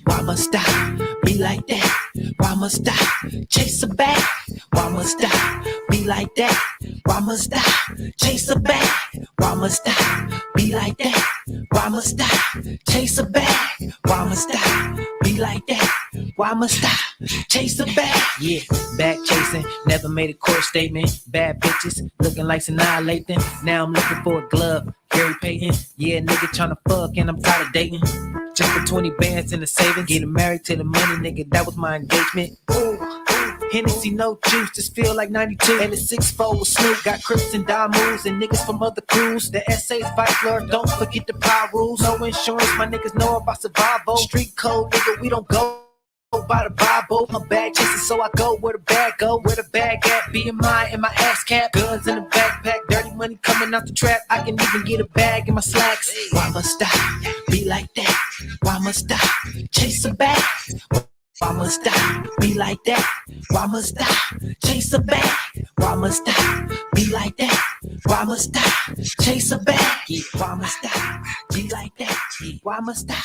Why must I be like that? Why must I chase a bag? Why must I be like that? Why must I chase a bag? Why must I be like that? Why must I chase a bag? Why must I be like that? Why must I chase a bag? Yeah, bag chasing, never made a court statement. Bad bitches looking like Sanaa Lathan. Now I'm looking for a glove, Gary Payton. Yeah, nigga tryna fuck and I'm tired of dating. Just for 20 bands in the savings. Getting married to the money, nigga, that was my engagement. Ooh, Hennessy, no juice, just feel like 92. And the 6'4" with Snoop, got Crips and Damus and niggas from other crews. The essays fight floor, don't forget the power rules. No insurance, my niggas know about survival. Street code, nigga, we don't go by the Bible. I'm bag chasing, so I go where the bag go. Where the bag at, BMI in my ass cap. Guns in the backpack, dirty money coming out the trap. I can even get a bag in my slacks. Why must I be like that? Why must I chase a bag? Why must I be like that? Why must I chase a bag? Why must I be like that? Why must I chase a bag? Why must I be like that? Why must I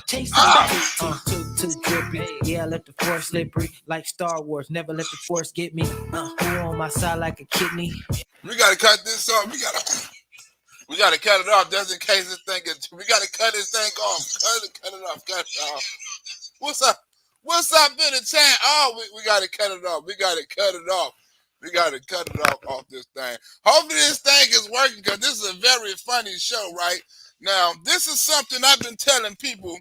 chase a bag? Too drippy. Yeah, I let the force slippery like Star Wars. Never let the force get me. Who on my side like a kidney? We gotta cut this off. We gotta cut it off just in case this thing gets. We gotta cut this thing off. Cut it off. Cut it off. What's up? What's up in the chat? Oh, we gotta cut it off. We gotta cut it off. We gotta cut it off this thing. Hopefully this thing is working because this is a very funny show, right? Now, this is something I've been telling people,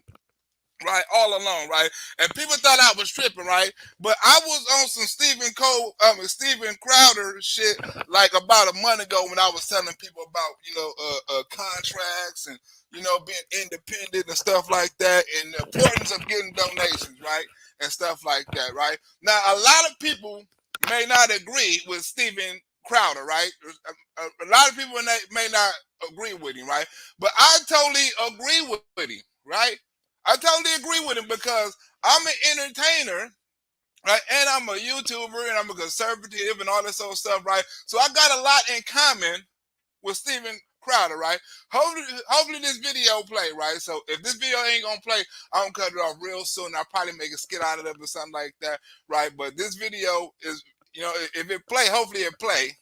right, all along, right? And people thought I was tripping, right? But I was on some Steven Crowder shit like about a month ago when I was telling people about, contracts and, being independent and stuff like that and the importance of getting donations, right? And stuff like that, right? Now, a lot of people may not agree with Steven Crowder, right? A lot of people may not agree with him, right? But I totally agree with him, right? I totally agree with him because I'm an entertainer, right? And I'm a YouTuber and I'm a conservative and all this old stuff, right? So I got a lot in common with Steven Crowder, right? Hopefully this video play, right? So if this video ain't gonna play, I'm gonna cut it off real soon. I'll probably make a skit out of it or something like that, right? But this video is, if it play, hopefully it play.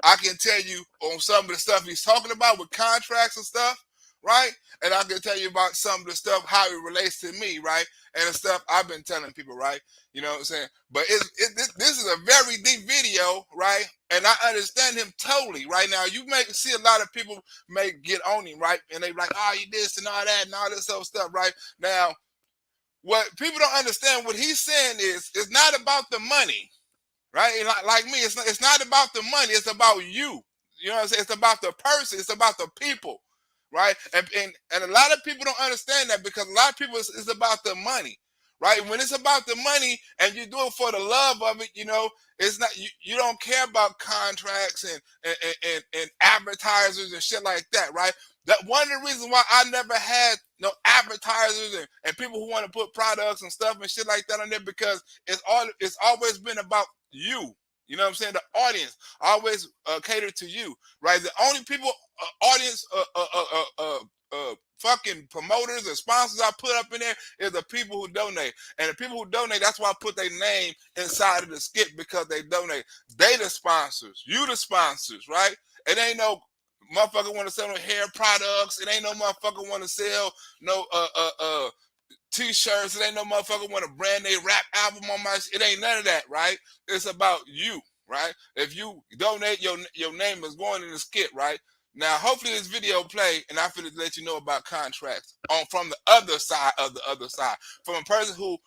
I can tell you on some of the stuff he's talking about with contracts and stuff, right? And I can tell you about some of the stuff, how it relates to me, right? And the stuff I've been telling people, right? You know what I'm saying? But this is a very deep video, right? And I understand him totally, right? Now, you may see a lot of people may get on him, right? And they like, oh, you this and all that and all this other stuff, right? Now, what people don't understand, what he's saying is, it's not about the money, right? And like me, it's not about the money. It's about you. You know what I'm saying? It's about the person. It's about the people, right? And a lot of people don't understand that because a lot of people it's about the money, right? When it's about the money and you do it for the love of it, it's not you don't care about contracts and advertisers and shit like that, right? That one of the reasons why I never had no advertisers and people who want to put products and stuff and shit like that on there because it's always been about you. You know what I'm saying? The audience always cater to you, right? The only people, audience, fucking promoters and sponsors I put up in there is the people who donate. And the people who donate, that's why I put their name inside of the skit because they donate. They the sponsors. You the sponsors, right? It ain't no motherfucker want to sell no hair products. It ain't no motherfucker want to sell no T-shirts. It ain't no motherfucker want to brand a rap album on my shit. It ain't none of that, right? It's about you, right? If you donate, your name is going in the skit, right? Now, hopefully this video play, and I feel to let you know about contracts from the other side of the other side. From a person who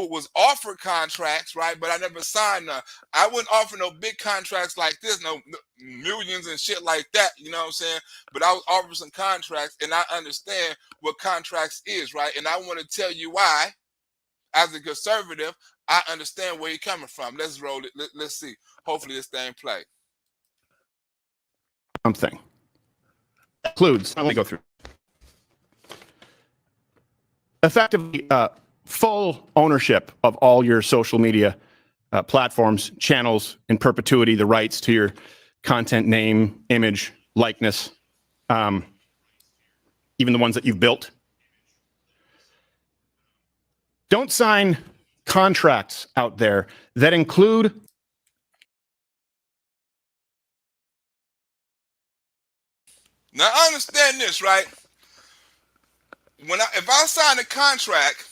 was offered contracts, right? But I never signed none. I wouldn't offer no big contracts like this, no millions and shit like that, you know what I'm saying? But I was offered some contracts, and I understand what contracts is, right? And I want to tell you why, as a conservative, I understand where you're coming from. Let's roll it. Let's see. Hopefully this thing play. Something. Includes, let me go through. Effectively, full ownership of all your social media platforms, channels, in perpetuity, the rights to your content, name, image, likeness, even the ones that you've built. Don't sign contracts out there that include Now understand this, right? If I sign a contract,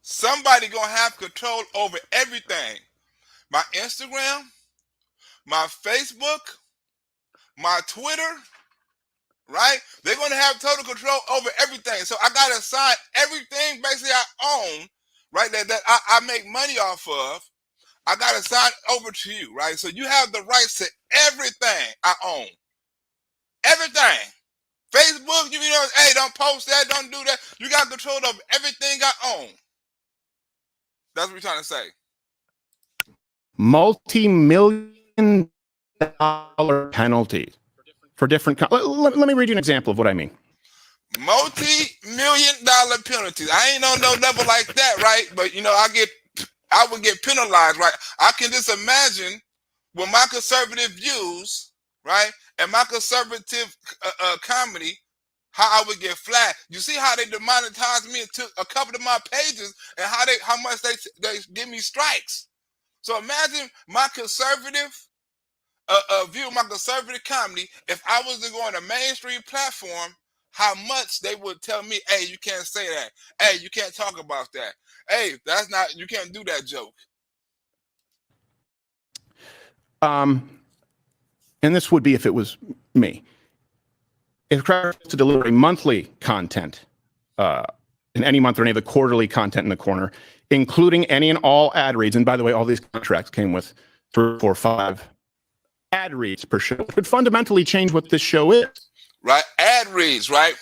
somebody gonna have control over everything. My Instagram, my Facebook, my Twitter, right? They're gonna have total control over everything. So I gotta sign everything basically I own, right? That I make money off of. I gotta sign over to you, right? So you have the rights to everything I own. Everything. Facebook, you know, hey, don't post that, don't do that. You got control of everything I own. That's what we're trying to say. multi-million dollar penalties for different. Let me read you an example of what I mean. Multi-million-dollar penalties. I ain't on no level like that, right? But you know, I would get penalized, right? I can just imagine with my conservative views, right, and my conservative comedy, how I would get flagged. You see how they demonetized me and took a couple of my pages, and how much they give me strikes. So imagine my conservative view, my conservative comedy. If I was to go on a mainstream platform, how much they would tell me, hey, you can't say that. Hey, you can't talk about that. Hey, you can't do that joke. And this would be if it was me. If Cracker to deliver a monthly content in any month or any of the quarterly content in the corner, including any and all ad reads, and by the way, all these contracts came with 3, 4, 5 ad reads per show, which would fundamentally change what this show is. Right? Ad reads, right?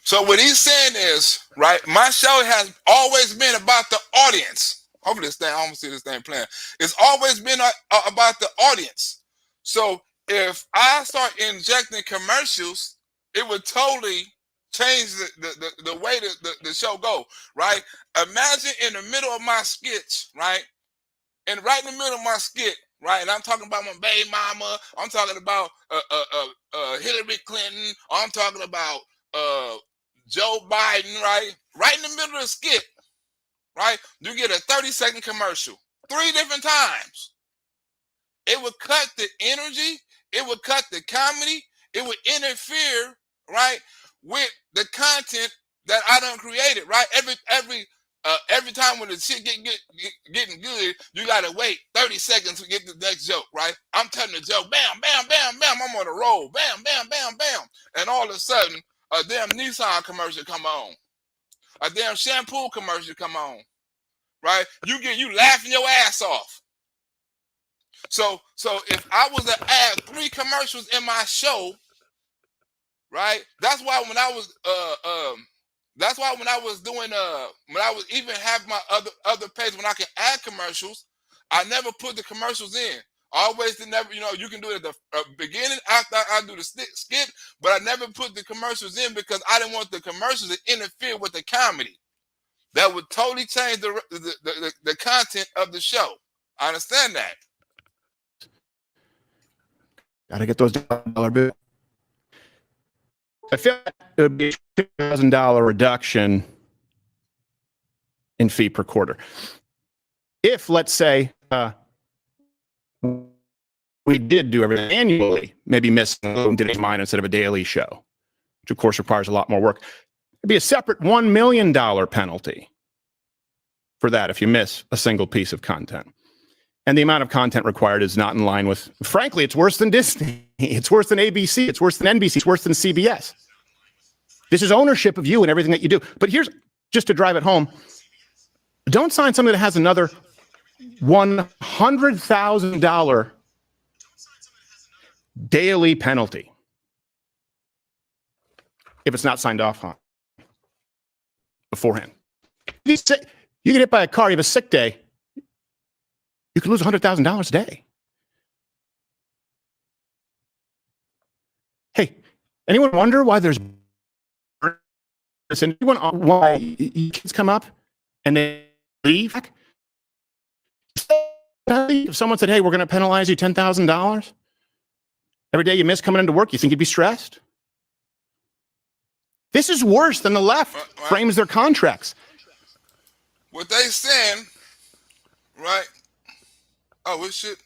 So what he's saying is, right, my show has always been about the audience. Hopefully I almost see this thing playing. It's always been about the audience. So if I start injecting commercials, it would totally change the way the show go, right? Imagine in the middle of my skits, right? And right in the middle of my skit, right? And I'm talking about my baby mama. I'm talking about Hillary Clinton. I'm talking about Joe Biden, right? Right in the middle of the skit, right? You get a 30-second commercial 3 different times. It would cut the energy. It would cut the comedy. It would interfere, right, with the content that I done created, right? Every time when the shit getting good, you gotta wait 30 seconds to get the next joke, right? I'm telling the joke, bam, bam, bam, bam. I'm on a roll, bam, bam, bam, bam, and all of a sudden, a damn Nissan commercial come on, a damn shampoo commercial come on, right? You laughing your ass off. So if I was to add 3 commercials in my show, right? That's why when I was doing when I was even have my other page when I can add commercials, I never put the commercials in. Always never, you know, you can do it at the beginning after I do the skit, but I never put the commercials in because I didn't want the commercials to interfere with the comedy. That would totally change the content of the show. I understand that. Got to get those dollar bills. I feel like it would be a $2,000 reduction in fee per quarter. If, let's say, we did do everything annually, maybe missing a little mine instead of a daily show, which of course requires a lot more work. It'd be a separate $1 million penalty for that if you miss a single piece of content. And the amount of content required is not in line with, frankly, it's worse than Disney. It's worse than ABC. It's worse than NBC. It's worse than CBS. This is ownership of you and everything that you do. But here's, just to drive it home, don't sign something that has another $100,000 daily penalty if it's not signed off on beforehand. You get hit by a car, you have a sick day, you could lose $100,000 a day. Hey, anyone wonder why there's anyone why kids come up and they leave? If someone said, "Hey, we're going to penalize you $10,000," Every day you miss coming into work, you think you'd be stressed? This is worse than the left frames their contracts. What they saying, right? Oh, it shit.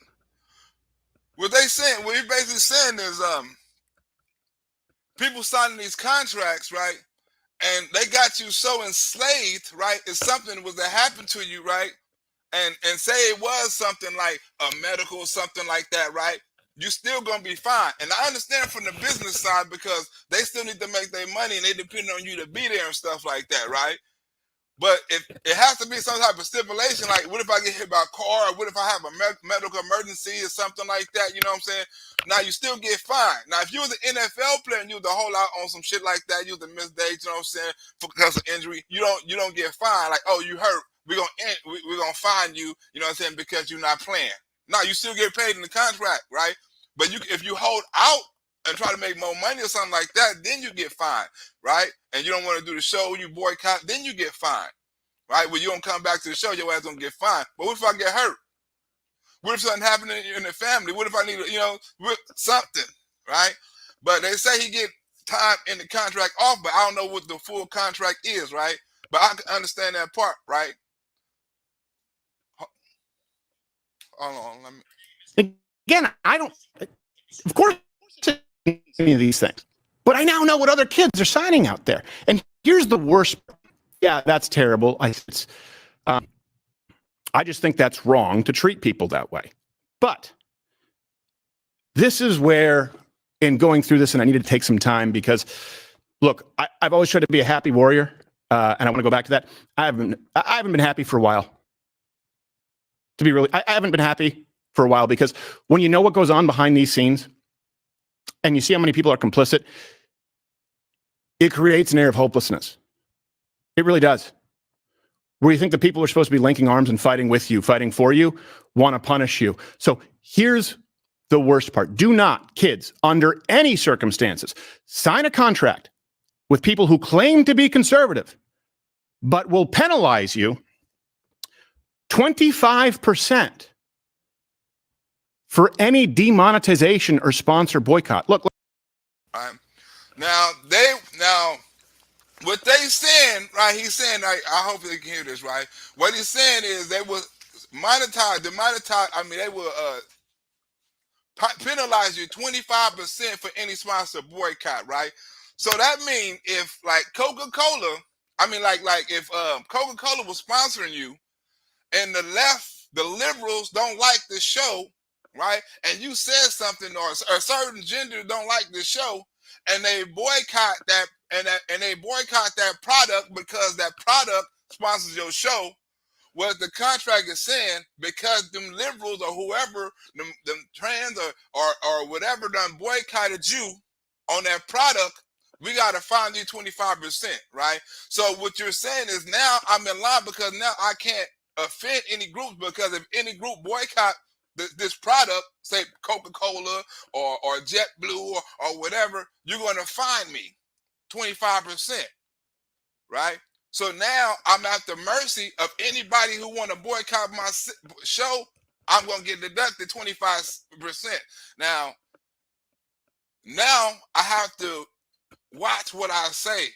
What they saying, what he basically saying is, people signing these contracts, right? And they got you so enslaved, right? If something was to happen to you, right? And say it was something like a medical or something like that, right? You're still gonna be fine. And I understand from the business side because they still need to make their money and they depend on you to be there and stuff like that, right? But if it has to be some type of stipulation, like what if I get hit by a car, or what if I have a medical emergency or something like that? You know what I'm saying? Now you still get fined. Now if you was an NFL player and you was to hold out on some shit like that, you was to miss days, you know what I'm saying, because of injury, you don't get fined. Like, oh, you hurt, we're gonna fine you, you know what I'm saying, because you're not playing. No, you still get paid in the contract, right? But if you hold out and try to make more money or something like that, then you get fined, right? And you don't want to do the show, you boycott, then you get fined, right? When you don't come back to the show, your ass don't get fined. But what if I get hurt? What if something happened in the family? What if I need, something, right? But they say he get time in the contract off, but I don't know what the full contract is, right? But I can understand that part, right? Hold on, let me. Again, I don't, of course, any of these things, but I now know what other kids are signing out there. And here's the worst. Yeah, that's terrible. I just think that's wrong to treat people that way. But this is where, in going through this, and I need to take some time because, look, I've always tried to be a happy warrior, and I want to go back to that. I haven't been happy for a while. To be really, I haven't been happy for a while because when you know what goes on behind these scenes, and you see how many people are complicit, it creates an air of hopelessness. It really does. Where you think the people who are supposed to be linking arms and fighting with you, fighting for you, want to punish you. So here's the worst part. Do not, kids, under any circumstances, sign a contract with people who claim to be conservative, but will penalize you 25% for any demonetization or sponsor boycott. Look. Now what they saying, right? He's saying, I hope they can hear this, right? What he's saying is they will demonetize. I mean, they will penalize you 25% for any sponsor boycott, right? So that means if like Coca-Cola, I mean, like if Coca-Cola was sponsoring you, and the left, the liberals don't like the show, right? And you said something, or a certain gender don't like the show, and they boycott that, and they boycott that product because that product sponsors your show. What the contract is saying, because them liberals or whoever, them trans or whatever done boycotted you on that product, we got to fine you 25%, right? So what you're saying is now I'm in line because now I can't offend any groups, because if any group boycott this product, say Coca-Cola or JetBlue or whatever, you're going to fine me 25%, right? So now I'm at the mercy of anybody who want to boycott my show. I'm going to get deducted 25%. Now I have to watch what I say.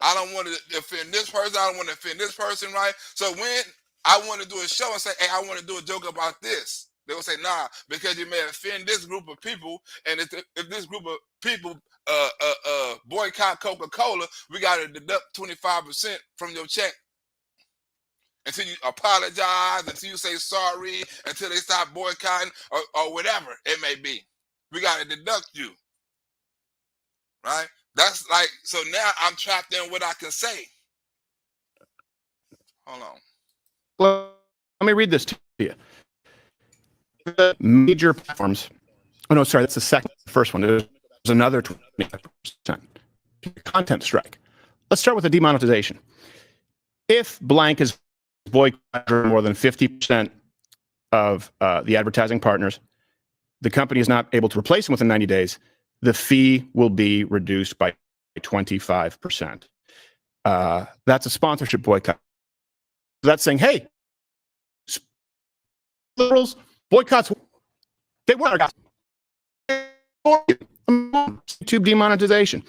I don't want to offend this person. I don't want to offend this person, right? So when I want to do a show and say, hey, I want to do a joke about this, they will say, nah, because you may offend this group of people. And if this group of people boycott Coca-Cola, we got to deduct 25% from your check until you apologize, until you say sorry, until they stop boycotting or whatever it may be. We got to deduct you, right? That's like, so now I'm trapped in what I can say. Hold on. Well, let me read this to you. The major platforms. Oh, no, sorry. That's the first one. There's another 25% content strike. Let's start with the demonetization. If blank is boycotted more than 50% of the advertising partners, the company is not able to replace them within 90 days, the fee will be reduced by 25%. That's a sponsorship boycott. That's saying, hey, liberals, boycotts, they want our guys. YouTube demonetization.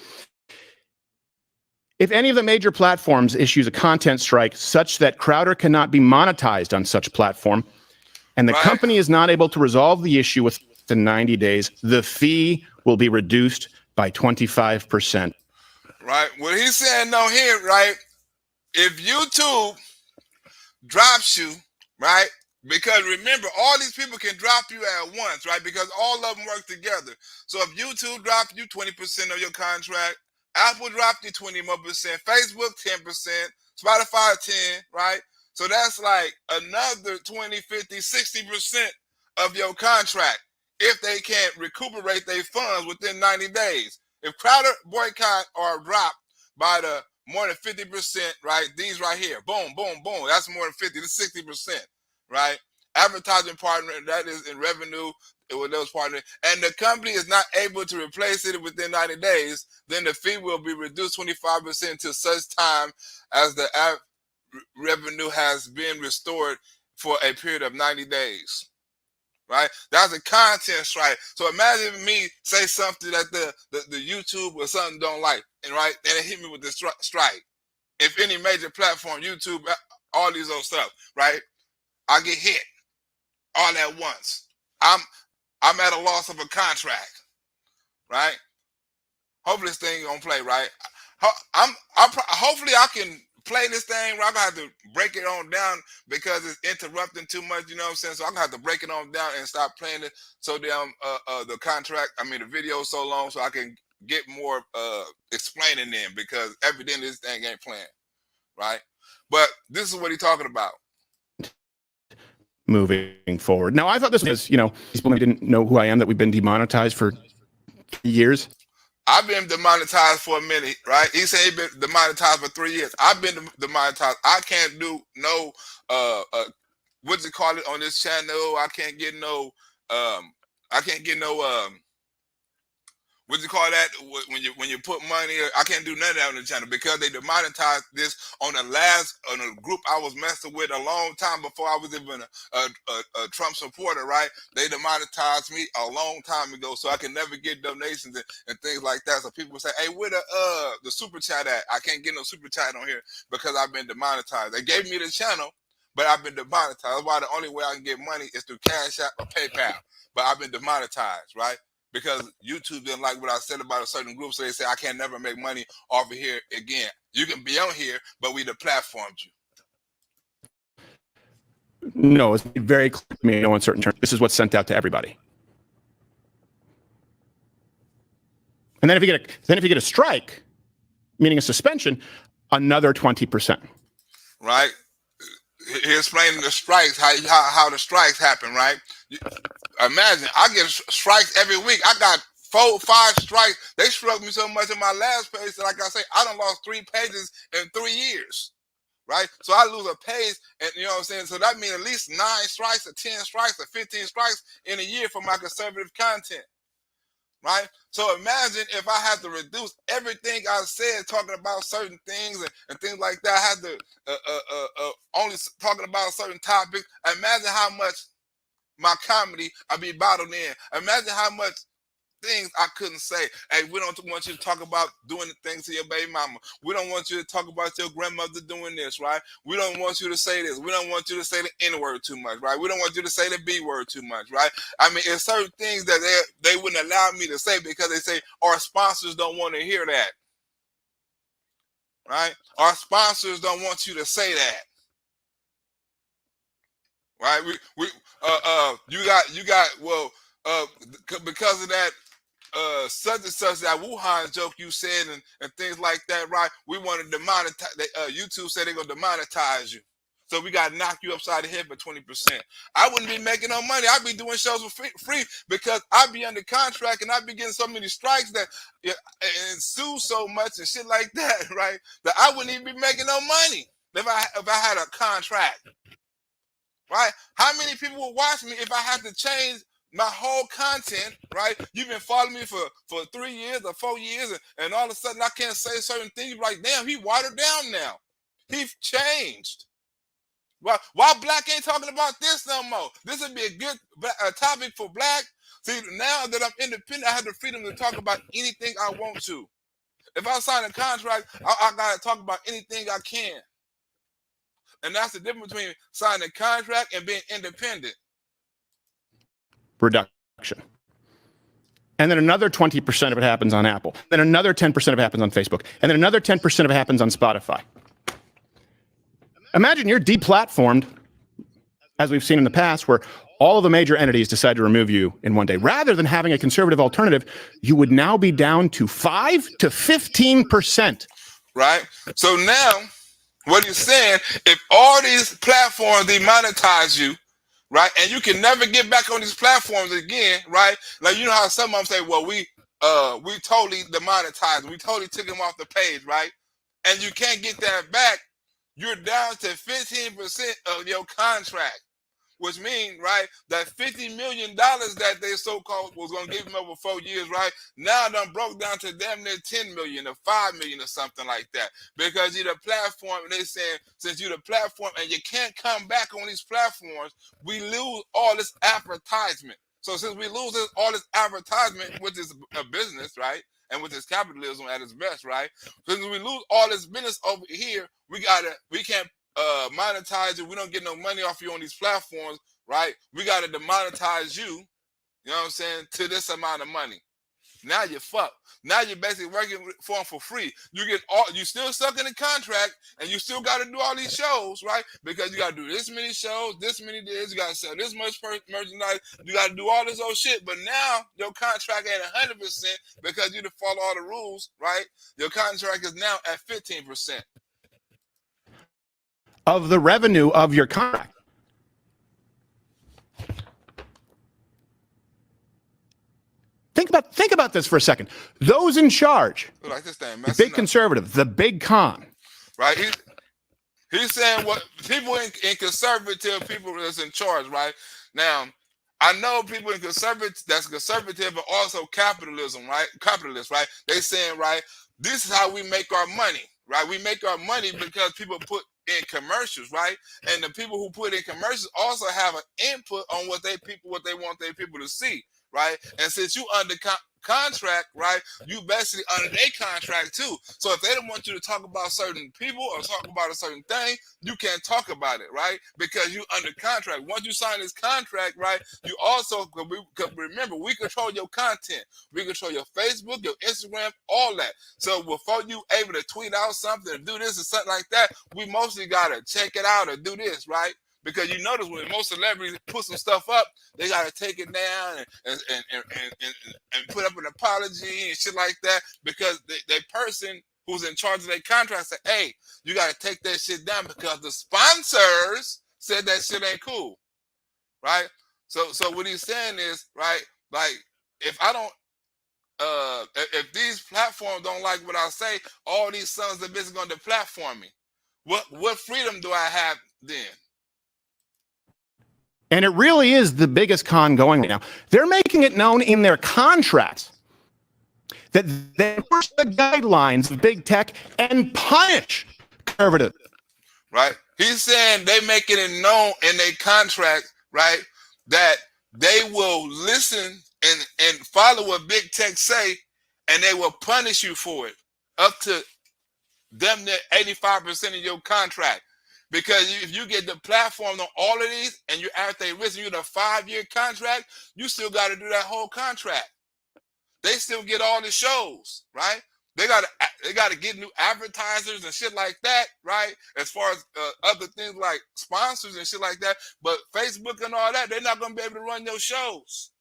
If any of the major platforms issues a content strike such that Crowder cannot be monetized on such platform, and the company is not able to resolve the issue within 90 days, the fee will be reduced by 25%. Right. What he's saying down here, right? If YouTube drops you, right? Because remember, all these people can drop you at once, right? Because all of them work together. So if YouTube drops you 20% of your contract, Apple dropped you 20 more percent, Facebook 10%, Spotify 10, right? So that's like another 20, 50, 60% of your contract if they can't recuperate their funds within 90 days. If Crowder boycott or dropped by the more than 50%, right? These right here, boom, boom, boom. That's more than 50 to 60%, right? Advertising partner, that is in revenue with those partners, and the company is not able to replace it within 90 days, then the fee will be reduced 25% until such time as the revenue has been restored for a period of 90 days. Right? That's a content strike. So imagine me say something that the YouTube or something don't like, and right, and it hit me with the strike. If any major platform, YouTube, all these old stuff, right? I get hit all at once. I'm at a loss of a contract, right? Hopefully this thing gonna play, right? Hopefully I can play this thing. I'm gonna have to break it on down because it's interrupting too much. You know what I'm saying? So I'm gonna have to break it on down and stop playing it. So damn, the video is so long, so I can get more explaining in because evidently this thing ain't playing, right? But this is what he's talking about. Moving forward. Now, I thought this was, people didn't know who I am, that we've been demonetized for years. I've been demonetized for a minute, right? He said he's been demonetized for 3 years. I've been demonetized. I can't do no what you call it on this channel. I can't get no what you call that when you put money. I can't do none of that on the channel because they demonetized this on a group I was messing with a long time before I was even a Trump supporter, right? They demonetized me a long time ago, so I can never get donations and things like that. So people say, "Hey, where the super chat at?" I can't get no super chat on here because I've been demonetized. They gave me the channel, but I've been demonetized. That's why the only way I can get money is through Cash App or PayPal. But I've been demonetized, right? Because YouTube didn't like what I said about a certain group, so they say I can't never make money off of here again. You can be on here, but we deplatformed you. No, it's very clear to me. No uncertain terms. This is what's sent out to everybody. And then if you get a strike, meaning a suspension, another 20%. Right. He explaining the strikes, how the strikes happen, right? Imagine I get strikes every week. I got 4, 5 strikes. They struck me so much in my last page that, like I say, I done lost 3 pages in 3 years, right? So I lose a page, and you know what I'm saying? So that means at least 9 strikes or 10 strikes or 15 strikes in a year for my conservative content, right? So imagine if I had to reduce everything I said talking about certain things and things like that. I had to only talking about a certain topic. Imagine how much my comedy I'd be bottled in. Imagine how much things I couldn't say. Hey, we don't want you to talk about doing the things to your baby mama. We don't want you to talk about your grandmother doing this, right? We don't want you to say this. We don't want you to say the N-word too much, right? We don't want you to say the B-word too much, right? I mean, it's certain things that they wouldn't allow me to say because they say our sponsors don't want to hear that, right? Our sponsors don't want you to say that. Right, because of that such and such, that Wuhan joke you said and things like that, right? We want to demonetize. YouTube said they're gonna demonetize you, so we got to knock you upside the head for 20%. I wouldn't be making no money. I'd be doing shows for free because I'd be under contract and I'd be getting so many strikes that and sue so much and shit like that, right? That I wouldn't even be making no money if I had a contract. Right? How many people will watch me if I had to change my whole content? Right? You've been following me for 3 years or 4 years, and all of a sudden I can't say certain things. Like, damn, he watered down now. He's changed. Well, why Black ain't talking about this no more? This would be a good topic for Black. See, now that I'm independent, I have the freedom to talk about anything I want to. If I sign a contract, I gotta talk about anything I can. And that's the difference between signing a contract and being independent. Reduction. And then another 20% of it happens on Apple. Then another 10% of it happens on Facebook. And then another 10% of it happens on Spotify. Imagine you're deplatformed, as we've seen in the past, where all of the major entities decide to remove you in one day. Rather than having a conservative alternative, you would now be down to 5 to 15%. Right? So now, what he's saying, if all these platforms demonetize you, right, and you can never get back on these platforms again, right? Like, you know how some of them say, well, we totally demonetized, we totally took them off the page, right? And you can't get that back. You're down to 15% of your contract, which means, right, that $50 million that they so-called was going to give them over 4 years, right, now done broke down to damn near 10 million or 5 million or something like that. Because you're the platform, and they saying, since you're the platform and you can't come back on these platforms, we lose all this advertisement. So since we lose all this advertisement, which is a business, right, and with this capitalism at its best, right, since we lose all this business over here, we can't monetize it. We don't get no money off you on these platforms, right? We got to demonetize you, you know what I'm saying, to this amount of money. Now you're fucked. Now you're basically working for them for free. You still stuck in the contract, and you still got to do all these shows, right? Because you got to do this many shows, this many days, you got to sell this much merchandise, you got to do all this old shit. But now your contract ain't 100% because you done follow all the rules, right? Your contract is now at 15%. Of the revenue of your contract. Think about this for a second. Those in charge, like this thing, the big conservative, the big con, right? He's saying what people in conservative, people that's in charge, right? Now, I know people in that's conservative, but also capitalism, right? Capitalists, right? They saying, right, this is how we make our money, right? We make our money because people put in commercials, right? And the people who put in commercials also have an input on what they want their people to see, right? And since you under contract, right, you basically under their contract too. So if they don't want you to talk about certain people or talk about a certain thing, you can't talk about it, right? Because you under contract. Once you sign this contract, right, you also, remember, we control your content. We control your Facebook, your Instagram, all that. So before you able to tweet out something or do this or something like that, we mostly gotta check it out or do this, right? Because you notice when most celebrities put some stuff up, they gotta take it down and put up an apology and shit like that. Because the person who's in charge of their contract said, "Hey, you gotta take that shit down because the sponsors said that shit ain't cool," right? So what he's saying is, right, like if I don't, if these platforms don't like what I say, all these sons of bitches gonna deplatform me. What freedom do I have then? And it really is the biggest con going right now. They're making it known in their contracts that they enforce the guidelines of big tech and punish conservative. Right? He's saying they making it known in their contract, right, that they will listen and follow what big tech say, and they will punish you for it up to them near 85% of your contract. Because if you get the platform on all of these and you're out there risking you the 5-year contract, you still got to do that whole contract. They still get all the shows, right? They gotta get new advertisers and shit like that, right? As far as other things like sponsors and shit like that. But Facebook and all that, they're not gonna be able to run your shows,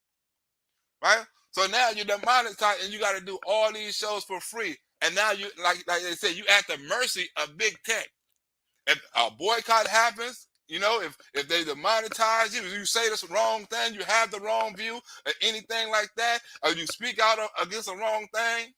right? So now you're demonetized and you got to do all these shows for free. And now you, like they said, you at the mercy of big tech. If a boycott happens, you know, if they demonetize you, if you say this wrong thing, you have the wrong view, or anything like that, or you speak out against the wrong thing,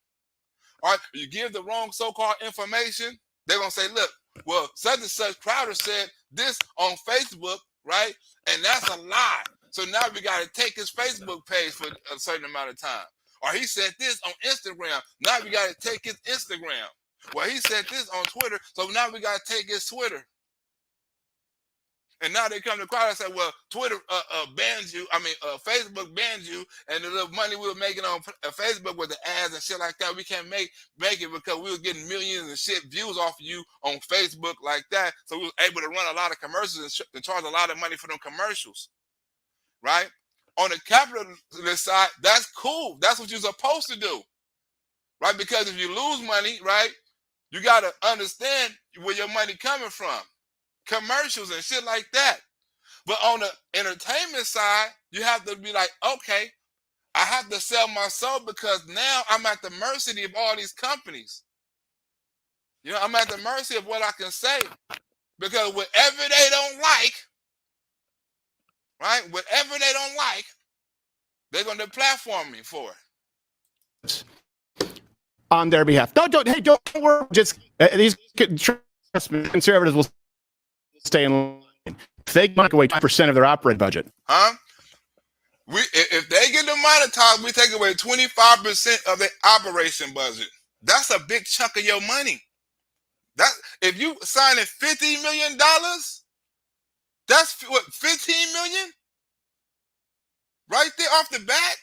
or you give the wrong so-called information, they're going to say, look, well, such and such Crowder said this on Facebook, right? And that's a lie. So now we got to take his Facebook page for a certain amount of time. Or he said this on Instagram. Now we got to take his Instagram. Well, he said this on Twitter, so now we got to take his Twitter. And now they come to Crowder and say, well, Twitter bans you. I mean, Facebook bans you, and the little money we were making on Facebook with the ads and shit like that, we can't make it because we were getting millions and shit views off of you on Facebook like that. So we were able to run a lot of commercials and charge a lot of money for them commercials, right? On the capitalist side, that's cool. That's what you're supposed to do, right? Because if you lose money, right, you got to understand where your money coming from. Commercials and shit like that. But on the entertainment side, you have to be like, okay, I have to sell my soul because now I'm at the mercy of all these companies. You know, I'm at the mercy of what I can say. Because whatever they don't like, right? Whatever they don't like, they're going to platform me for it. On their behalf. Don't worry. Just these conservatives will stay in line. If they take away 20% of their operating budget. Huh? If they get demonetized, we take away 25% of their operation budget. That's a big chunk of your money. That if you sign it $50 million, that's what, 15 million? Right there off the bat?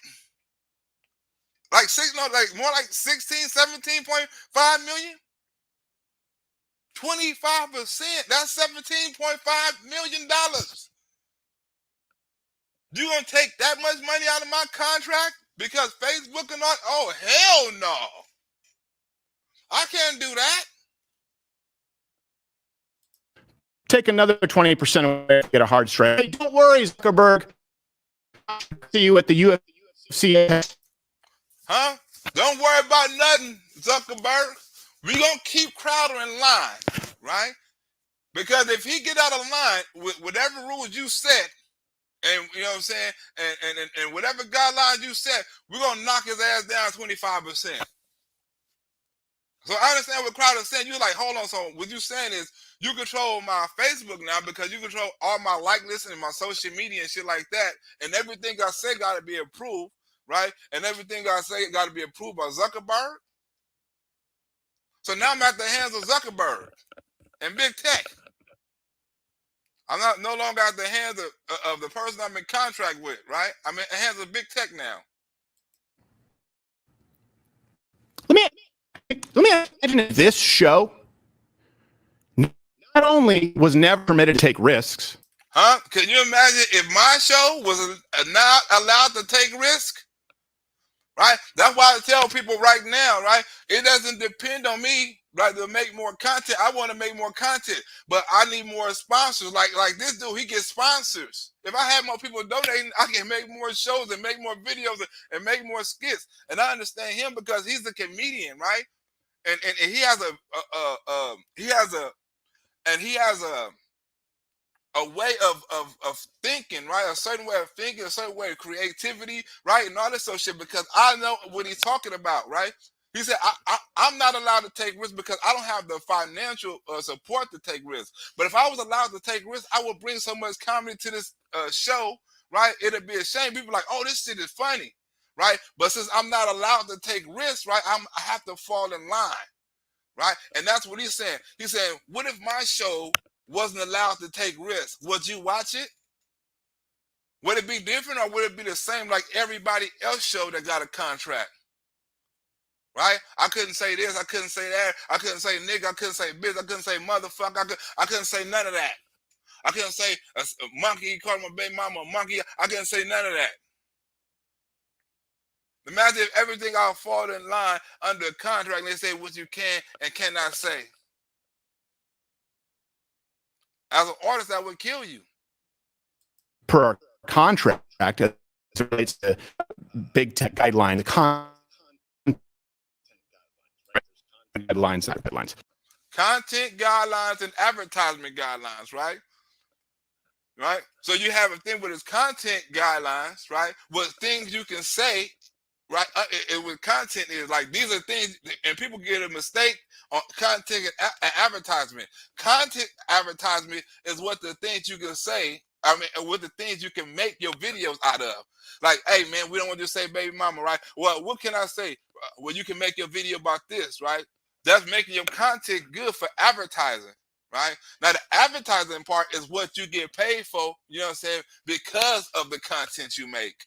More like 16, 17.5 million? 25%, that's $17.5 million. You gonna take that much money out of my contract because Facebook and all? Oh, hell no. I can't do that. Take another 20% away, get a hard strike. Hey, don't worry, Zuckerberg. See you at the UFC. Huh? Don't worry about nothing, Zuckerberg. We're going to keep Crowder in line, right? Because if he get out of line with whatever rules you set, and you know what I'm saying, and whatever guidelines you set, we're going to knock his ass down 25%. So I understand what Crowder's saying. You're like, hold on. So what you're saying is you control my Facebook now because you control all my like list and my social media and shit like that. And everything I say got to be approved, right? And everything I say got to be approved by Zuckerberg. So now I'm at the hands of Zuckerberg and big tech. I'm no longer at the hands of the person I'm in contract with, right? I'm in the hands of big tech now. Let me imagine this show not only was never permitted to take risks. Huh? Can you imagine if my show was not allowed to take risk? Right? That's why I tell people right now, right? It doesn't depend on me, right, to make more content. I want to make more content, but I need more sponsors. Like this dude, he gets sponsors. If I had more people donating, I can make more shows and make more videos and make more skits. And I understand him because he's a comedian, right? And he has a way of thinking, right? A certain way of thinking, a certain way of creativity, right? And all this sort of shit, because I know what he's talking about, right? He said, I'm not allowed to take risks because I don't have the financial support to take risks. But if I was allowed to take risks, I would bring so much comedy to this show, right? It'd be a shame. People like, oh, this shit is funny, right? But since I'm not allowed to take risks, right, I have to fall in line, right? And that's what he's saying. He's saying, what if my show wasn't allowed to take risks? Would you watch it? Would it be different or would it be the same like everybody else show that got a contract? Right? I couldn't say this, I couldn't say that, I couldn't say nigga, I couldn't say bitch, I couldn't say motherfucker, I couldn't say none of that. I couldn't say a monkey, he called my baby mama a monkey, I couldn't say none of that. Imagine if everything all fall in line under a contract and they say what you can and cannot say. As an artist, that would kill you. Per our contract, as it relates to big tech guidelines, guidelines. Content guidelines and advertisement guidelines, right? Right? So you have a thing with its content guidelines, right? What things you can say, right? With content is like, these are things, and people get a mistake on content and advertisement. Content advertisement is what the things you can say, I mean, what the things you can make your videos out of. Like, hey, man, we don't want to just say baby mama, right? Well, what can I say? Well, you can make your video about this, right? That's making your content good for advertising, right? Now the advertising part is what you get paid for, you know what I'm saying, because of the content you make.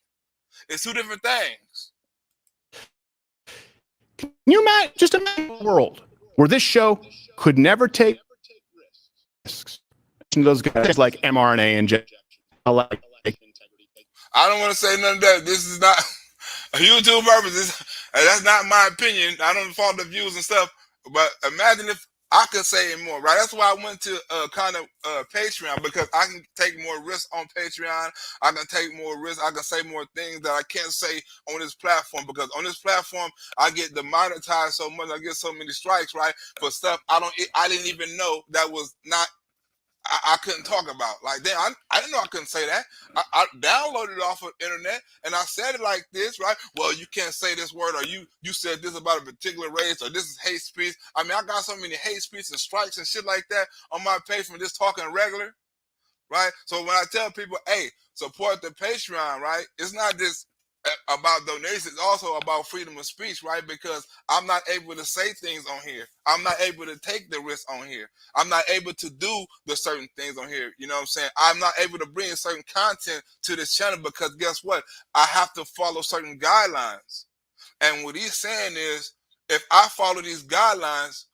It's two different things. Can you imagine a world where this show could never take risks? Those guys like mRNA injection. I don't want to say none of that. This is not a YouTube purpose. That's not my opinion. I don't follow the views and stuff. But imagine if I could say it more, right? That's why I went to kind of Patreon, because I can take more risks on Patreon. I can take more risks. I can say more things that I can't say on this platform, because on this platform I get demonetized so much. I get so many strikes, right, for stuff I didn't even know that was not. I couldn't talk about. Like, damn, I didn't know I couldn't say that. I downloaded it off of internet and I said it like this, right? Well, you can't say this word, or you said this about a particular race, or this is hate speech. I mean, I got so many hate speech and strikes and shit like that on my page from just talking regular, right? So when I tell people, hey, support the Patreon, right? It's not just about donations, it's also about freedom of speech, right? Because I'm not able to say things on here. I'm not able to take the risk on here. I'm not able to do the certain things on here. You know what I'm saying? I'm not able to bring certain content to this channel because guess what? I have to follow certain guidelines. And what he's saying is, if I follow these guidelines,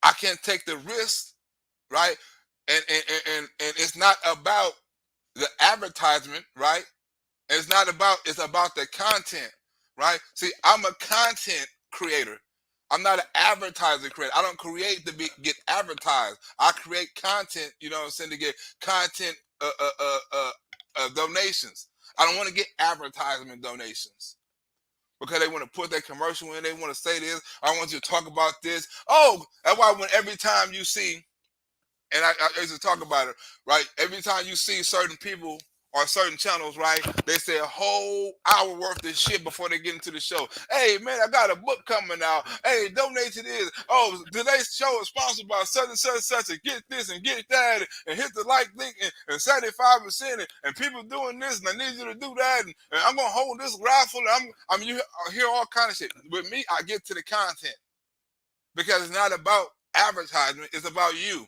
I can't take the risk, right? And it's not about the advertisement, right? It's not about, it's about the content, right? See, I'm a content creator. I'm not an advertising creator. I don't create to get advertised. I create content, you know what I'm saying, to get content donations. I don't want to get advertisement donations because they want to put their commercial in. They want to say this. I want you to talk about this. Oh, that's why when every time you see, and I used to talk about it, right? Every time you see certain people or certain channels, right, they say a whole hour worth of shit before they get into the show. Hey, man, I got a book coming out. Hey, donate to this. Oh, today's show is sponsored by such and such and such, and get this and get that, and hit the like link, and 75%, and people doing this, and I need you to do that, and I'm going to hold this raffle. You hear all kind of shit. With me, I get to the content because it's not about advertisement. It's about you.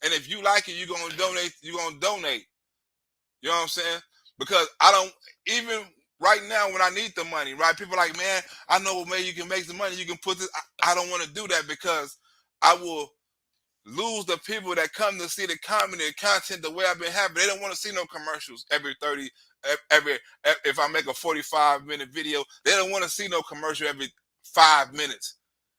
And if you like it, you're going to donate. You're going to donate. You know what I'm saying? Because I don't, even right now when I need the money, right? People are like, man, I know maybe you can make some money. You can put this. I don't want to do that because I will lose the people that come to see the comedy and content the way I've been having. They don't want to see no commercials if I make a 45-minute video, they don't want to see no commercial every 5 minutes.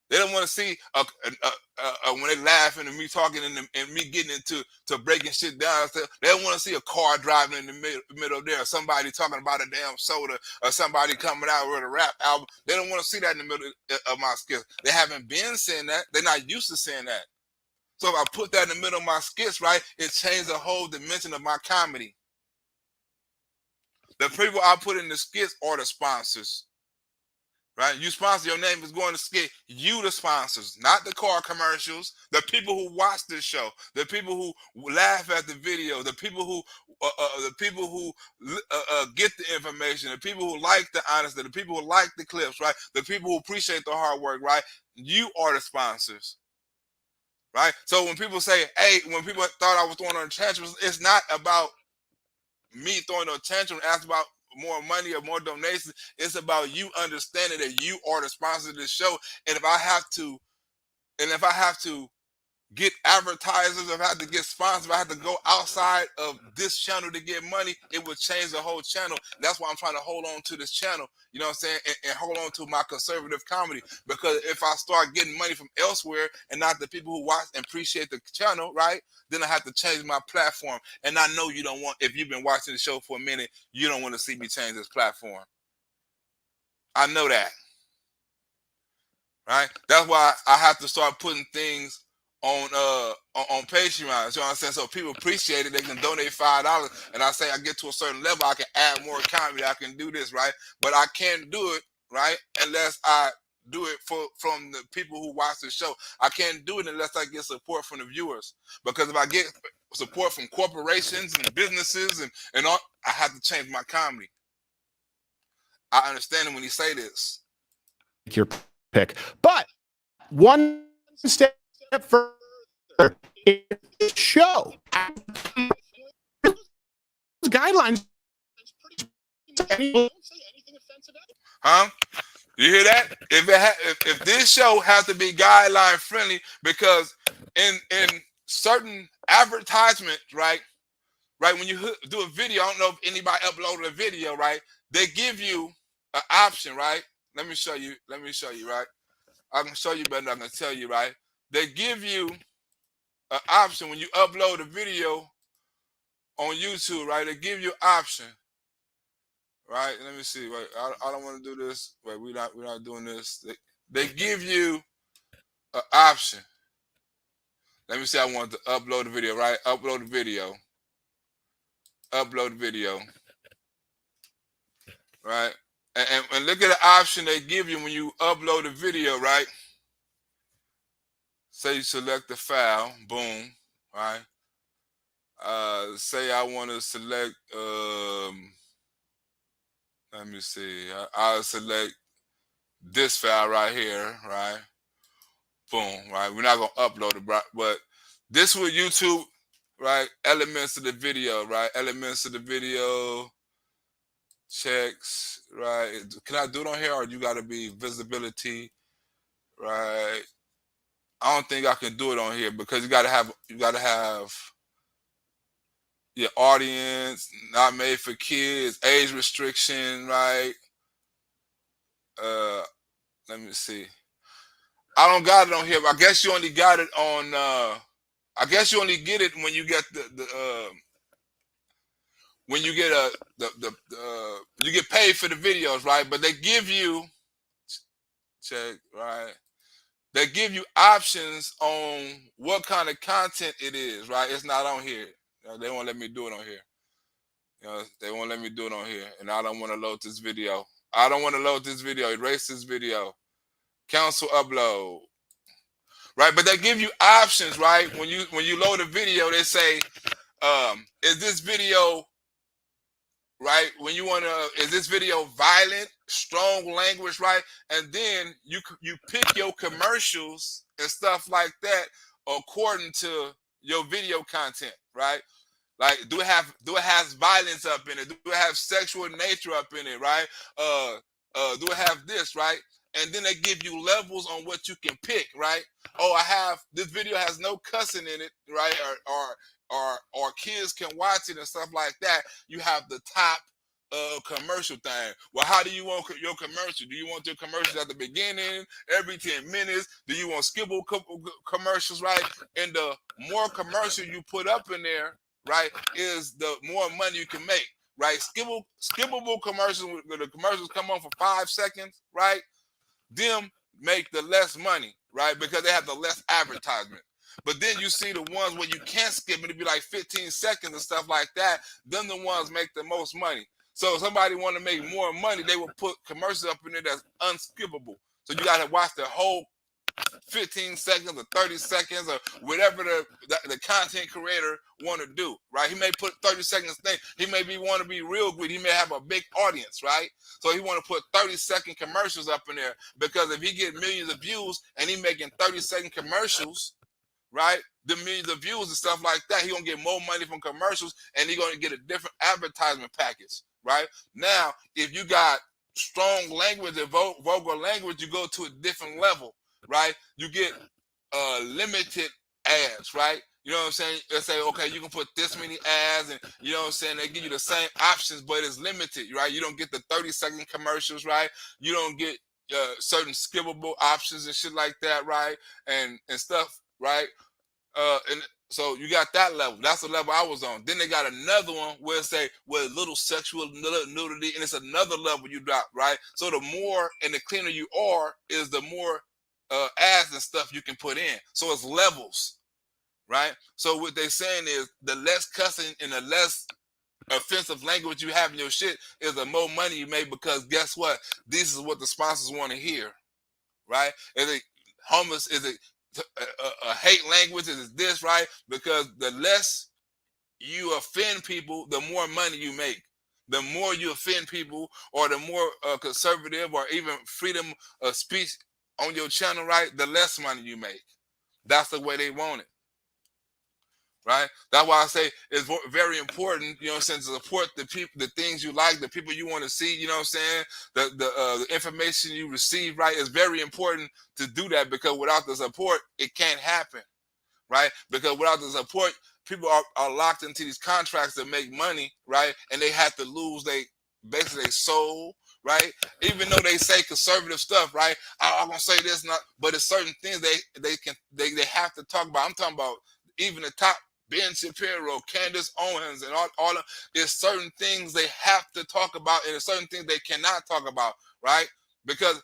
They don't want to see when they laughing and me talking and me getting into breaking shit down. They don't want to see a car driving in the middle there, or somebody talking about a damn soda, or somebody coming out with a rap album. They don't want to see that in the middle of my skits. They haven't been saying that. They're not used to saying that. So if I put that in the middle of my skits, right, it changed the whole dimension of my comedy. The people I put in the skits are the sponsors. Right? You sponsor, your name is going to skit. You the sponsors, not the car commercials. The people who watch this show, the people who laugh at the video, the people who get the information, the people who like the honesty, the people who like the clips, right? The people who appreciate the hard work, right? You are the sponsors. Right? So when people say, hey, when people thought I was throwing on tantrums, it's not about me throwing on tantrums. It's about more money or more donations. It's about you understanding that you are the sponsor of this show. And if I have to get advertisers, if I have to get sponsors, if I have to go outside of this channel to get money, it would change the whole channel. That's why I'm trying to hold on to this channel, you know what I'm saying, and hold on to my conservative comedy. Because if I start getting money from elsewhere and not the people who watch and appreciate the channel, right, then I have to change my platform. And I know you don't want, if you've been watching the show for a minute, you don't want to see me change this platform. I know that, right? That's why I have to start putting things on Patreon. You know what I'm saying? So people appreciate it. They can donate $5, and I say I get to a certain level, I can add more comedy. I can do this, right? But I can't do it, right, unless I do it from the people who watch the show. I can't do it unless I get support from the viewers. Because if I get support from corporations and businesses and all, I have to change my comedy. I understand it when you say this. Your pick, but one step further, show guidelines. Huh? You hear that? If this show has to be guideline friendly, because in certain advertisements, right, when you do a video, I don't know if anybody uploaded a video, right? They give you an option, right? Let me show you, right? I can show you better than I can tell you, right? They give you an option when you upload a video on YouTube, right? They give you an option, right? Let me see. Wait, I don't want to do this. Wait, we're not doing this. They give you an option. Let me see. I want to upload the video, right? Upload the video. Upload video, right? And look at the option they give you when you upload a video, right? Say you select the file, boom, right? Say I want to select, let me see, I'll select this file right here, right? Boom, right? We're not going to upload it, but this with YouTube, right? Elements of the video, right? Elements of the video, checks, right? Can I do it on here, or you got to be visibility, right? I don't think I can do it on here because you got to have your audience, not made for kids, age restriction, right? Let me see. I don't got it on here, but I guess you only got it on. I guess you only get it when you get when you get you get paid for the videos, right? But they give you check, right? They give you options on what kind of content it is, right? It's not on here. They won't let me do it on here. They won't let me do it on here, and I don't want to load this video. I don't want to load this video. Erase this video. Cancel upload. Right, but they give you options, right? When you load a video, they say, is this video, right? When you want to, is this video violent, strong language, right? And then you pick your commercials and stuff like that according to your video content, right? Like, do it has violence up in it? Do it have sexual nature up in it, right? Do it have this, right? And then they give you levels on what you can pick, right? Oh, this video has no cussing in it, right? Or kids can watch it and stuff like that. You have the top commercial thing. Well, how do you want your commercial? Do you want your commercials at the beginning, every 10 minutes? Do you want skippable commercials, right? And the more commercial you put up in there, right, is the more money you can make, right? Skippable commercials, where the commercials come on for 5 seconds, right? Them make the less money, right? Because they have the less advertisement. But then you see the ones where you can't skip it, it'd be like 15 seconds and stuff like that. Then the ones make the most money. So if somebody want to make more money, they will put commercials up in there that's unskippable. So you got to watch the whole 15 seconds or 30 seconds or whatever the content creator want to do, right? He may put 30 seconds thing. He may want to be real greedy. He may have a big audience, right? So he want to put 30-second commercials up in there, because if he get millions of views and he making 30-second commercials, right? The millions of views and stuff like that, he gonna get more money from commercials, and he gonna get a different advertisement package, right? Now, if you got strong language and vulgar language, you go to a different level, right? You get limited ads, right? You know what I'm saying? They say, okay, you can put this many ads, and you know what I'm saying? They give you the same options, but it's limited, right? You don't get the 30-second commercials, right? You don't get certain skippable options and shit like that, right? And stuff, right? And so you got that level. That's the level I was on. Then they got another one where it say, well, little sexual nudity, and it's another level you drop, right? So the more and the cleaner you are, is the more ads and stuff you can put in. So it's levels, right? So what they're saying is the less cussing and the less offensive language you have in your shit is the more money you make, because guess what? This is what the sponsors want to hear, right? Is it homeless? Is it hate language? Is it this, right? Because the less you offend people, the more money you make. The more you offend people, or the more conservative or even freedom of speech on your channel, right, the less money you make. That's the way they want it. right? That's why I say it's very important, you know what I'm saying, to support the people, the things you like, the people you want to see, you know what I'm saying, the information you receive, right? It's very important to do that, because without the support, it can't happen, right? Because without the support, people are locked into these contracts to make money, right? And they have to lose basically their soul, right? Even though they say conservative stuff, right? I'm gonna say this, not, but it's certain things they have to talk about. I'm talking about even the top, Ben Shapiro, Candace Owens, and all of, there's certain things they have to talk about, and there's certain things they cannot talk about, right? Because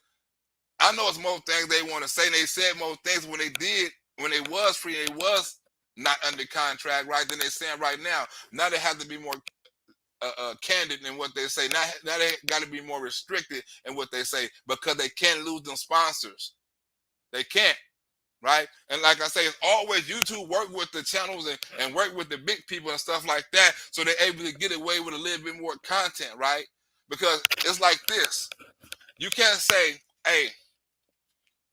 I know it's more things they want to say. And they said more things when they was free, they was not under contract, right? Than they saying right now. Now they have to be more candid in what they say. Now they got to be more restricted in what they say, because they can't lose them sponsors. They can't, right? And like I say, it's always YouTube work with the channels and work with the big people and stuff like that, so they're able to get away with a little bit more content, right? Because it's like this. You can't say, hey,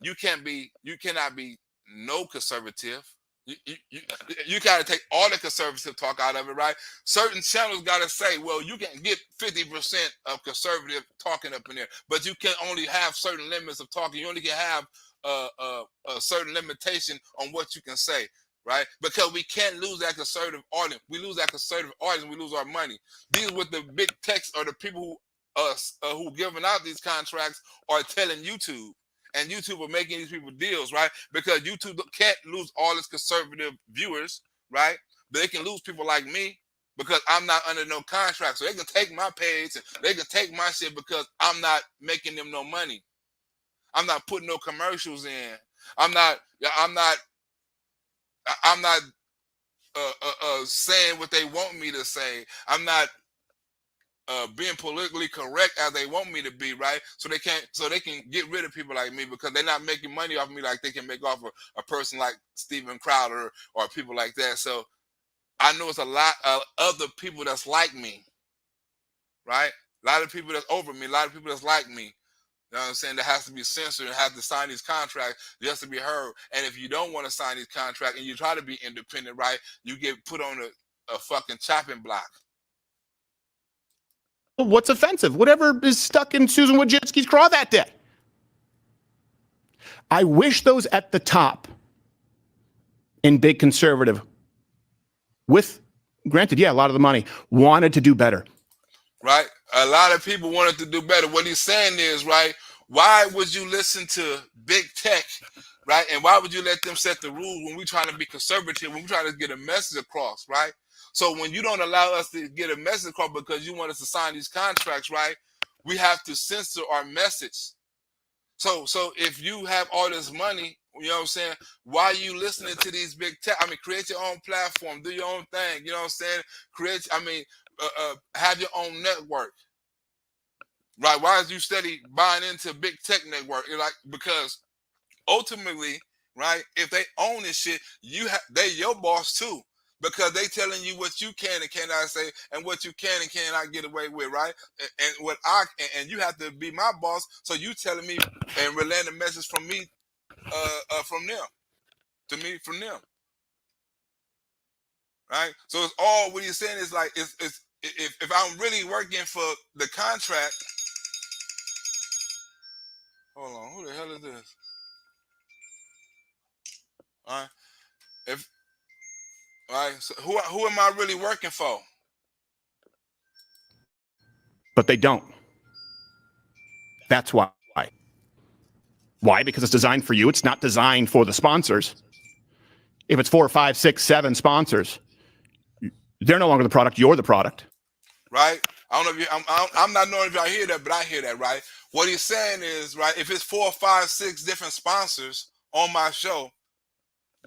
you cannot be no conservative. You got to take all the conservative talk out of it, right? Certain channels got to say, well, you can get 50% of conservative talking up in there, but you can only have certain limits of talking. You only can have a certain limitation on what you can say, right? Because we can't lose that conservative audience. We lose that conservative audience, we lose our money. These with the big techs or the people who giving out these contracts are telling YouTube. And YouTube are making these people deals, right? Because YouTube can't lose all its conservative viewers, right? But they can lose people like me, because I'm not under no contract. So they can take my page and they can take my shit, because I'm not making them no money. I'm not putting no commercials in. I'm not saying what they want me to say. I'm not being politically correct as they want me to be, right? So they can get rid of people like me, because they're not making money off me like they can make off a person like Steven Crowder or people like that. So I know it's a lot of other people that's like me, right? A lot of people that's over me, a lot of people that's like me. You know what I'm saying? That has to be censored and have to sign these contracts just to be heard. And if you don't want to sign these contracts and you try to be independent, right, you get put on a fucking chopping block. What's offensive? Whatever is stuck in Susan Wojcicki's craw that day. I wish those at the top in big conservative, with, granted, yeah, a lot of the money, wanted to do better. Right? A lot of people wanted to do better. What he's saying is, right, why would you listen to big tech, right? And why would you let them set the rules when we're trying to be conservative, when we're trying to get a message across, right? So when you don't allow us to get a message across because you want us to sign these contracts, right, we have to censor our message. So if you have all this money, you know what I'm saying, why are you listening to these big tech? I mean, create your own platform, do your own thing, you know what I'm saying? Have your own network, right? Why is you steady buying into big tech network? Like, because ultimately, right, if they own this shit, they your boss too, because they telling you what you can and cannot say and what you can and cannot get away with, right? And you have to be my boss, so you telling me and relaying the message from me, from them to me from them, right? So it's all what he's saying is like, it's if I'm really working for the contract. Hold on, who the hell is this? All right, so who am I really working for? But they don't. That's why. Why? Because it's designed for you. It's not designed for the sponsors. If it's 4, 5, 6, 7 sponsors, they're no longer the product. You're the product. Right? I don't know if I'm not knowing if y'all hear that, but I hear that, right? What he's saying is, right, if it's 4, 5, 6 different sponsors on my show,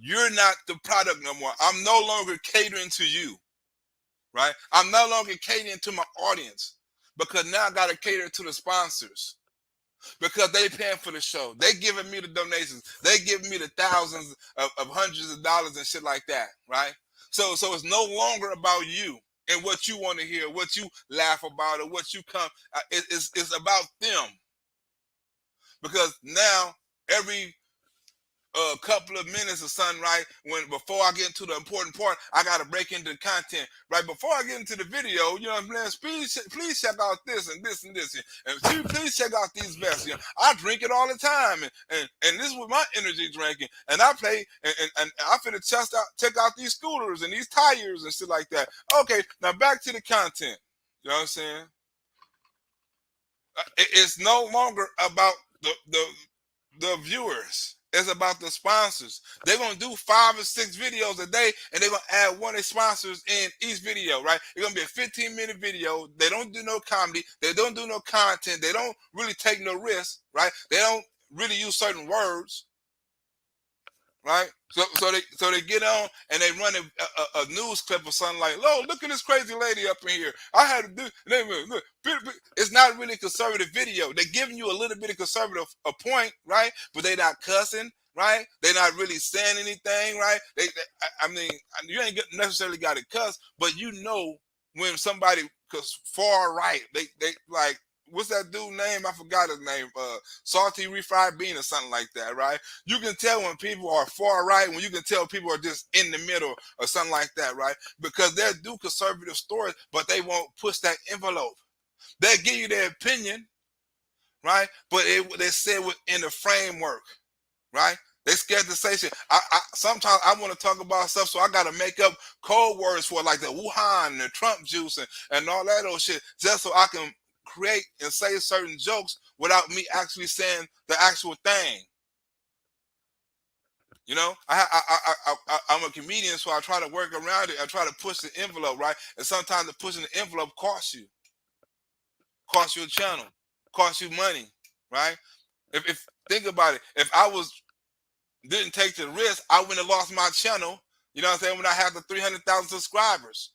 you're not the product no more. I'm no longer catering to you, right? I'm no longer catering to my audience, because now I got to cater to the sponsors, because they paying for the show. They giving me the donations. They giving me the thousands of hundreds of dollars and shit like that, right? So it's no longer about you and what you want to hear, what you laugh about, or what you come. It's about them, because now every a couple of minutes or something, right? Before I get into the important part, I gotta break into the content, right? Before I get into the video, you know what I'm saying? Please check out this and this and this, and please check out these vests. You know, I drink it all the time, and this is what my energy drinking, and I play, and I finna check out these scooters and these tires and shit like that. Okay, now back to the content. You know what I'm saying? It's no longer about the viewers. It's about the sponsors. They're gonna do 5 or 6 videos a day, and they're gonna add one of their sponsors in each video, right? It's gonna be a 15-minute video. They don't do no comedy. They don't do no content. They don't really take no risks, right? They don't really use certain words, right? So they get on and they run a news clip or something like, "Oh, look at this crazy lady up in here. I had to do." Look, it's not really a conservative video. They're giving you a little bit of conservative a point, right? But they're not cussing, right? They're not really saying anything, right? I mean, you ain't necessarily got to cuss, but you know when somebody, because far right, they like. What's that dude name? I forgot his name. Salty refried bean or something like that, right? You can tell when people are far right, when you can tell people are just in the middle or something like that, right? Because they'll do conservative stories, but they won't push that envelope. They'll give you their opinion, right? But they say within the framework, right? They scared to say shit. Sometimes I want to talk about stuff, so I got to make up code words for it, like the Wuhan and the Trump juice and all that old shit, just so I can create and say certain jokes without me actually saying the actual thing. You know, I'm a comedian, so I try to work around it. I try to push the envelope, right? And sometimes the pushing the envelope costs you a channel, costs you money, right? If think about it, if I didn't take the risk, I wouldn't have lost my channel. You know what I'm saying? When I had the 300,000 subscribers.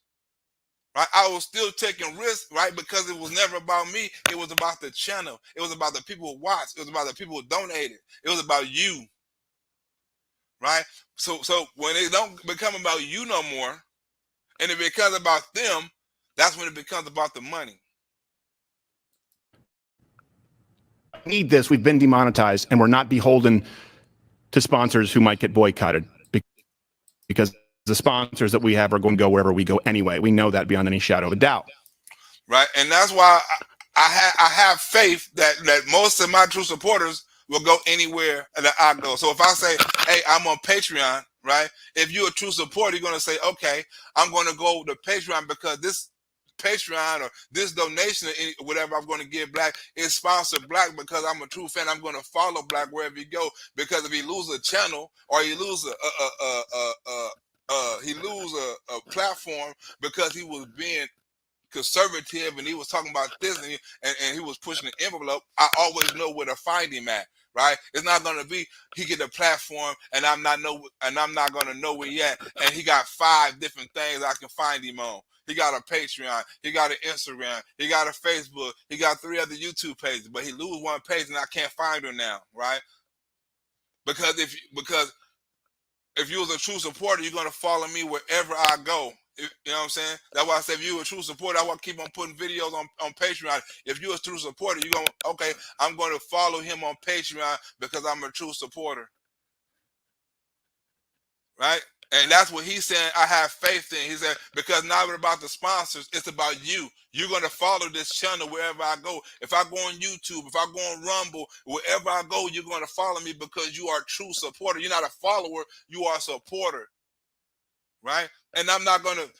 Right, I was still taking risks, right? Because it was never about me. It was about the channel. It was about the people who watched. It was about the people who donated. It was about you, right? So when it don't become about you no more, and it becomes about them, that's when it becomes about the money. Need this. We've been demonetized, and we're not beholden to sponsors who might get boycotted because the sponsors that we have are going to go wherever we go anyway. We know that beyond any shadow of a doubt. Right, and that's why I have faith that most of my true supporters will go anywhere that I go. So if I say, "Hey, I'm on Patreon," right? If you're a true supporter, you're going to say, "Okay, I'm going to go to Patreon because this Patreon or this donation or whatever I'm going to give Black is sponsored Black because I'm a true fan. I'm going to follow Black wherever he go, because if he lose a channel or he lose a platform because he was being conservative and he was talking about this and he was pushing the envelope, I always know where to find him at." Right? It's not gonna be he get a platform and I'm not gonna know where he at, and he got 5 different things I can find him on. He got a Patreon, he got an Instagram, he got a Facebook, he got 3 other YouTube pages, but he lose one page and I can't find him now, right? Because if you was a true supporter, you're gonna follow me wherever I go. You know what I'm saying? That's why I said if you a true supporter, I want to keep on putting videos on Patreon. If you're a true supporter, you're going to, okay, I'm going to follow him on Patreon because I'm a true supporter. Right? And that's what he's saying. I have faith in. He said, because now it's about the sponsors, it's about you. You're going to follow this channel wherever I go. If I go on YouTube, if I go on Rumble, wherever I go, you're going to follow me because you are a true supporter. You're not a follower, you are a supporter. Right? And I'm not going to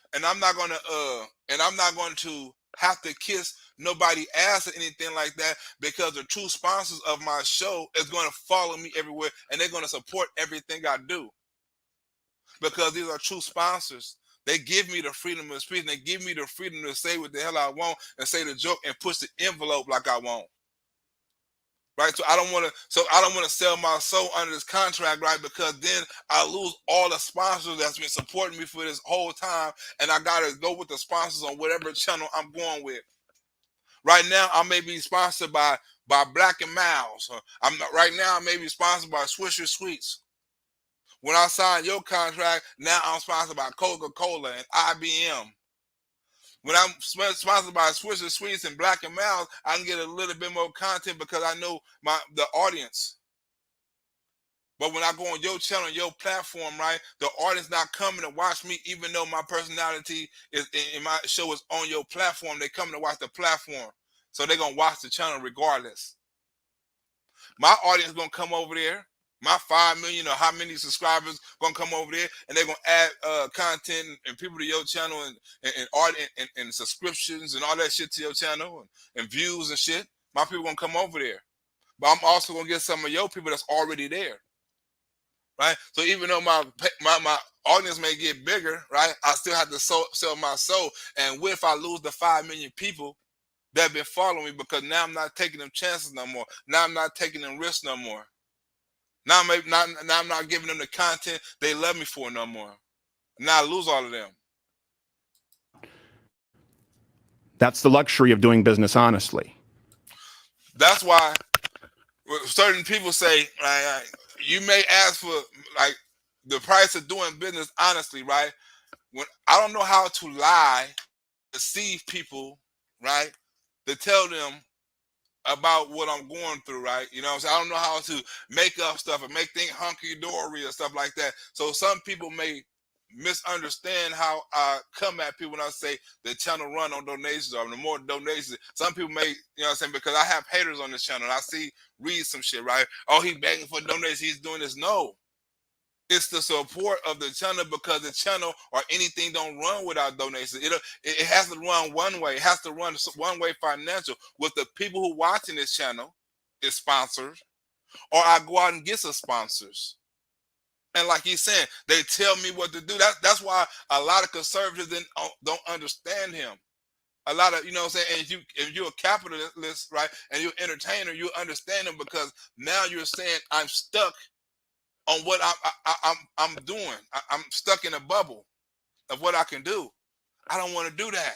have to kiss nobody ass or anything like that, because the true sponsors of my show is going to follow me everywhere and they're going to support everything I do. Because these are true sponsors. They give me the freedom of speech and they give me the freedom to say what the hell I want and say the joke and push the envelope like I want. Right, so I don't want to sell my soul under this contract, right? Because then I lose all the sponsors that's been supporting me for this whole time, and I gotta go with the sponsors on whatever channel I'm going with. Right now, I may be sponsored by Black and Miles. Right now, I may be sponsored by Swisher Sweets. When I sign your contract, now I'm sponsored by Coca-Cola and IBM. When I'm sponsored by Swisher Sweets and Black and Miles, I can get a little bit more content because I know the audience. But when I go on your channel, your platform, right, the audience not coming to watch me, even though my personality is in my show is on your platform. They coming to watch the platform, so they're gonna watch the channel regardless. My audience gonna come over there. My 5 million or how many subscribers gonna come over there, and they're gonna add content and people to your channel and art and subscriptions and all that shit to your channel and views and shit. My people gonna come over there, but I'm also gonna get some of your people that's already there, right? So even though my audience may get bigger, right, I still have to sell my soul. And what if I lose the 5 million people that have been following me because now I'm not taking them chances no more. Now I'm not taking them risks no more. Now I'm not giving them the content they love me for no more. Now I lose all of them. That's the luxury of doing business honestly. That's why certain people say, right, you may ask for like the price of doing business honestly, right? When I don't know how to lie, deceive people, right? To tell them about what I'm going through, right? You know what I'm saying? I don't know how to make up stuff and make things hunky-dory or stuff like that. So some people may misunderstand how I come at people when I say the channel run on donations or the more donations. Some people may, you know what I'm saying, because I have haters on this channel and I read some shit, right? Oh, he begging for donations, he's doing this. No. It's the support of the channel, because the channel or anything don't run without donations. It has to run one way. It has to run one way financial. With the people who watching this channel is sponsored, or I go out and get some sponsors. And like he's saying, they tell me what to do. That's why a lot of conservatives don't understand him. A lot of, you know what I'm saying, and if you're a capitalist, right, and you're an entertainer, you understand him, because now you're saying I'm stuck on what I'm doing. I'm stuck in a bubble of what I can do. I don't want to do that.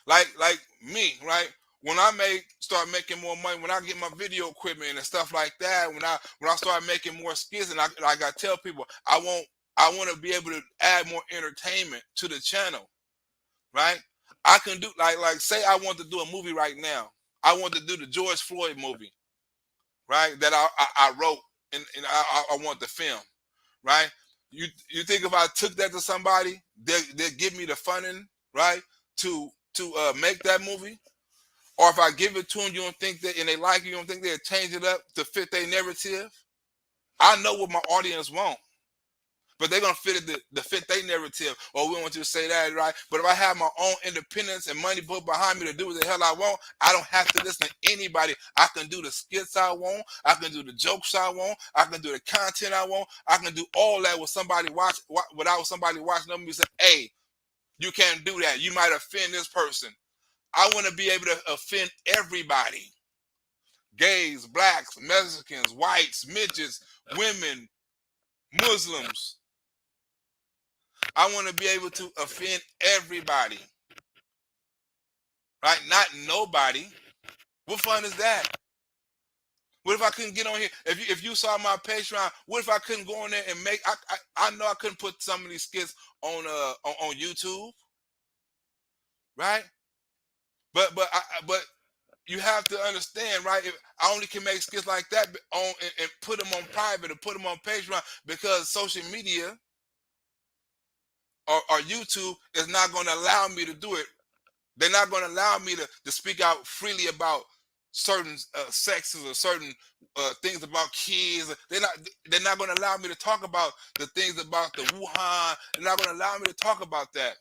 Like me, right? When I start making more money, when I get my video equipment and stuff like that, when I start making more skits, and I tell people, I want to be able to add more entertainment to the channel, right? I can do like say I want to do a movie right now. I want to do the George Floyd movie, right? That I wrote and I want the film, right? You think if I took that to somebody, they'll give me the funding, right, to make that movie? Or if I give it to them, you don't think that, and they like it, you don't think they'll change it up to fit their narrative? I know what my audience want, but they're gonna fit it to fit their narrative. Or we want you to say that, right? But if I have my own independence and money put behind me to do what the hell I want, I don't have to listen to anybody. I can do the skits I want. I can do the jokes I want. I can do the content I want. I can do all that with somebody without somebody watching them and say, "Hey, you can't do that. You might offend this person." I want to be able to offend everybody: gays, blacks, Mexicans, whites, midgets, women, Muslims. I want to be able to offend everybody, right? Not nobody. What fun is that? What if I couldn't get on here? If you saw my Patreon, what if I couldn't go on there and make? I know I couldn't put some of these skits on YouTube, right? But you have to understand, right? If I only can make skits like that and put them on private or put them on Patreon, because social media or YouTube is not going to allow me to do it. They're not going to allow me to speak out freely about certain sexes or certain things about kids. They're not going to allow me to talk about the things about the Wuhan. They're not going to allow me to talk about that.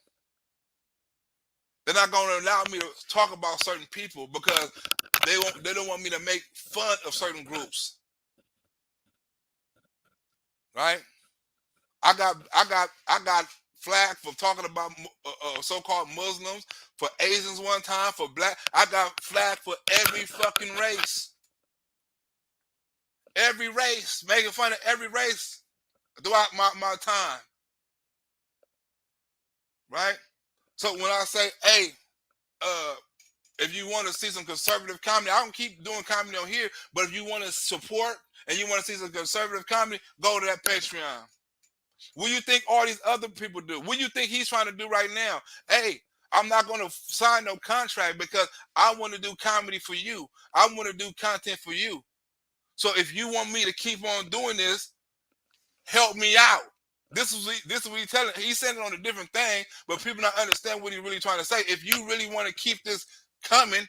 They're not going to allow me to talk about certain people because they don't want me to make fun of certain groups. Right? I got flagged for talking about so-called Muslims, for Asians one time, for black. I got flagged for every fucking race. Every race, making fun of every race throughout my time. Right? So when I say, hey, if you want to see some conservative comedy, I don't keep doing comedy on here, but if you want to support and you want to see some conservative comedy, go to that Patreon. What do you think all these other people do? What do you think he's trying to do right now? Hey, I'm not going to sign no contract because I want to do comedy for you. I want to do content for you. So if you want me to keep on doing this, help me out. This is what he's telling. He's saying it on a different thing, but people not understand what he's really trying to say. If you really want to keep this coming,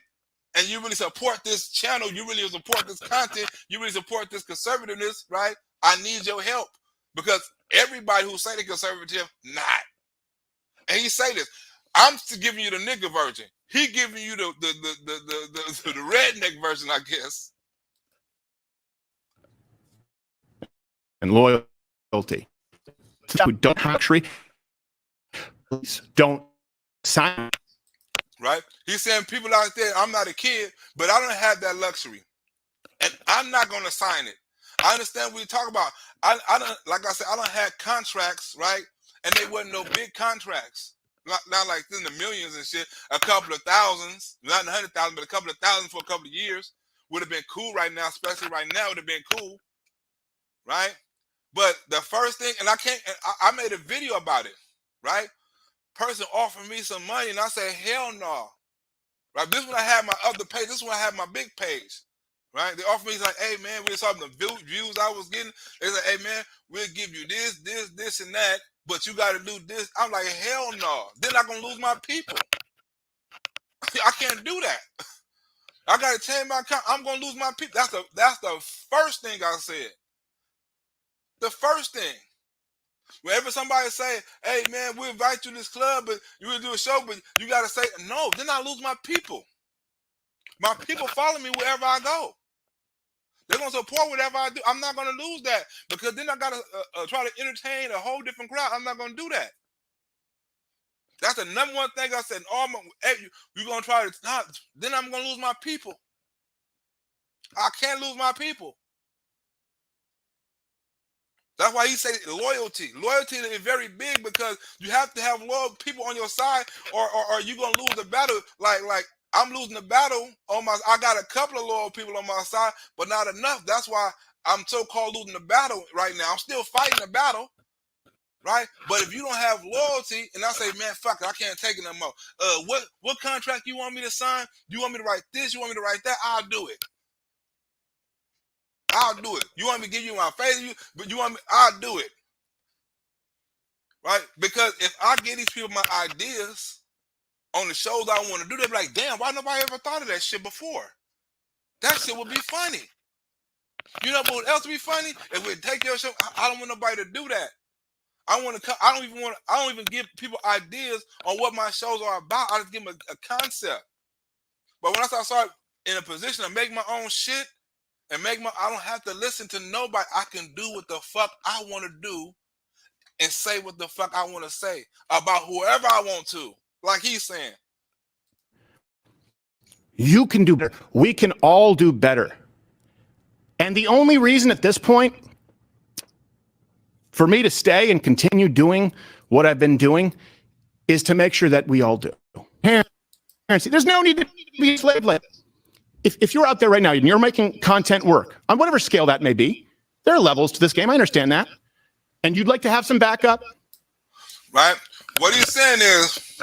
and you really support this channel, you really support this content, you really support this conservativeness, right? I need your help, because everybody who say they're conservative, not. And he say this: I'm giving you the nigga version. He giving you the redneck version, I guess. And loyalty. We don't have tree. Please don't sign. Right? He's saying people out there, I'm not a kid, but I don't have that luxury. And I'm not going to sign it. I understand what you talk about. I don't, like I said, I don't have contracts, right? And they wasn't no big contracts. Not like in the millions and shit. A couple of thousands, not 100,000, but a couple of thousands for a couple of years would have been cool right now, especially right now would have been cool. Right? But the first thing, and I made a video about it, right? Person offered me some money, and I said, hell no. Right? This is when I had my other page. This is when I had my big page. Right? They offered me, like, hey, man, we saw the views I was getting. They said, hey, man, we'll give you this, and that, but you got to do this. I'm like, hell no. Then I'm going to lose my people. I can't do that. I got to change my account. I'm going to lose my people. That's the first thing I said. The first thing. Whenever somebody say, hey, man, we invite you to this club, but you will do a show, but you got to say, no, then I lose my people. My people follow me wherever I go. They're going to support whatever I do. I'm not going to lose that, because then I got to try to entertain a whole different crowd. I'm not going to do that. That's the number one thing I said. Hey, you're going to try to, then I'm going to lose my people. I can't lose my people. That's why he said loyalty. Loyalty is very big, because you have to have loyal people on your side, or you're going to lose the battle. Like I'm losing the battle on my. I got a couple of loyal people on my side, but not enough. That's why I'm so-called losing the battle right now. I'm still fighting the battle, right? But if you don't have loyalty, and I say, man, fuck it, I can't take it no more. What contract you want me to sign? You want me to write this? You want me to write that? I'll do it. I'll do it. You want me to give you my face? But you want me? I'll do it. Right? Because if I give these people my ideas on the shows I want to do, they'll be like, damn, why nobody ever thought of that shit before? That shit would be funny. You know what else would be funny? If we take your show, I don't want nobody to do that. I don't even give people ideas on what my shows are about. I just give them a concept. But when I start in a position to make my own shit and I don't have to listen to nobody. I can do what the fuck I want to do and say what the fuck I want to say about whoever I want to. Like he's saying. You can do better. We can all do better. And the only reason at this point for me to stay and continue doing what I've been doing is to make sure that we all do. There's no need to be a slave labor. If you're out there right now and you're making content work on whatever scale that may be, there are levels to this game. I understand that. And you'd like to have some backup. Right? What he's saying is,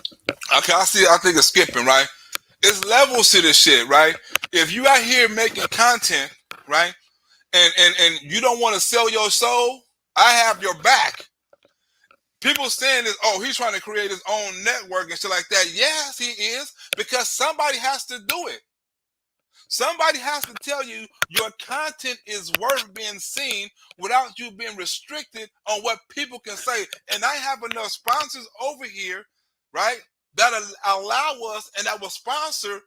okay, I think it's skipping, right? It's levels to this shit, right? If you out here making content, right, and you don't want to sell your soul, I have your back. People saying this, oh, he's trying to create his own network and shit like that. Yes, he is, because somebody has to do it. Somebody has to tell you your content is worth being seen without you being restricted on what people can say. And I have enough sponsors over here, right, that allow us and that will sponsor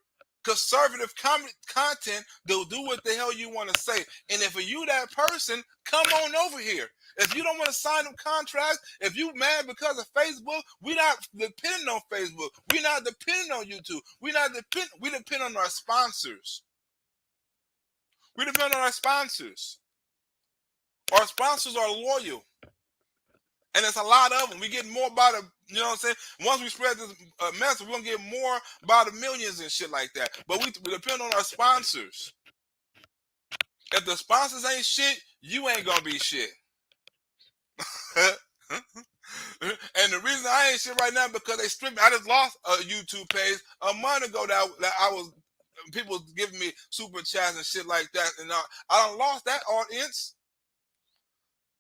conservative content to do what the hell you want to say. And if you that person, come on over here. If you don't want to sign them contracts, if you mad because of Facebook, we're not depending on Facebook. We're not depending on YouTube. We depend on our sponsors. We depend on our sponsors. Our sponsors are loyal. And it's a lot of them. We get more by the, you know what I'm saying? Once we spread this message, we're going to get more by the millions and shit like that. But we depend on our sponsors. If the sponsors ain't shit, you ain't going to be shit. And the reason I ain't shit right now because they stripped me. I just lost a YouTube page a month ago that I was people giving me super chats and shit like that, and I done lost that audience.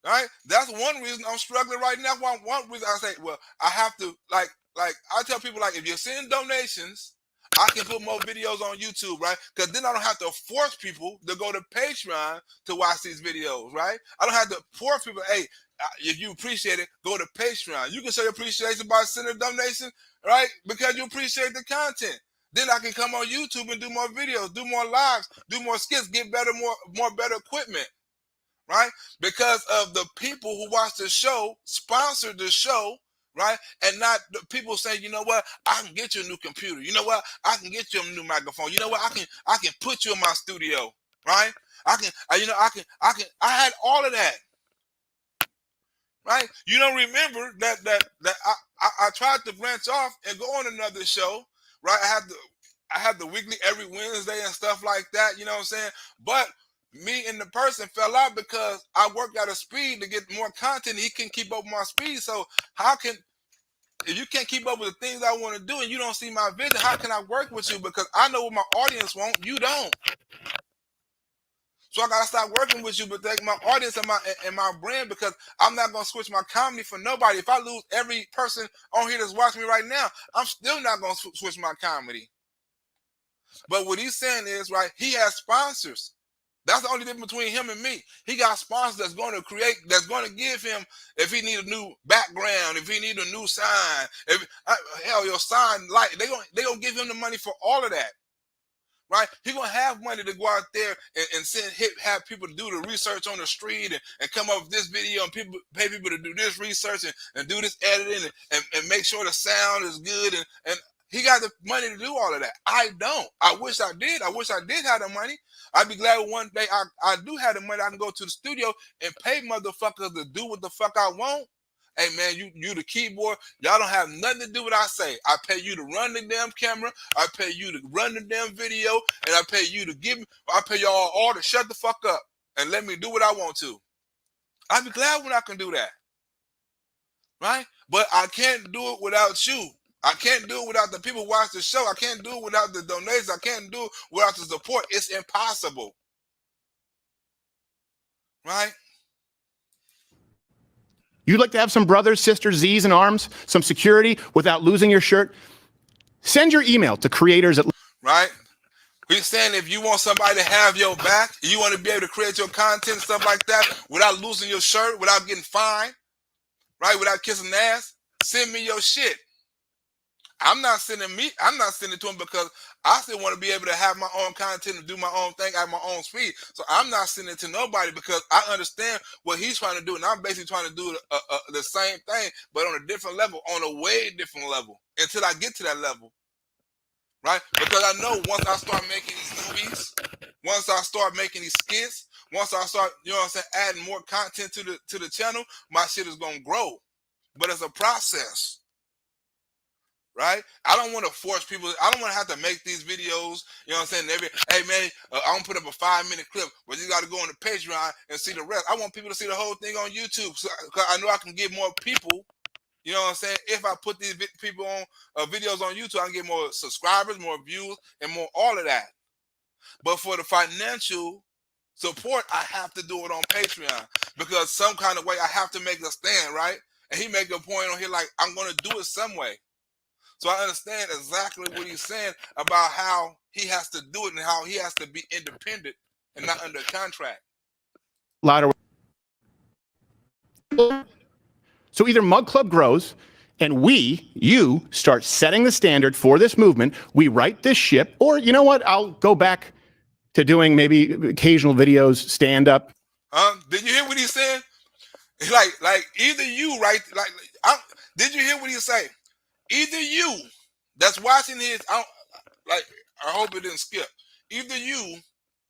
Right? That's one reason I'm struggling right now. One reason I say, well, I have to like I tell people, like, if you're sending donations, I can put more videos on YouTube, right? Because then I don't have to force people to go to Patreon to watch these videos, right? I don't have to force people, hey, if you appreciate it, go to Patreon. You can show your appreciation by sending a donation, right? Because you appreciate the content. Then I can come on YouTube and do more videos, do more lives, do more skits, get better, more better equipment. Right? Because of the people who watch the show, sponsor the show, right? And not the people saying, you know what, I can get you a new computer. You know what, I can get you a new microphone. You know what, I can put you in my studio, right? I had all of that. Right? You don't remember that I tried to branch off and go on another show, right? I had the weekly every Wednesday and stuff like that, you know what I'm saying? But me and the person fell out because I worked at a speed to get more content. He can keep up with my speed. So if you can't keep up with the things I want to do and you don't see my vision, how can I work with you? Because I know what my audience wants, you don't. So I gotta stop working with you, but take my audience and my brand, because I'm not gonna switch my comedy for nobody. If I lose every person on here that's watching me right now, I'm still not gonna switch my comedy. But what he's saying is, right, he has sponsors. That's the only difference between him and me. He got sponsors that's going to give him, if he need a new background, if he need a new sign, your sign light, they gonna give him the money for all of that. Right? He gonna have money to go out there and have people to do the research on the street and come up with this video, and pay people to do this research and do this editing and make sure the sound is good, and he got the money to do all of that. I don't. I wish I did. I wish I did have the money. I'd be glad one day I do have the money. I can go to the studio and pay motherfuckers to do what the fuck I want. Hey man, you the keyboard. Y'all don't have nothing to do with what I say. I pay you to run the damn camera. I pay you to run the damn video, and I pay you to I pay y'all all to shut the fuck up and let me do what I want to. I'd be glad when I can do that. Right? But I can't do it without you. I can't do it without the people who watch the show. I can't do it without the donations. I can't do it without the support. It's impossible. Right? You'd like to have some brothers, sisters, Z's and arms, some security without losing your shirt? Send your email to creators at... Right? He's saying if you want somebody to have your back, you want to be able to create your content and stuff like that without losing your shirt, without getting fined, right? Without kissing ass, send me your shit. I'm not sending it to him because I still want to be able to have my own content and do my own thing at my own speed. So I'm not sending it to nobody because I understand what he's trying to do, and I'm basically trying to do the same thing, but on a different level, on a way different level, until I get to that level, right? Because I know once I start making these movies, once I start making these skits, once I start, you know what I'm saying, adding more content to the channel, my shit is gonna grow. But it's a process. Right? I don't want to force people. I don't want to have to make these videos. You know what I'm saying? Hey man, I'm gonna put up a 5-minute clip, but you got to go on the Patreon and see the rest. I want people to see the whole thing on YouTube, so I know I can get more people. You know what I'm saying? If I put these people on videos on YouTube, I can get more subscribers, more views, and more all of that. But for the financial support, I have to do it on Patreon because some kind of way I have to make a stand, right? And he make a point on here like I'm gonna do it some way. So I understand exactly what he's saying about how he has to do it and how he has to be independent and not under contract. Louder. So either Mug Club grows and you start setting the standard for this movement. We right this ship, or you know what? I'll go back to doing maybe occasional videos, stand up. Did you hear what he said? Like either you, right? Did you hear what he say? Either you that's watching his, I hope it didn't skip. Either you,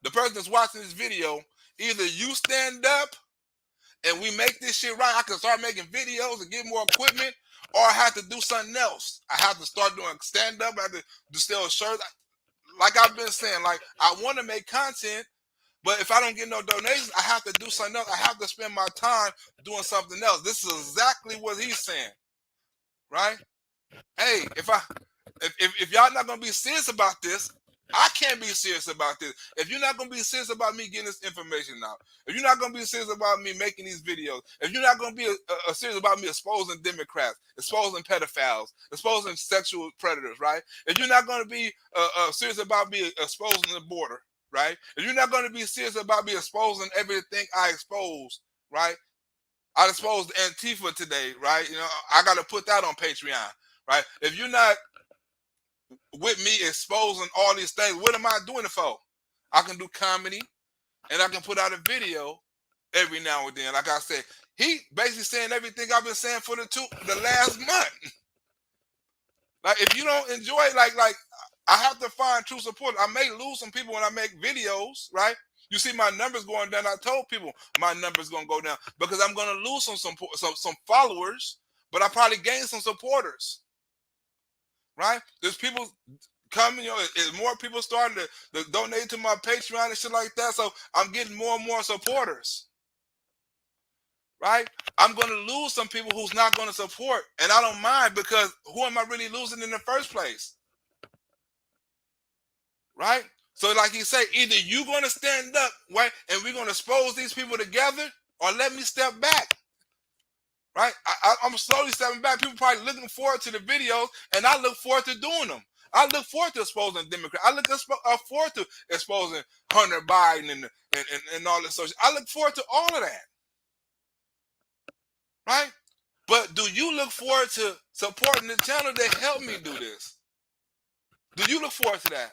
the person that's watching this video, either you stand up and we make this shit right. I can start making videos and get more equipment, or I have to do something else. I have to start doing stand up. I have to sell shirts. Like I've been saying, like I want to make content, but if I don't get no donations, I have to do something else. I have to spend my time doing something else. This is exactly what he's saying, right? Hey, if y'all not gonna be serious about this, I can't be serious about this. If you're not going to be serious about me getting this information out, if you're not going to be serious about me making these videos, if you're not going to be serious about me exposing Democrats, exposing pedophiles, exposing sexual predators, right? If you're not going to be serious about me exposing the border, right? If you're not going to be serious about me exposing everything I expose, right? I exposed Antifa today, right? You know, I got to put that on Patreon, right? If you're not with me exposing all these things, what am I doing it for? I can do comedy and I can put out a video every now and then. Like I said, he basically saying everything I've been saying for the last month. Like, if you don't enjoy it, like I have to find true support. I may lose some people when I make videos, right? You see my numbers going down. I told people my numbers going to go down because I'm going to lose some followers, but I probably gain some supporters. Right? There's people coming, you know, it's more people starting to donate to my Patreon and shit like that. So I'm getting more and more supporters. Right? I'm going to lose some people who's not going to support. And I don't mind, because who am I really losing in the first place? Right? So like he said, either you're going to stand up, right, and we're going to expose these people together, or let me step back. Right? I'm slowly stepping back. People probably looking forward to the videos, and I look forward to doing them. I look forward to exposing Democrats. I look forward to exposing Hunter Biden and all this. I look forward to all of that. Right? But do you look forward to supporting the channel that helped me do this? Do you look forward to that?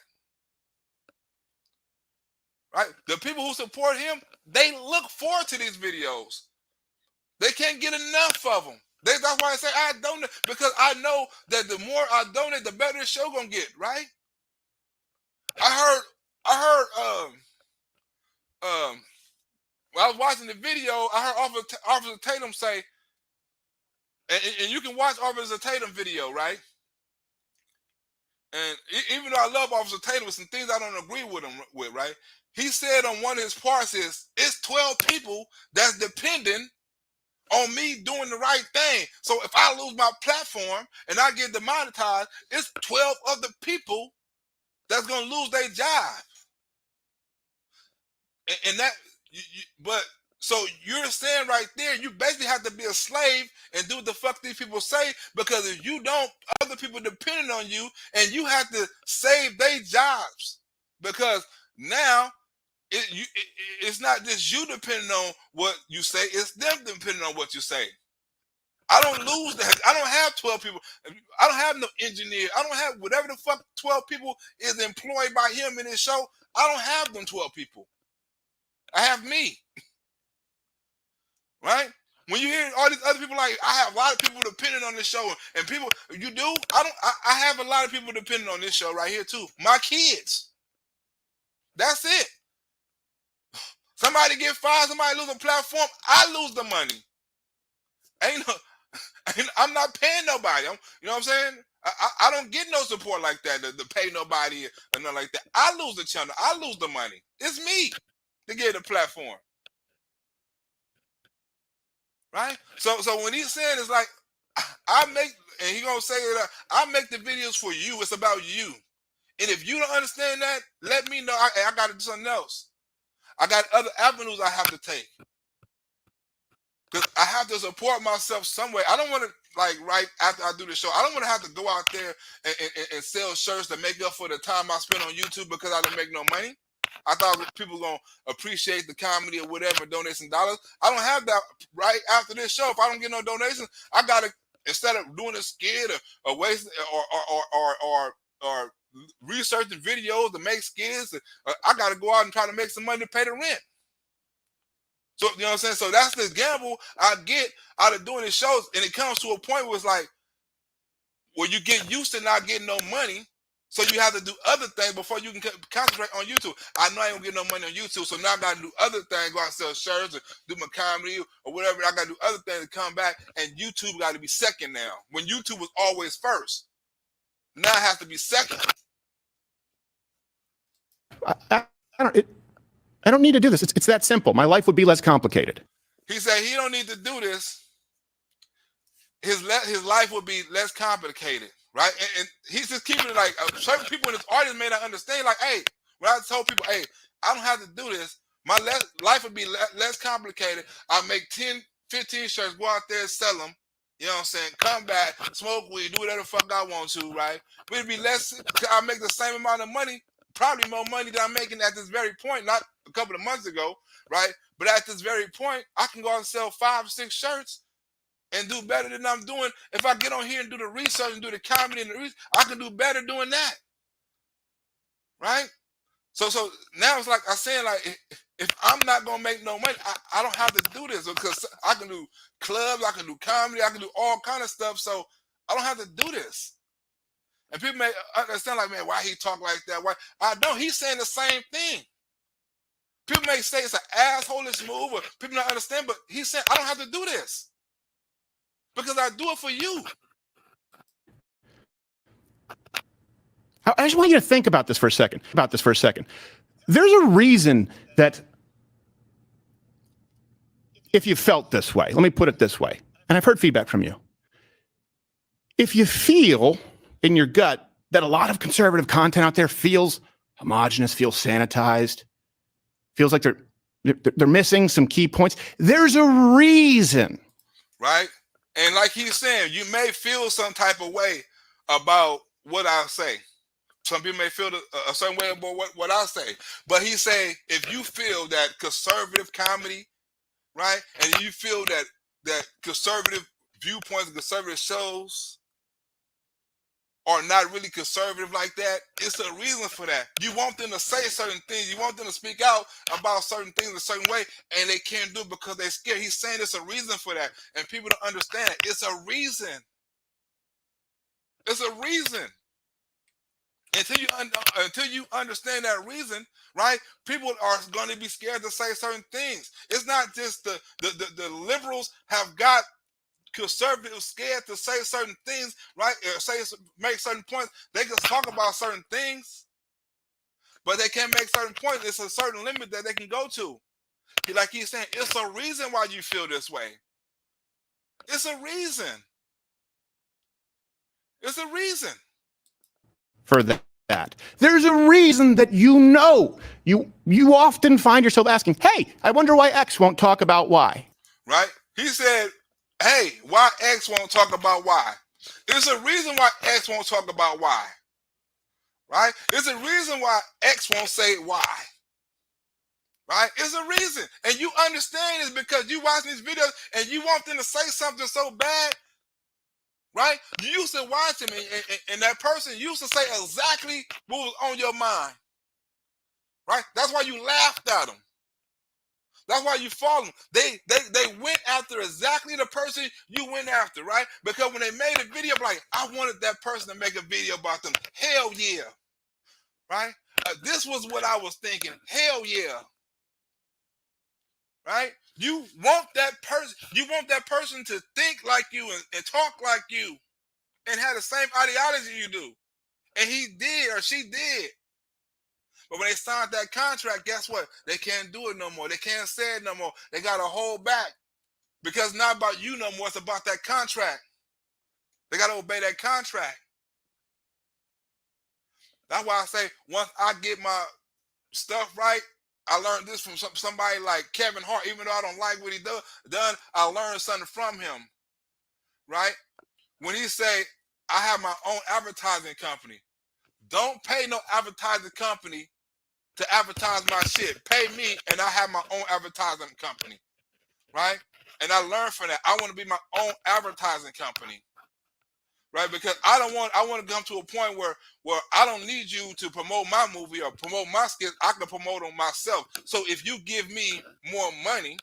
Right? The people who support him, they look forward to these videos. They can't get enough of them. That's why I say I donate, because I know that the more I donate, the better the show gonna get. Right? I heard when I was watching the video, I heard Officer Tatum say, and you can watch Officer Tatum video, right? And even though I love Officer Tatum, with some things I don't agree with him with, right? He said on one of his parts it's 12 people that's dependent on me doing the right thing. So if I lose my platform and I get demonetized, it's 12 other people that's gonna lose their job. And that, but so you're saying right there, you basically have to be a slave and do what the fuck these people say, because if you don't, other people depending on you, and you have to save their jobs, because now it's not just you depending on what you say, it's them depending on what you say. I don't lose that. I don't have 12 people. I don't have no engineer. I don't have whatever the fuck 12 people is employed by him in his show. I don't have them 12 people. I have me. Right? When you hear all these other people, like, I have a lot of people depending on this show, and people, you do? I have a lot of people depending on this show right here too. My kids. That's it. Somebody get fired, somebody lose a platform, I lose the money. I'm not paying nobody. You know what I'm saying? I don't get no support like that to pay nobody or nothing like that. I lose the channel. I lose the money. It's me to get a platform. Right? So when he's saying it's like, and he gonna say that I make the videos for you. It's about you. And if you don't understand that, let me know. I got to do something else. I got other avenues I have to take, because I have to support myself some way. I don't want to, like, right after I do the show, I don't want to have to go out there and sell shirts to make up for the time I spent on YouTube because I didn't make no money. I thought people going to appreciate the comedy or whatever, donate some dollars. I don't have that right after this show. If I don't get no donations, I got to, instead of doing a skit or wasting or researching videos to make skits, I got to go out and try to make some money to pay the rent. So, you know what I'm saying? So that's the gamble I get out of doing the shows. And it comes to a point where it's like, where you get used to not getting no money, so you have to do other things before you can concentrate on YouTube. I know I ain't gonna get no money on YouTube, so now I gotta do other things, go out and sell shirts or do my comedy or whatever. I gotta do other things to come back, and YouTube got to be second now. When YouTube was always first, now it has to be second. I don't need to do this. It's that simple. My life would be less complicated. He said he don't need to do this. His life would be less complicated, right? And he's just keeping it like certain people in this audience may not understand. Like, hey, when I told people, hey, I don't have to do this. My life would be less complicated. I make 10, 15 shirts, go out there and sell them. You know what I'm saying? Come back, smoke weed, do whatever the fuck I want to, right? But it'd be less. I make the same amount of money, probably more money than I'm making at this very point, not a couple of months ago, right? But at this very point, I can go out and sell 5 or 6 shirts and do better than I'm doing. If I get on here and do the research and do the comedy and the research, I can do better doing that, right? So now it's like I'm saying, like, if I'm not gonna make no money, I don't have to do this, because I can do clubs, I can do comedy, I can do all kind of stuff. So I don't have to do this. And people may understand, like, man, why he talk like that? Why? I don't. He's saying the same thing. People may say it's an asshole-ish move, or people don't understand, but he's saying I don't have to do this because I do it for you. I just want you to think about this for a second. There's a reason that if you felt this way, let me put it this way, and I've heard feedback from you. If you feel in your gut that a lot of conservative content out there feels homogenous, feels sanitized, feels like they're missing some key points, there's a reason. Right? And like he's saying, you may feel some type of way about what I say. Some people may feel a certain way about what I say. But he's saying, if you feel that conservative comedy, right, and you feel that conservative viewpoints and conservative shows are not really conservative like that, it's a reason for that. You want them to say certain things. You want them to speak out about certain things a certain way, and they can't do it because they're scared. He's saying it's a reason for that, and people don't understand it. It's a reason. It's a reason. Until you understand that reason, right? People are going to be scared to say certain things. It's not just the liberals have got conservatives scared to say certain things, right? Or make certain points. They can talk about certain things, but they can't make certain points. It's a certain limit that they can go to. Like he's saying, it's a reason why you feel this way. It's a reason. It's a reason. For that. There's a reason that you often find yourself asking, hey, I wonder why X won't talk about Y. Right? He said, hey, why X won't talk about Y? There's a reason why X won't talk about Y. Right? There's a reason why X won't say Y. Right? It's a reason. And you understand this because you watch these videos and you want them to say something so bad. Right? You used to watch him, and that person used to say exactly what was on your mind. Right? That's why you laughed at them. That's why you followed them. They went after exactly the person you went after, right? Because when they made a video, like, I wanted that person to make a video about them. Hell yeah. Right? This was what I was thinking. Hell yeah. Right? You want that person to think like you and talk like you and have the same ideology you do. And he did, or she did. But when they signed that contract, guess what? They can't do it no more. They can't say it no more. They got to hold back. Because it's not about you no more. It's about that contract. They got to obey that contract. That's why I say, once I get my stuff right, I learned this from somebody like Kevin Hart. Even though I don't like what he done, I learned something from him. Right? When he say, I have my own advertising company. Don't pay no advertising company to advertise my shit. Pay me, and I have my own advertising company. Right? And I learned from that. I want to be my own advertising company. Right? Because I want to come to a point where I don't need you to promote my movie or promote my skits. I can promote them myself. So if you give me more money,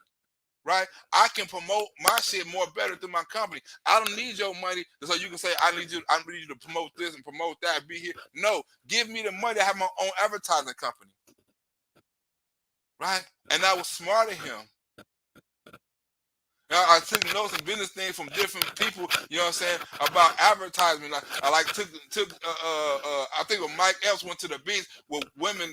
right, I can promote my shit more better through my company. I don't need your money so you can say I need you to promote this and promote that, be here. No, give me the money to have my own advertising company. Right? And I was smart of him. I took notes and business things from different people, you know what I'm saying, about advertisement. I took I think when Mike Epps went to the beach with women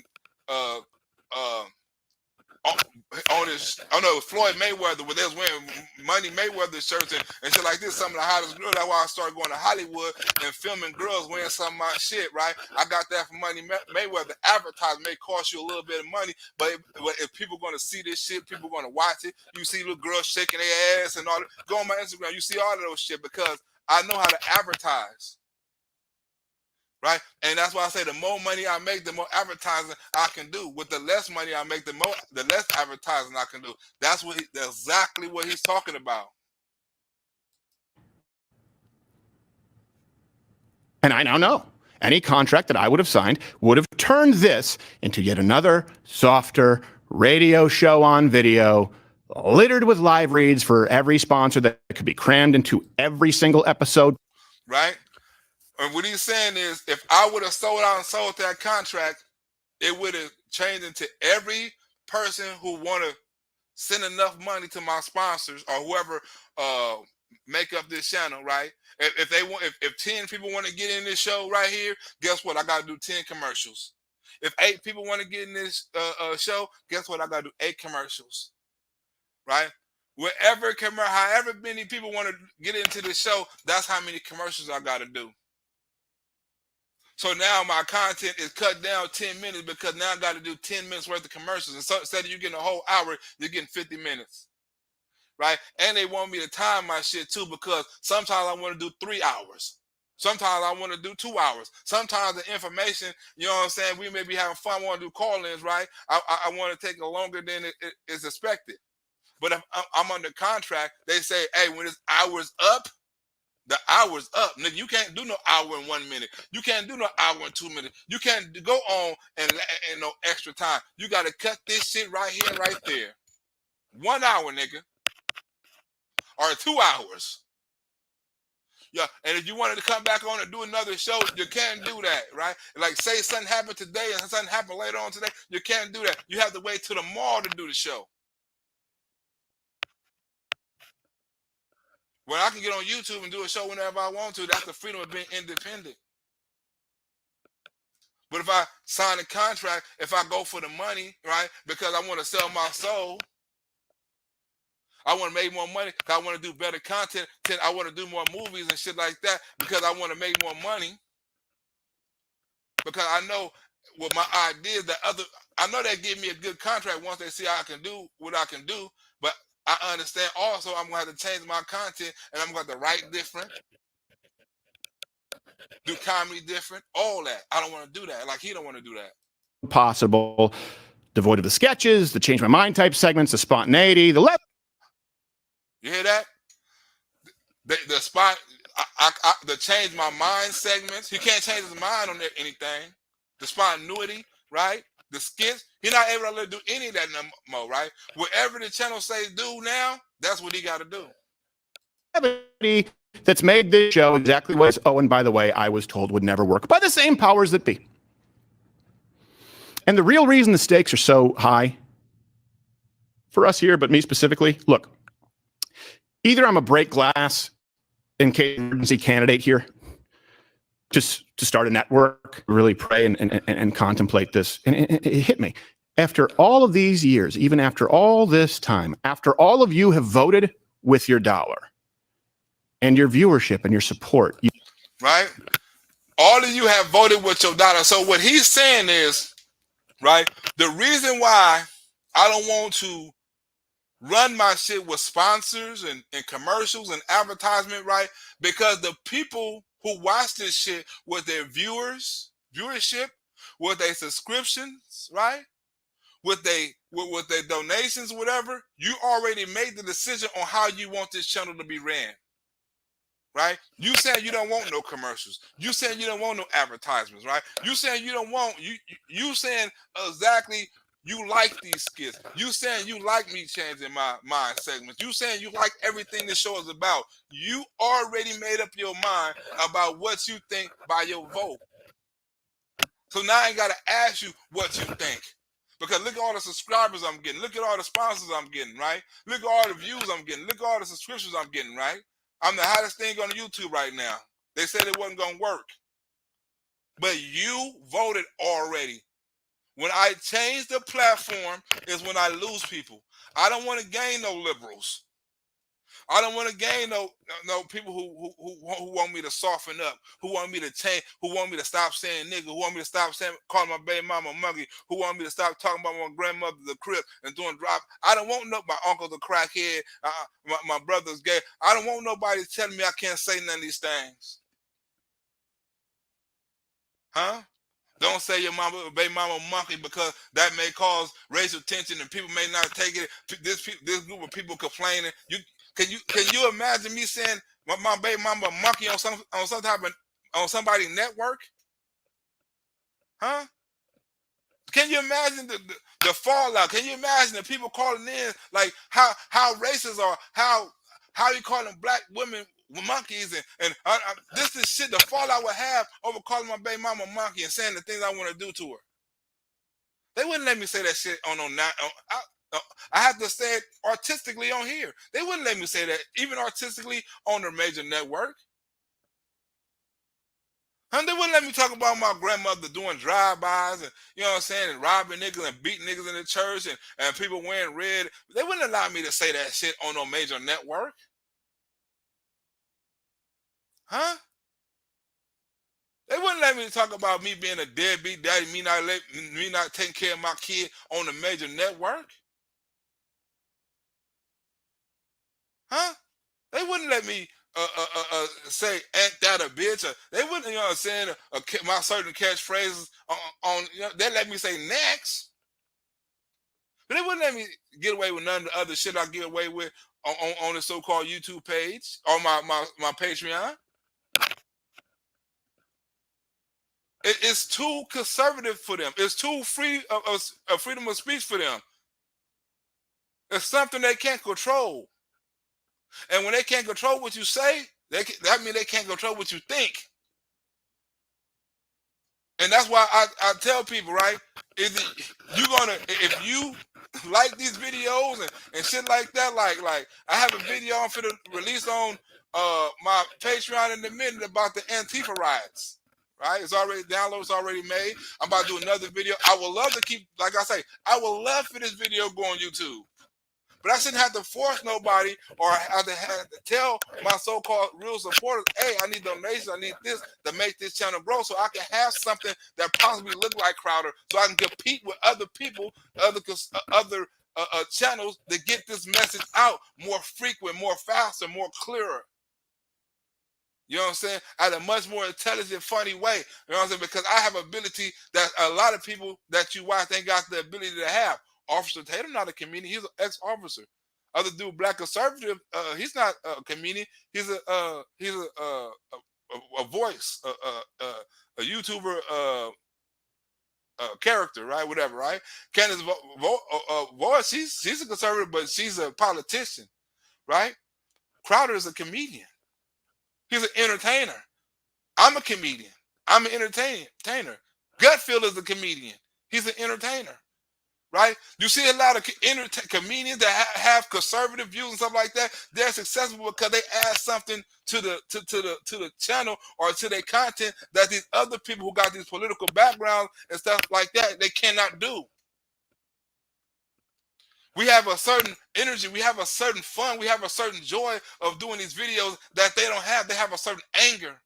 on this, I don't know, Floyd Mayweather, where they was wearing Money Mayweather shirts and shit like this. Some of the hottest girls. That's why I started going to Hollywood and filming girls wearing some of my shit. Right? I got that from Money Mayweather. Advertising may cost you a little bit of money, but if people going to see this shit, people going to watch it. You see little girls shaking their ass and all that. Go on my Instagram, you see all of those shit because I know how to advertise. Right? And that's why I say the more money I make, the more advertising I can do. With the less money I make, the less advertising I can do. That's exactly what he's talking about. And I now know any contract that I would have signed would have turned this into yet another softer radio show on video, littered with live reads for every sponsor that could be crammed into every single episode. Right? And what he's saying is, if I would have sold out and sold that contract, it would have changed into every person who want to send enough money to my sponsors or whoever make up this channel, right? If they want, if 10 people want to get in this show right here, guess what? I got to do 10 commercials. If 8 people want to get in this show, guess what? I got to do 8 commercials, right? However many people want to get into the show, that's how many commercials I got to do. So now my content is cut down 10 minutes because now I got to do 10 minutes worth of commercials. And so instead of you getting a whole hour, you're getting 50 minutes, right? And they want me to time my shit too because sometimes I want to do 3 hours. Sometimes I want to do 2 hours. Sometimes the information, you know what I'm saying, we may be having fun, want to do call-ins, right? I want to take it longer than it is expected. But if I'm under contract, they say, hey, when this hour's up, the hour's up. Nigga, you can't do no hour in 1 minute. You can't do no hour in 2 minutes. You can't go on and no extra time. You got to cut this shit right here and right there. 1 hour, nigga. Or 2 hours. Yeah, and if you wanted to come back on and do another show, you can't do that, right? Like, say something happened today and something happened later on today, you can't do that. You have to wait till tomorrow to do the show. When I can get on YouTube and do a show whenever I want to, that's the freedom of being independent. But if I sign a contract, if I go for the money, right, because I want to sell my soul, I want to make more money because I want to do better content, I want to do more movies and shit like that because I want to make more money. Because I know with my ideas I know they give me a good contract once they see I can do what I can do, but I understand also I'm going to have to change my content and I'm going to write different, do comedy different, all that. I don't want to do that. Like he don't want to do that. Possible, devoid of the sketches, the change my mind type segments, the spontaneity, the You hear that? The change my mind segments. He can't change his mind on anything. The spontaneity, right? The skits. He's not able to do any of that no more, right? Whatever the channel says do now, that's what he got to do. That's made this show exactly what it's. Oh, and by the way, I was told would never work by the same powers that be. And the real reason the stakes are so high for us here, but me specifically, look, either I'm a break glass in case emergency candidate here, just to start a network, really pray and contemplate this. And it hit me. After all of these years, even after all this time, after all of you have voted with your dollar and your viewership and your support. Right? All of you have voted with your dollar. So what he's saying is, right, the reason why I don't want to run my shit with sponsors and commercials and advertisement, right? Because the people who watch this shit with their viewership, with their subscriptions, right? With their donations, whatever, you already made the decision on how you want this channel to be ran. Right? You saying you don't want no commercials. You saying you don't want no advertisements, right? You saying you don't want you saying exactly you like these skits. You saying you like me changing my mind segments. You saying you like everything this show is about. You already made up your mind about what you think by your vote. So now I ain't gotta ask you what you think. Because look at all the subscribers I'm getting. Look at all the sponsors I'm getting, right? Look at all the views I'm getting. Look at all the subscriptions I'm getting, right? I'm the hottest thing on YouTube right now. They said it wasn't going to work. But you voted already. When I change the platform is when I lose people. I don't want to gain no liberals. I don't want to gain no people who want me to soften up, who want me to change, who want me to stop saying nigga, who want me to stop saying calling my baby mama monkey, who want me to stop talking about my grandmother the crib and doing drop. I don't want my uncle the crackhead, my brother's gay. I don't want nobody telling me I can't say none of these things. Huh? Don't say your mama, baby mama monkey because that may cause racial tension and people may not take it. This group of people complaining. Can you imagine me saying my baby mama monkey on some type of on somebody's network? Huh? Can you imagine the fallout? Can you imagine the people calling in like how racist or how you calling black women monkeys and this is shit the fallout would have over calling my baby mama monkey and saying the things I want to do to her. They wouldn't let me say that shit I have to say it artistically on here. They wouldn't let me say that even artistically on their major network. And they wouldn't let me talk about my grandmother doing drive-bys and, you know what I'm saying, and robbing niggas and beating niggas in the church and people wearing red. They wouldn't allow me to say that shit on no major network. Huh? They wouldn't let me talk about me being a deadbeat daddy, me not taking care of my kid on a major network. Huh? They wouldn't let me say ain't that a bitch. Or they wouldn't, you know what I'm saying, my certain catchphrases on you know, they let me say next. But they wouldn't let me get away with none of the other shit I get away with on the so-called YouTube page or my Patreon. It's too conservative for them. It's too free of freedom of speech for them. It's something they can't control. And when they can't control what you say, that means they can't control what you think. And that's why I tell people, right? If you like these videos and shit like that, like I have a video I'm finna release on my Patreon in a minute about the Antifa riots. Right? It's already downloaded, it's already made. I'm about to do another video. I would love to keep, like I say, I would love for this video to go on YouTube. But I shouldn't have to force nobody or have to tell my so-called real supporters, hey, I need donations, I need this to make this channel grow so I can have something that possibly look like Crowder so I can compete with other people, other channels to get this message out more frequent, more faster, more clearer. You know what I'm saying? At a much more intelligent, funny way. You know what I'm saying? Because I have ability that a lot of people that you watch ain't got the ability to have. Officer Tatum not a comedian. He's an ex-officer. Other dude, black conservative, he's not a comedian. He's a voice, a YouTuber character, right? Whatever, right? Candace Voice, she's a conservative, but she's a politician, right? Crowder is a comedian. He's an entertainer. I'm a comedian. I'm an entertainer. Gutfield is a comedian. He's an entertainer. Right? You see a lot of comedians that have conservative views and stuff like that. They're successful because they add something to the channel or to their content that these other people who got these political backgrounds and stuff like that they cannot do. We have a certain energy, we have a certain fun, we have a certain joy of doing these videos that they don't have. They have a certain anger.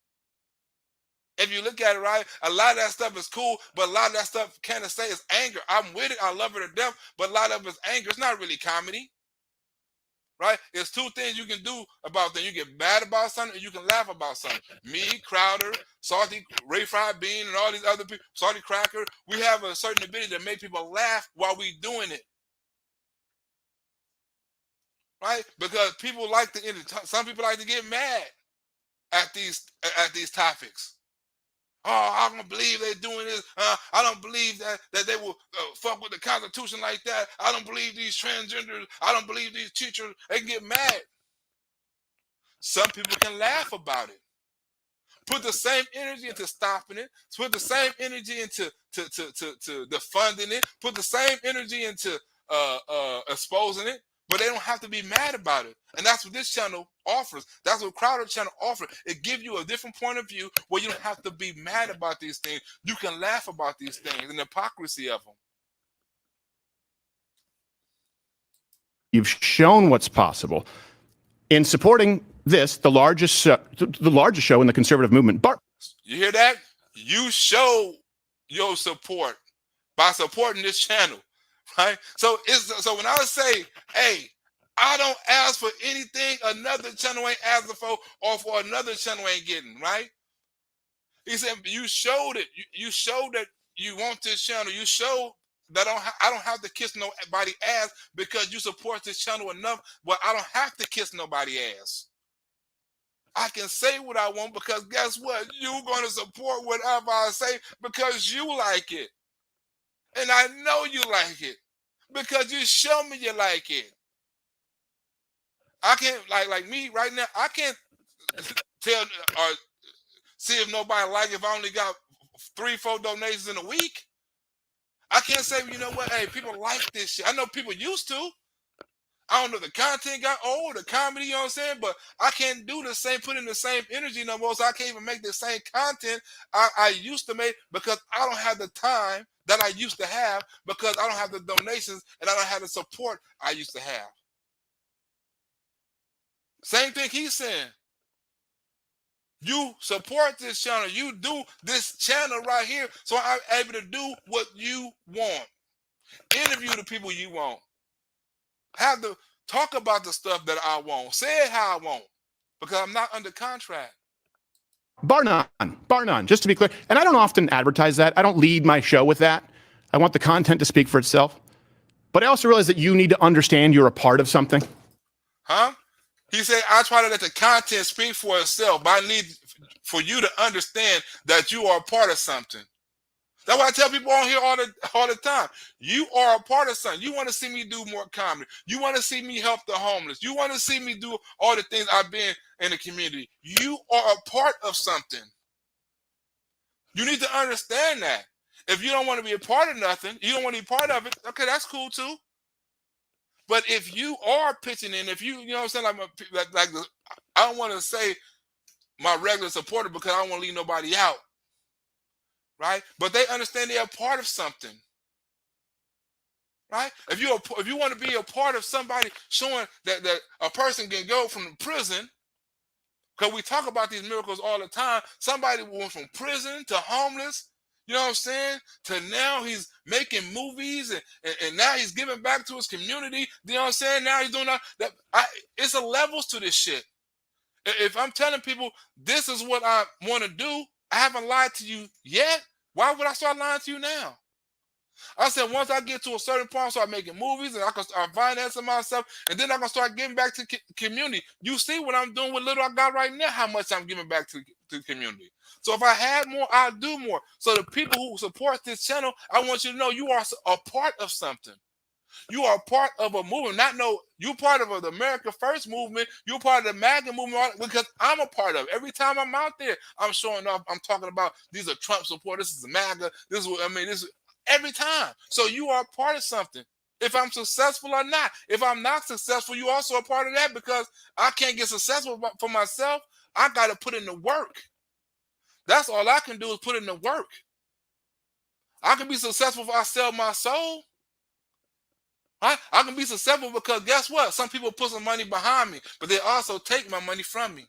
If you look at it, right, a lot of that stuff is cool, but a lot of that stuff can't say is anger. I'm with it, I love it to death, but a lot of it's anger. It's not really comedy, right? There's two things you can do about that. You get mad about something and you can laugh about something. Me, Crowder, Salty, Ray Fried Bean, and all these other people, Salty Cracker, we have a certain ability to make people laugh while we doing it. Right? Because people like to, some people like to get mad at these topics. Oh, I don't believe they're doing this. I don't believe that they will fuck with the Constitution like that. I don't believe these transgenders. I don't believe these teachers. They get mad. Some people can laugh about it. Put the same energy into stopping it. Put the same energy into defunding it. Put the same energy into exposing it. But they don't have to be mad about it. And that's what this channel offers. That's what Crowder channel offers. It gives you a different point of view where you don't have to be mad about these things. You can laugh about these things and the hypocrisy of them. You've shown what's possible. In supporting this, the largest show in the conservative movement. You hear that? You show your support by supporting this channel, right? So when I say, hey, I don't ask for anything another channel ain't asking for, or for another channel ain't getting, right? He said, you showed it. You showed that you want this channel. You showed that I don't have to kiss nobody's ass because you support this channel enough. Well, I don't have to kiss nobody's ass. I can say what I want because guess what? You're going to support whatever I say because you like it. And I know you like it because you show me you like it. I can't, like me right now, I can't tell or see if nobody like it if I only got 3-4 donations in a week. I can't say, you know what, hey, people like this shit. I know people used to. I don't know if the content got old, the comedy, you know what I'm saying? But I can't do the same, put in the same energy no more, so I can't even make the same content I used to make because I don't have the time that I used to have because I don't have the donations and I don't have the support I used to have. Same thing he's saying. You support this channel. You do this channel right here so I'm able to do what you want. Interview the people you want. Have to talk about the stuff that I want. Say it how I want because I'm not under contract. Bar none, just to be clear. And I don't often advertise that. I don't lead my show with that. I want the content to speak for itself. But I also realize that you need to understand you're a part of something. Huh? He said, I try to let the content speak for itself, but I need for you to understand that you are a part of something. That's why I tell people on here all the time. You are a part of something. You want to see me do more comedy. You want to see me help the homeless. You want to see me do all the things I've been in the community. You are a part of something. You need to understand that. If you don't want to be a part of nothing, you don't want to be part of it, okay, that's cool too. But if you are pitching in, if you know what I'm saying, I don't want to say my regular supporter because I don't want to leave nobody out. Right? But they understand they're a part of something. Right? If you want to be a part of somebody showing that a person can go from prison, because we talk about these miracles all the time, somebody went from prison to homeless, you know what I'm saying, to now he's making movies and now he's giving back to his community, you know what I'm saying, now he's doing that. It's a levels to this shit. If I'm telling people this is what I want to do, I haven't lied to you yet. Why would I start lying to you now? I said once I get to a certain point, I start making movies and I can start financing myself, and then I can start giving back to the community. You see what I'm doing with little I got right now, how much I'm giving back to the community. So if I had more, I'll do more. So the people who support this channel, I want you to know you are a part of something. You are part of a movement. You're part of the America First movement. You're part of the MAGA movement because I'm a part of it. Every time I'm out there, I'm showing off. I'm talking about these are Trump supporters. This is MAGA. This is what I mean. This is every time. So you are a part of something. If I'm successful or not. If I'm not successful, you also a part of that because I can't get successful for myself. I got to put in the work. That's all I can do is put in the work. I can be successful if I sell my soul. I can be successful because guess what? Some people put some money behind me, but they also take my money from me.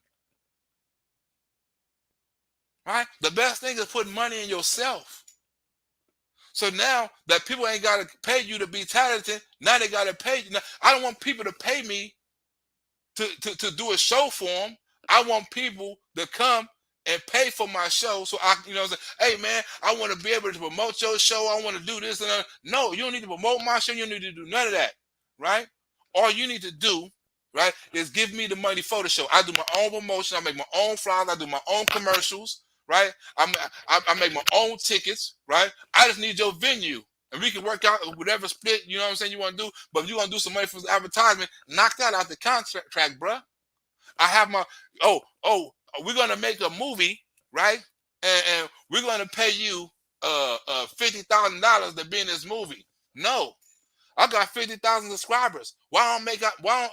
Right? The best thing is putting money in yourself. So now that people ain't got to pay you to be talented, now they got to pay you. Now, I don't want people to pay me to do a show for them. I want people to come and pay for my show so I, say, hey man, I want to be able to promote your show. I want to do this and that. No, you don't need to promote my show. You don't need to do none of that, right? All you need to do, right, is give me the money for the show. I do my own promotion. I make my own flyers. I do my own commercials, right? I make my own tickets, right? I just need your venue. And we can work out whatever split, you know what I'm saying, you want to do. But if you want to do some money for advertisement, knock that out the contract, bruh. I have my, we're going to make a movie, right? And we're going to pay you $50,000 to be in this movie. No, I got 50,000 subscribers. Why don't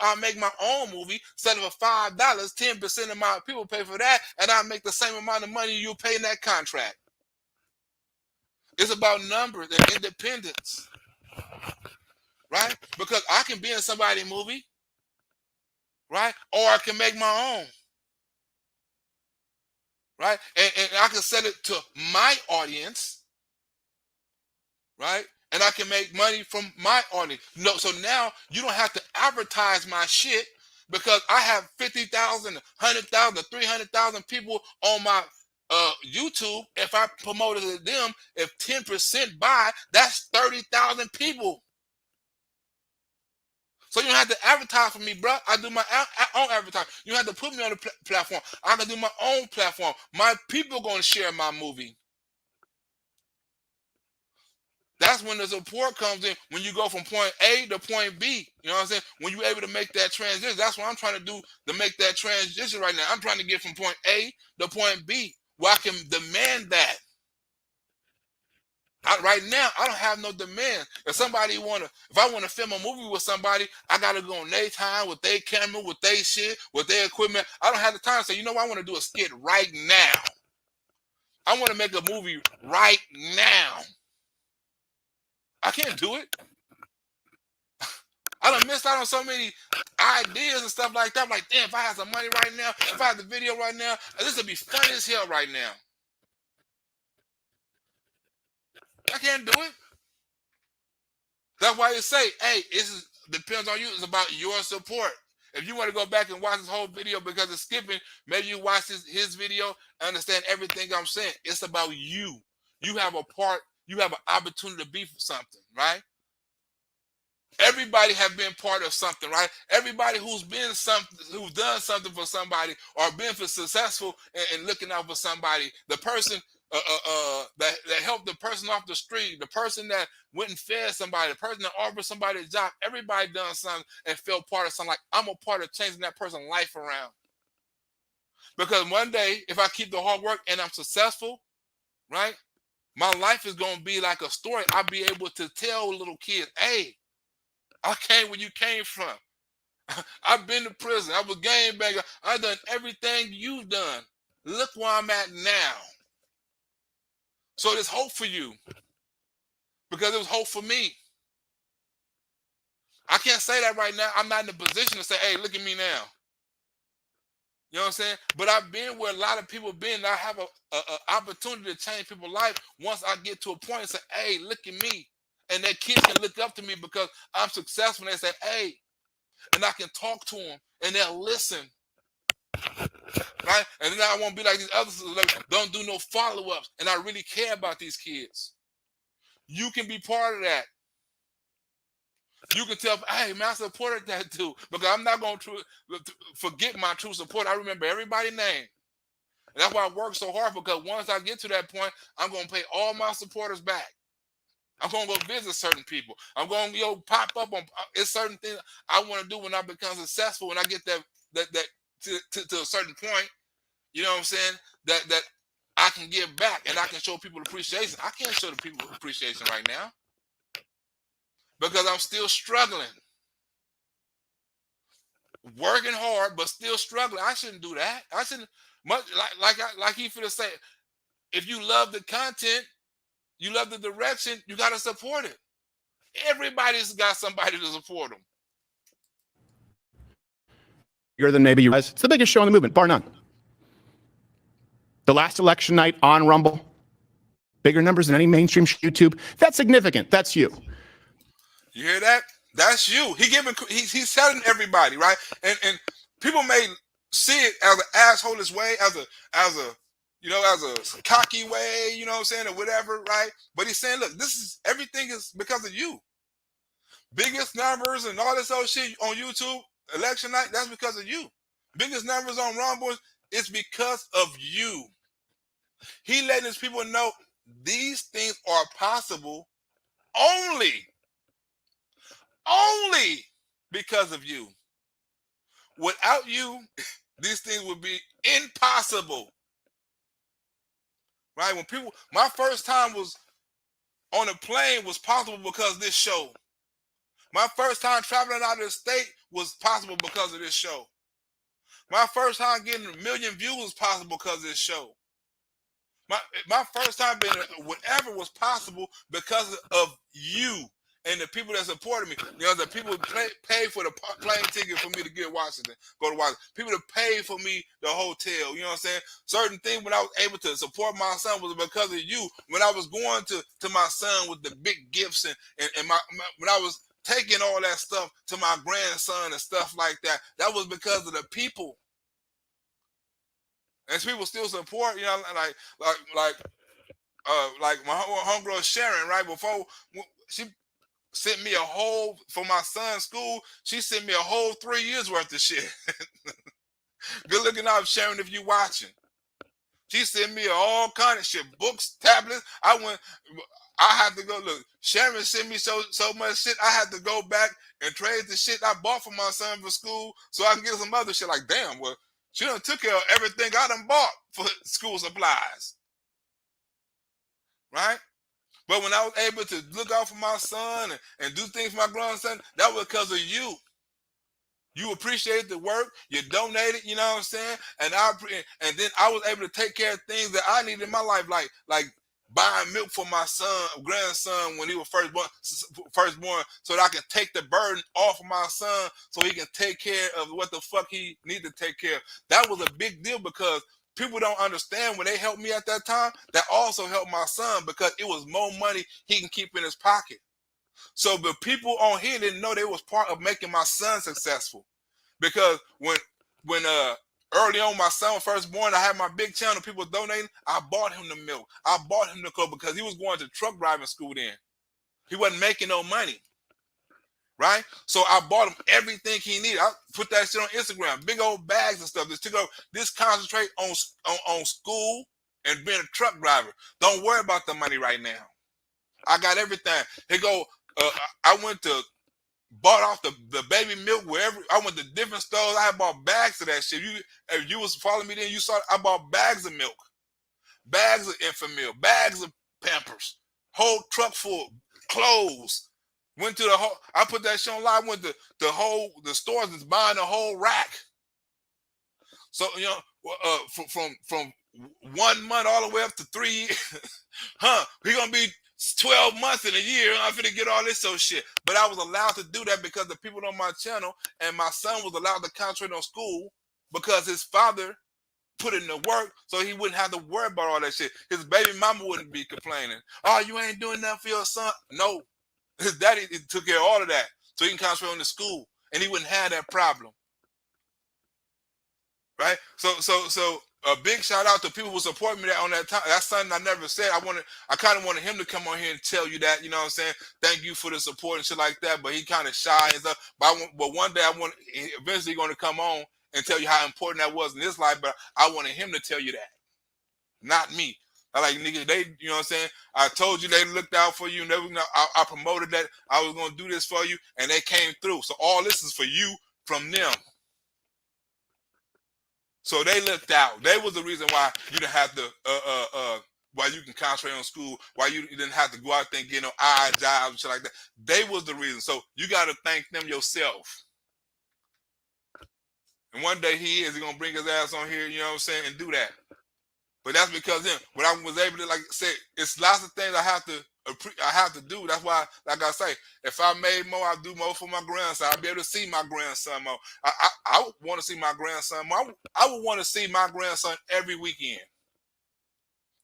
I make my own movie instead of $5? 10% of my people pay for that, and I make the same amount of money you pay in that contract. It's about numbers and independence, right? Because I can be in somebody's movie, right? Or I can make my own, right? And I can set it to my audience, right? And I can make money from my audience. No, so now you don't have to advertise my shit because I have 50,000, 100,000, 300,000 people on my YouTube. If I promoted it to them, if 10% buy, that's 30,000 people. So you don't have to advertise for me, bro. I do my own advertising. You don't have to put me on the platform. I can do my own platform. My people going to share my movie. That's when the support comes in, when you go from point A to point B. You know what I'm saying? When you're able to make that transition. That's what I'm trying to do to make that transition right now. I'm trying to get from point A to point B where I can demand that. Right now, I don't have no demand. If I want to film a movie with somebody, I got to go on their time with their camera, with their shit, with their equipment. I don't have the time to say, you know what, I want to do a skit right now. I want to make a movie right now. I can't do it. I done missed out on so many ideas and stuff like that. I'm like, damn, if I had some money right now, if I had the video right now, this would be fun as hell right now. I can't do it. That's why you say, hey, it depends on you. It's about your support. If you want to go back and watch this whole video because it's skipping, maybe you watch his video and understand everything I'm saying. It's about you. You have a part. You have an opportunity to be for something, right? Everybody have been part of something, right? Everybody who's done something for somebody or been successful and looking out for somebody. The person that helped the person off the street, the person that went and fed somebody, the person that offered somebody a job. Everybody done something and felt part of something. Like, I'm a part of changing that person's life around. Because one day, if I keep the hard work and I'm successful, right, my life is going to be like a story. I'll be able to tell little kids, hey, I came where you came from. I've been to prison. I was game banger. I've done everything you've done. Look where I'm at now. So there's hope for you. Because there was hope for me. I can't say that right now. I'm not in a position to say, hey, look at me now. You know what I'm saying? But I've been where a lot of people been. I have an opportunity to change people's life once I get to a point and say, hey, look at me. And that kid can look up to me because I'm successful. And they say, hey, and I can talk to them and they'll listen. Right? And then I won't be like these others, like, don't do no follow-ups. And I really care about these kids. You can be part of that. You can tell, hey, man, I supported that too. Because I'm not going to forget my true support. I remember everybody's name. And that's why I work so hard, because once I get to that point, I'm going to pay all my supporters back. I'm going to go visit certain people. I'm going to pop up on it's certain things I want to do when I become successful. When I get that to a certain point, you know what I'm saying? That I can give back and I can show people appreciation. I can't show the people appreciation right now because I'm still struggling, working hard, but still struggling. I shouldn't do that. I shouldn't much like he finna say. If you love the content, you love the direction, you got to support it. Everybody's got somebody to support them. Bigger than maybe you realize. It's the biggest show in the movement, bar none. The last election night on Rumble, bigger numbers than any mainstream YouTube. That's significant. That's you. You hear that? That's you. He's telling everybody, right? And people may see it as an assholeish way, as a cocky way, you know what I'm saying, or whatever, right? But he's saying, look, everything is because of you. Biggest numbers and all this other shit on YouTube, election night, that's because of you. Biggest numbers on Rumble, it's because of you. He letting his people know these things are possible only because of you. Without you, these things would be impossible. Right? My first time was on a plane was possible because of this show. My first time traveling out of the state was possible because of this show. My first time getting 1 million views was possible because of this show. My first time being whatever was possible because of you and the people that supported me. You know, the people paid for the plane ticket for me to get Washington, go to Washington. People that paid for me the hotel. You know what I'm saying? Certain things when I was able to support my son was because of you. When I was going to my son with the big gifts and when I was taking all that stuff to my grandson and stuff like that, that was because of the people. And people still support, you know, like my homegirl Sharon, right before she sent me a whole for my son's school. She sent me a whole 3 years worth of shit. Good looking out, Sharon, if you watching. She sent me all kind of shit, books, tablets. I had to go look. Sharon sent me so much shit. I had to go back and trade the shit I bought for my son for school so I can get some other shit. Like, damn, well, she done took care of everything I done bought for school supplies. Right? But when I was able to look out for my son and do things for my grandson, that was because of you. You appreciated the work, you donated, you know what I'm saying? And then I was able to take care of things that I needed in my life, like buying milk for my grandson when he was firstborn, so that I can take the burden off of my son so he can take care of what the fuck he needs to take care of. That was a big deal because people don't understand when they helped me at that time, that also helped my son because it was more money he can keep in his pocket. So the people on here didn't know they was part of making my son successful. Because when early on my son was first born, I had my big channel, people donating, I bought him the milk. I bought him the coat because he was going to truck driving school then. He wasn't making no money. Right? So I bought him everything he needed. I put that shit on Instagram, big old bags and stuff. This concentrate on school and being a truck driver. Don't worry about the money right now. I got everything. I went to bought off the baby milk wherever. I went to different stores. I had bought bags of that shit. If you was following me then, you saw I bought bags of milk, bags of infant milk, bags of Pampers, whole truck full clothes. Went to I put that shit online. Went to the stores that's buying the whole rack. So you know, from 1 month all the way up to 3 years, we're gonna be 12 months in a year. I'm finna get all this shit. But I was allowed to do that because the people on my channel, and my son was allowed to concentrate on school because his father put in the work so he wouldn't have to worry about all that shit. His baby mama wouldn't be complaining. Oh, you ain't doing nothing for your son. No. His daddy took care of all of that so he can concentrate on the school and he wouldn't have that problem. Right? So a big shout out to people who support me on that time. That's something I never said. I kind of wanted him to come on here and tell you that, you know what I'm saying? Thank you for the support and shit like that. But he kind of shy and stuff. But one day eventually going to come on and tell you how important that was in his life. But I wanted him to tell you that, not me. I like, nigga, you know what I'm saying? I told you they looked out for you. I promoted that. I was going to do this for you. And they came through. So all this is for you from them. So they looked out. They was the reason why you didn't have to, why you can concentrate on school, why you didn't have to go out there and get no odd jobs and shit like that. They was the reason. So you got to thank them yourself. And one day he's going to bring his ass on here, you know what I'm saying, and do that. But that's because him. When I was able to, like I said, it's lots of things I have to do. That's why, like I say, if I made more, I'd do more for my grandson. I'd be able to see my grandson more. I would want to see my grandson more. I would want to see my grandson every weekend.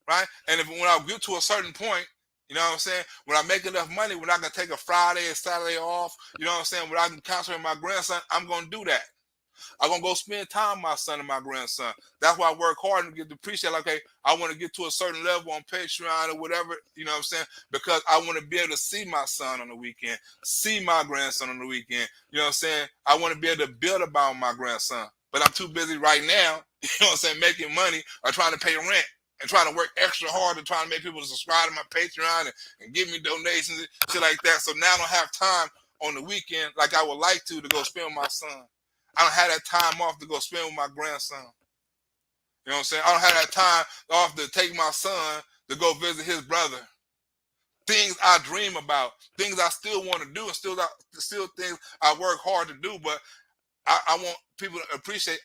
Right? And when I get to a certain point, you know what I'm saying? When I make enough money, when I can take a Friday and Saturday off, you know what I'm saying? When I can concentrate on my grandson, I'm going to do that. I'm going to go spend time with my son and my grandson. That's why I work hard and get to appreciate, like, okay, I want to get to a certain level on Patreon or whatever, you know what I'm saying? Because I want to be able to see my son on the weekend, see my grandson on the weekend. You know what I'm saying? I want to be able to build about my grandson. But I'm too busy right now, you know what I'm saying, making money or trying to pay rent and trying to work extra hard and trying to make people subscribe to my Patreon and give me donations and shit like that. So now I don't have time on the weekend like I would like to go spend with my son. I don't have that time off to go spend with my grandson. You know what I'm saying? I don't have that time off to take my son to go visit his brother. things I dream about, things I still want to do, and still things I work hard to do. But I want people to appreciate.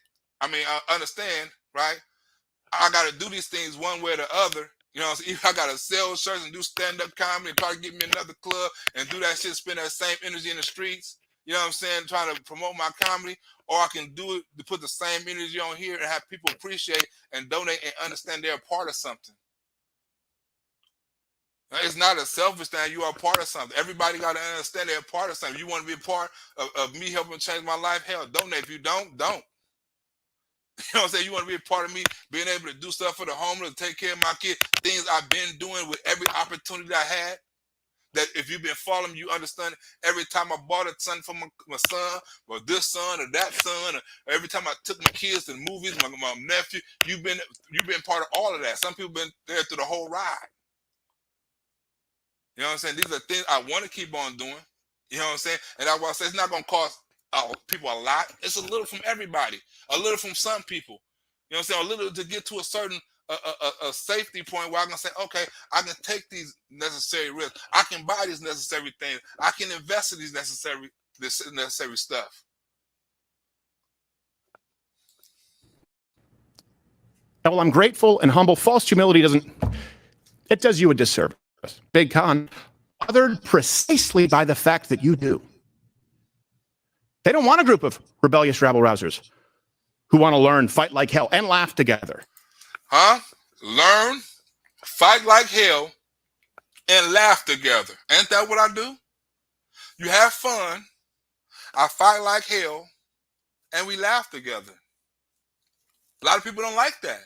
Understand, right? I got to do these things one way or the other. You know, if I got to sell shirts and do stand-up comedy, and try to get me another club and do that shit, spend that same energy in the streets. You know what I'm saying? Trying to promote my comedy, or I can do it to put the same energy on here and have people appreciate and donate and understand they're a part of something. It's not a selfish thing. You are a part of something. Everybody got to understand they're a part of something. You want to be a part of me helping change my life? Hell, donate. If you don't. You know what I'm saying? You want to be a part of me being able to do stuff for the homeless, take care of my kids, things I've been doing with every opportunity I had. That if you've been following me, you understand every time I bought a son for my son, or this son, or that son, or every time I took my kids to the movies, my nephew, you've been part of all of that. Some people been there through the whole ride. You know what I'm saying? These are things I want to keep on doing. You know what I'm saying? And that's why I say it's not going to cost people a lot. It's a little from everybody, a little from some people. You know what I'm saying? A little to get to a certain a safety point where I can say, okay, I can take these necessary risks. I can buy these necessary things. I can invest in these necessary stuff. Well, I'm grateful and humble. False humility does you a disservice. Big con, othered precisely by the fact that you do. They don't want a group of rebellious rabble-rousers who want to learn, fight like hell, and laugh together. Huh? Learn, fight like hell, and laugh together. Ain't that what I do? You have fun, I fight like hell, and we laugh together. A lot of people don't like that.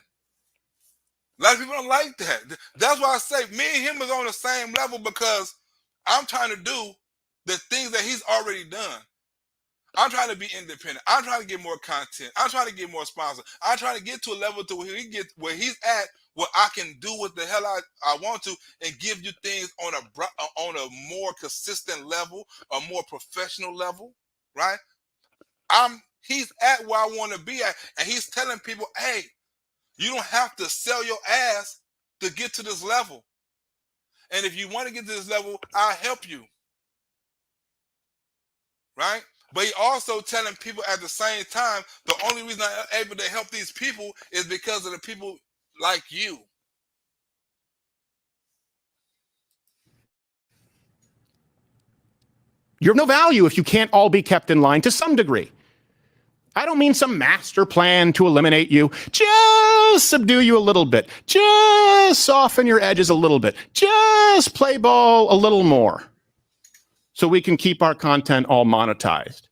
A lot of people don't like that. That's why I say me and him is on the same level, because I'm trying to do the things that he's already done. I'm trying to be independent. I'm trying to get more content. I'm trying to get more sponsors. I'm trying to get to a level to where he's at, where I can do what the hell I want to, and give you things on a more consistent level, a more professional level, right? He's at where I want to be at, and he's telling people, hey, you don't have to sell your ass to get to this level. And if you want to get to this level, I'll help you. Right? But he also telling people at the same time, the only reason I'm able to help these people is because of the people like you. You're of no value if you can't all be kept in line to some degree. I don't mean some master plan to eliminate you. Just subdue you a little bit. Just soften your edges a little bit. Just play ball a little more, so we can keep our content all monetized.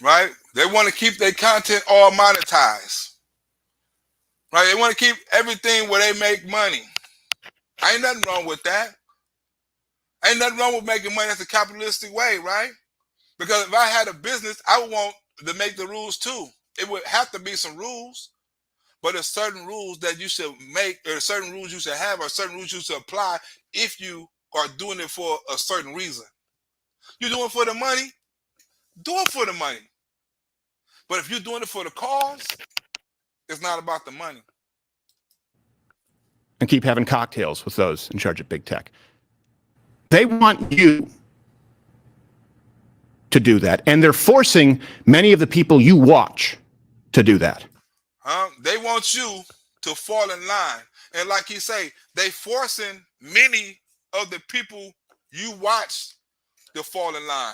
Right? They want to keep their content all monetized. Right? They want to keep everything where they make money. Ain't nothing wrong with that. Ain't nothing wrong with making money. That's a capitalistic way, right? Because if I had a business, I would want to make the rules too. It would have to be some rules, but there's certain rules that you should make, or certain rules you should have, or certain rules you should apply if you are doing it for a certain reason. You're doing it for the money, do it for the money. But if you're doing it for the cause, it's not about the money. And keep having cocktails with those in charge of big tech. They want you to do that, and they're forcing many of the people you watch to do that. They want you to fall in line. And like you say, they forcing many of the people you watch to fall in line.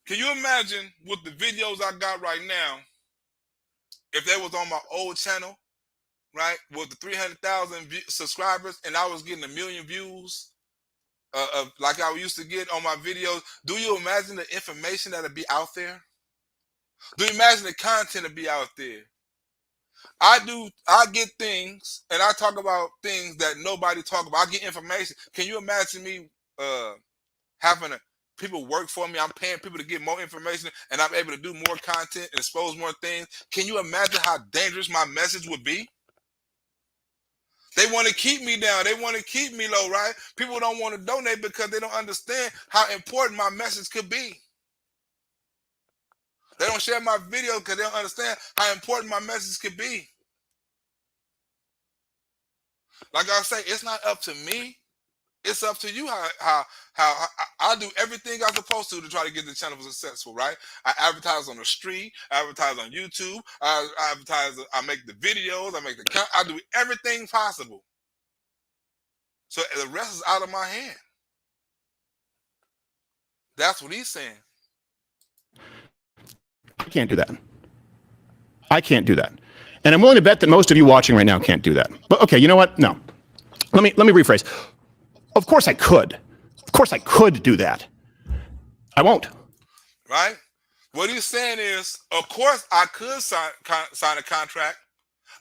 Can you imagine with the videos I got right now, if they was on my old channel, right, with the 300,000 subscribers, and I was getting 1 million views, like I used to get on my videos? Do you imagine the information that'll be out there? Do you imagine the content that'll be out there? I get things, and I talk about things that nobody talk about. I get information. Can you imagine me having people work for me? I'm paying people to get more information, and I'm able to do more content and expose more things. Can you imagine how dangerous my message would be? They want to keep me down. They want to keep me low, right? People don't want to donate because they don't understand how important my message could be. They don't share my video because they don't understand how important my message could be. Like I say, it's not up to me It's up to you how I do everything I'm supposed to try to get the channel successful, right? I advertise on the street, I advertise on YouTube, I advertise, I make the videos, I do everything possible. So the rest is out of my hand. That's what he's saying. I can't do that. I can't do that. And I'm willing to bet that most of you watching right now can't do that. But okay, you know what? No. Let me rephrase. Of course I could. Of course I could do that. I won't. Right? What he's saying is, of course I could sign a contract.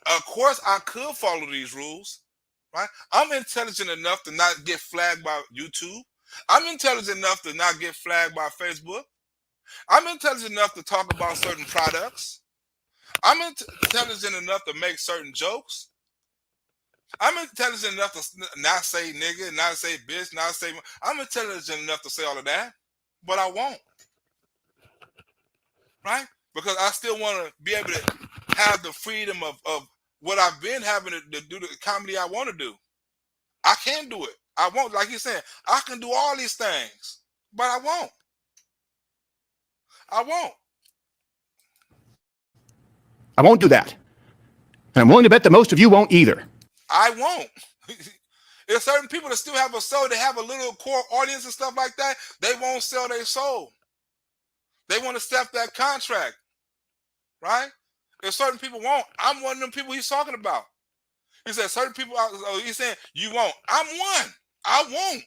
Of course I could follow these rules. Right? I'm intelligent enough to not get flagged by YouTube. I'm intelligent enough to not get flagged by Facebook. I'm intelligent enough to talk about certain products. I'm intelligent enough to make certain jokes. I'm intelligent enough to not say nigga, not say bitch, not say. I'm intelligent enough to say all of that, but I won't. Right? Because I still want to be able to have the freedom of what I've been having to do the comedy I want to do. I can do it. I won't. Like you're saying, I can do all these things, but I won't. I won't. I won't do that. And I'm willing to bet that most of you won't either. I won't. There's certain people that still have a soul, they have a little core audience and stuff like that, they won't sell their soul. They want to step that contract. Right? If certain people won't, I'm one of them people he's talking about. He said certain people, he's saying you won't. I'm one. I won't.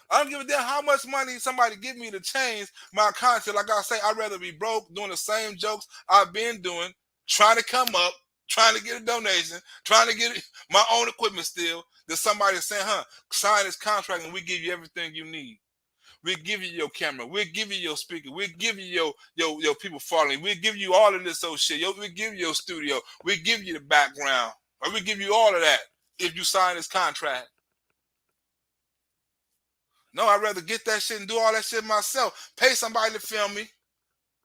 I don't give a damn how much money somebody give me to change my content. Like I say, I'd rather be broke doing the same jokes I've been doing, trying to come up, trying to get a donation, trying to get my own equipment still, than somebody saying, sign this contract and we give you everything you need. We'll give you your camera. We'll give you your speaker. We'll give you your people following. We'll give you all of this old shit. We'll give you your studio. We'll give you the background. Or we'll give you all of that if you sign this contract. No, I'd rather get that shit and do all that shit myself. Pay somebody to film me,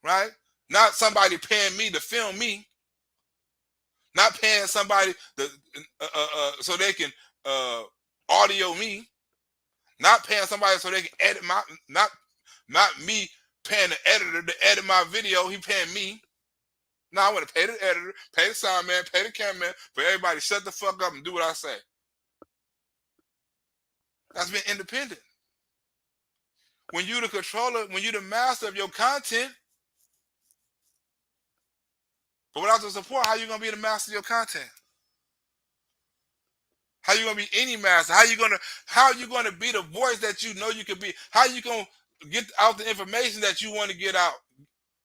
right? Not somebody paying me to film me. Not paying somebody so they can audio me. Not paying somebody so they can edit my, not me paying the editor to edit my video. He paying me. Now I want to pay the editor, pay the sound man, pay the cameraman, for everybody to shut the fuck up and do what I say. That's being independent. When you the controller, when you the master of your content, but without the support, how you gonna be the master of your content? How you gonna be any master? How you gonna be the voice that you know you can be? How you gonna get out the information that you want to get out?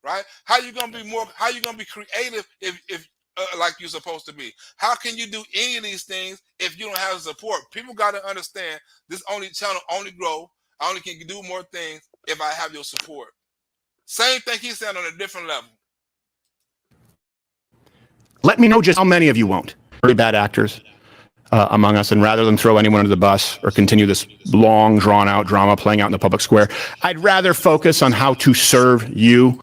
Right? How you gonna be creative if like you're supposed to be? How can you do any of these things if you don't have support? People got to understand this channel only grow. I only can do more things if I have your support. Same thing he's saying on a different level. Let me know just how many of you won't. Very bad actors among us, and rather than throw anyone under the bus or continue this long, drawn-out drama playing out in the public square, I'd rather focus on how to serve you.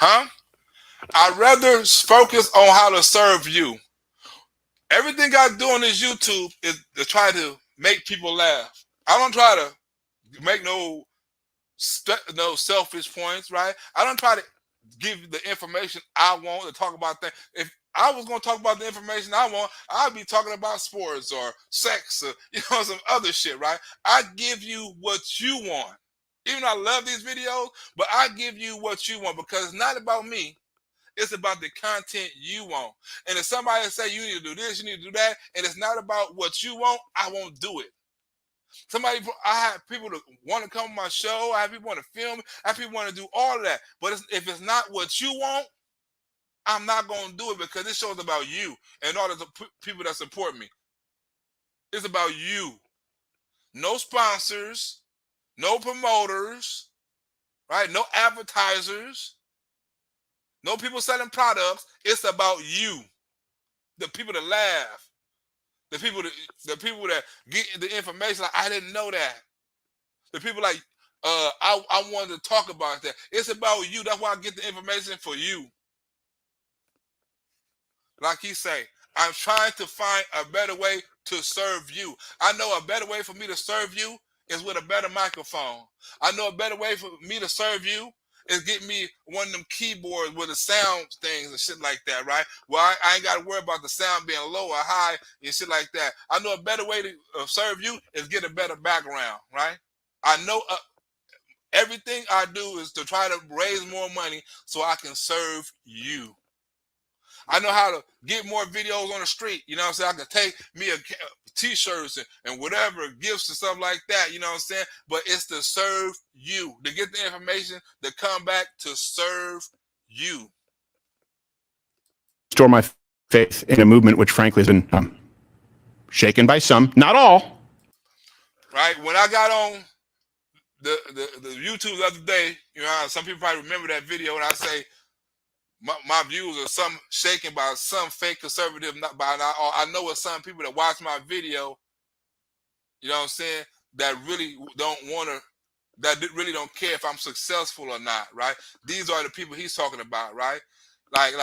I'd rather focus on how to serve you. Everything I do on this YouTube is to try to make people laugh. I don't try to make no selfish points, right? I don't try to give the information I want to talk about things. If I was going to talk about the information I want, I'd be talking about sports or sex or some other shit, right? I give you what you want. Even though I love these videos, but I give you what you want because it's not about me. It's about the content you want. And if somebody say you need to do this, you need to do that, and it's not about what you want, I won't do it. I have people that want to come on my show. I have people want to film. I have people want to do all of that. But if it's not what you want, I'm not going to do it because this show's about you and all the people that support me. It's about you. No sponsors, no promoters, right? No advertisers, no people selling products. It's about you. The people that laugh. The people that get the information, like, I didn't know that. The people like, I wanted to talk about that. It's about you. That's why I get the information for you. Like he say, I'm trying to find a better way to serve you. I know a better way for me to serve you is with a better microphone. I know a better way for me to serve you is get me one of them keyboards with the sound things and shit like that, right? Well, I ain't got to worry about the sound being low or high and shit like that. I know a better way to serve you is get a better background, right? I know everything I do is to try to raise more money so I can serve you. I know how to get more videos on the street. You know what I'm saying? I can take me a t-shirts and whatever, gifts and stuff like that. You know what I'm saying? But it's to serve you, to get the information, to come back to serve you. Store my faith in a movement which, frankly, has been shaken by some, not all. Right? When I got on the YouTube the other day, you know, some people probably remember that video, and I say, my views are some shaken by some fake conservative, I know it's some people that watch my video, you know what I'm saying, that really don't want to, that really don't care if I'm successful or not, right? These are the people he's talking about, right? Like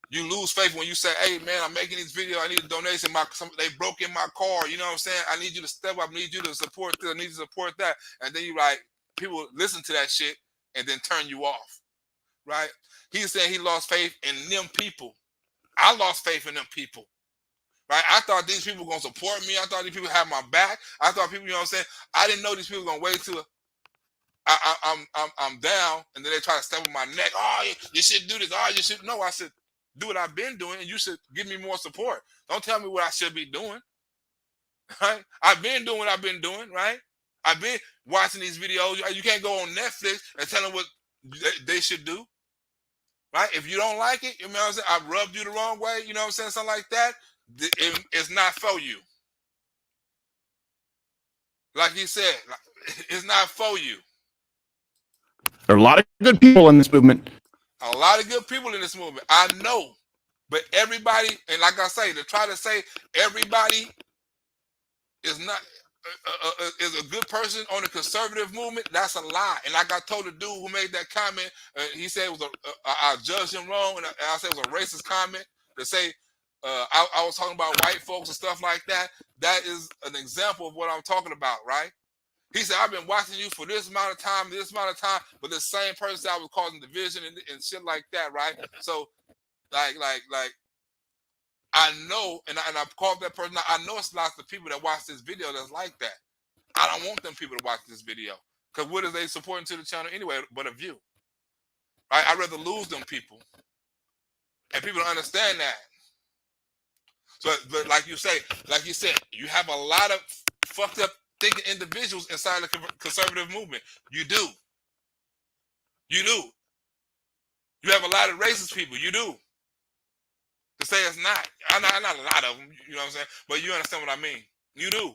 you lose faith when you say, hey man, I'm making these videos, I need a donation, they broke in my car, you know what I'm saying, I need you to step up, I need you to support this, I need you to support that, and then you like, people listen to that shit and then turn you off, right? He's saying he lost faith in them people. I lost faith in them people, right? I thought these people were going to support me. I thought these people had my back. I thought people, you know what I'm saying? I didn't know these people were going to wait till I'm down, and then they try to step on my neck. Oh, you should do this. Oh, you should. No, I said, do what I've been doing, and you should give me more support. Don't tell me what I should be doing, right? I've been doing what I've been doing, right? I've been watching these videos. You can't go on Netflix and tell them what they should do. Right? If you don't like it, you know what I'm saying? I rubbed you the wrong way, you know what I'm saying? Something like that. It's not for you. Like he said, it's not for you. There are a lot of good people in this movement. A lot of good people in this movement. I know. But everybody, and like I say, to try to say everybody is not is a good person on the conservative movement, that's a lie. And like I told the dude who made that comment, he said it was I judged him wrong, and I said it was a racist comment to say I was talking about white folks and stuff like that. That is an example of what I'm talking about, right? He said, I've been watching you for this amount of time, but the same person I was causing division and shit like that, right? So like I know, and I've called that person. I know it's lots of people that watch this video that's like that. I don't want them people to watch this video, because what is they supporting to the channel anyway but a view? Right? I'd rather lose them people, and people don't understand that. So, but like you said, you have a lot of fucked up thinking individuals inside the conservative movement. You do. You have a lot of racist people. You do. To say it's not, not a lot of them, you know what I'm saying? But you understand what I mean. You do.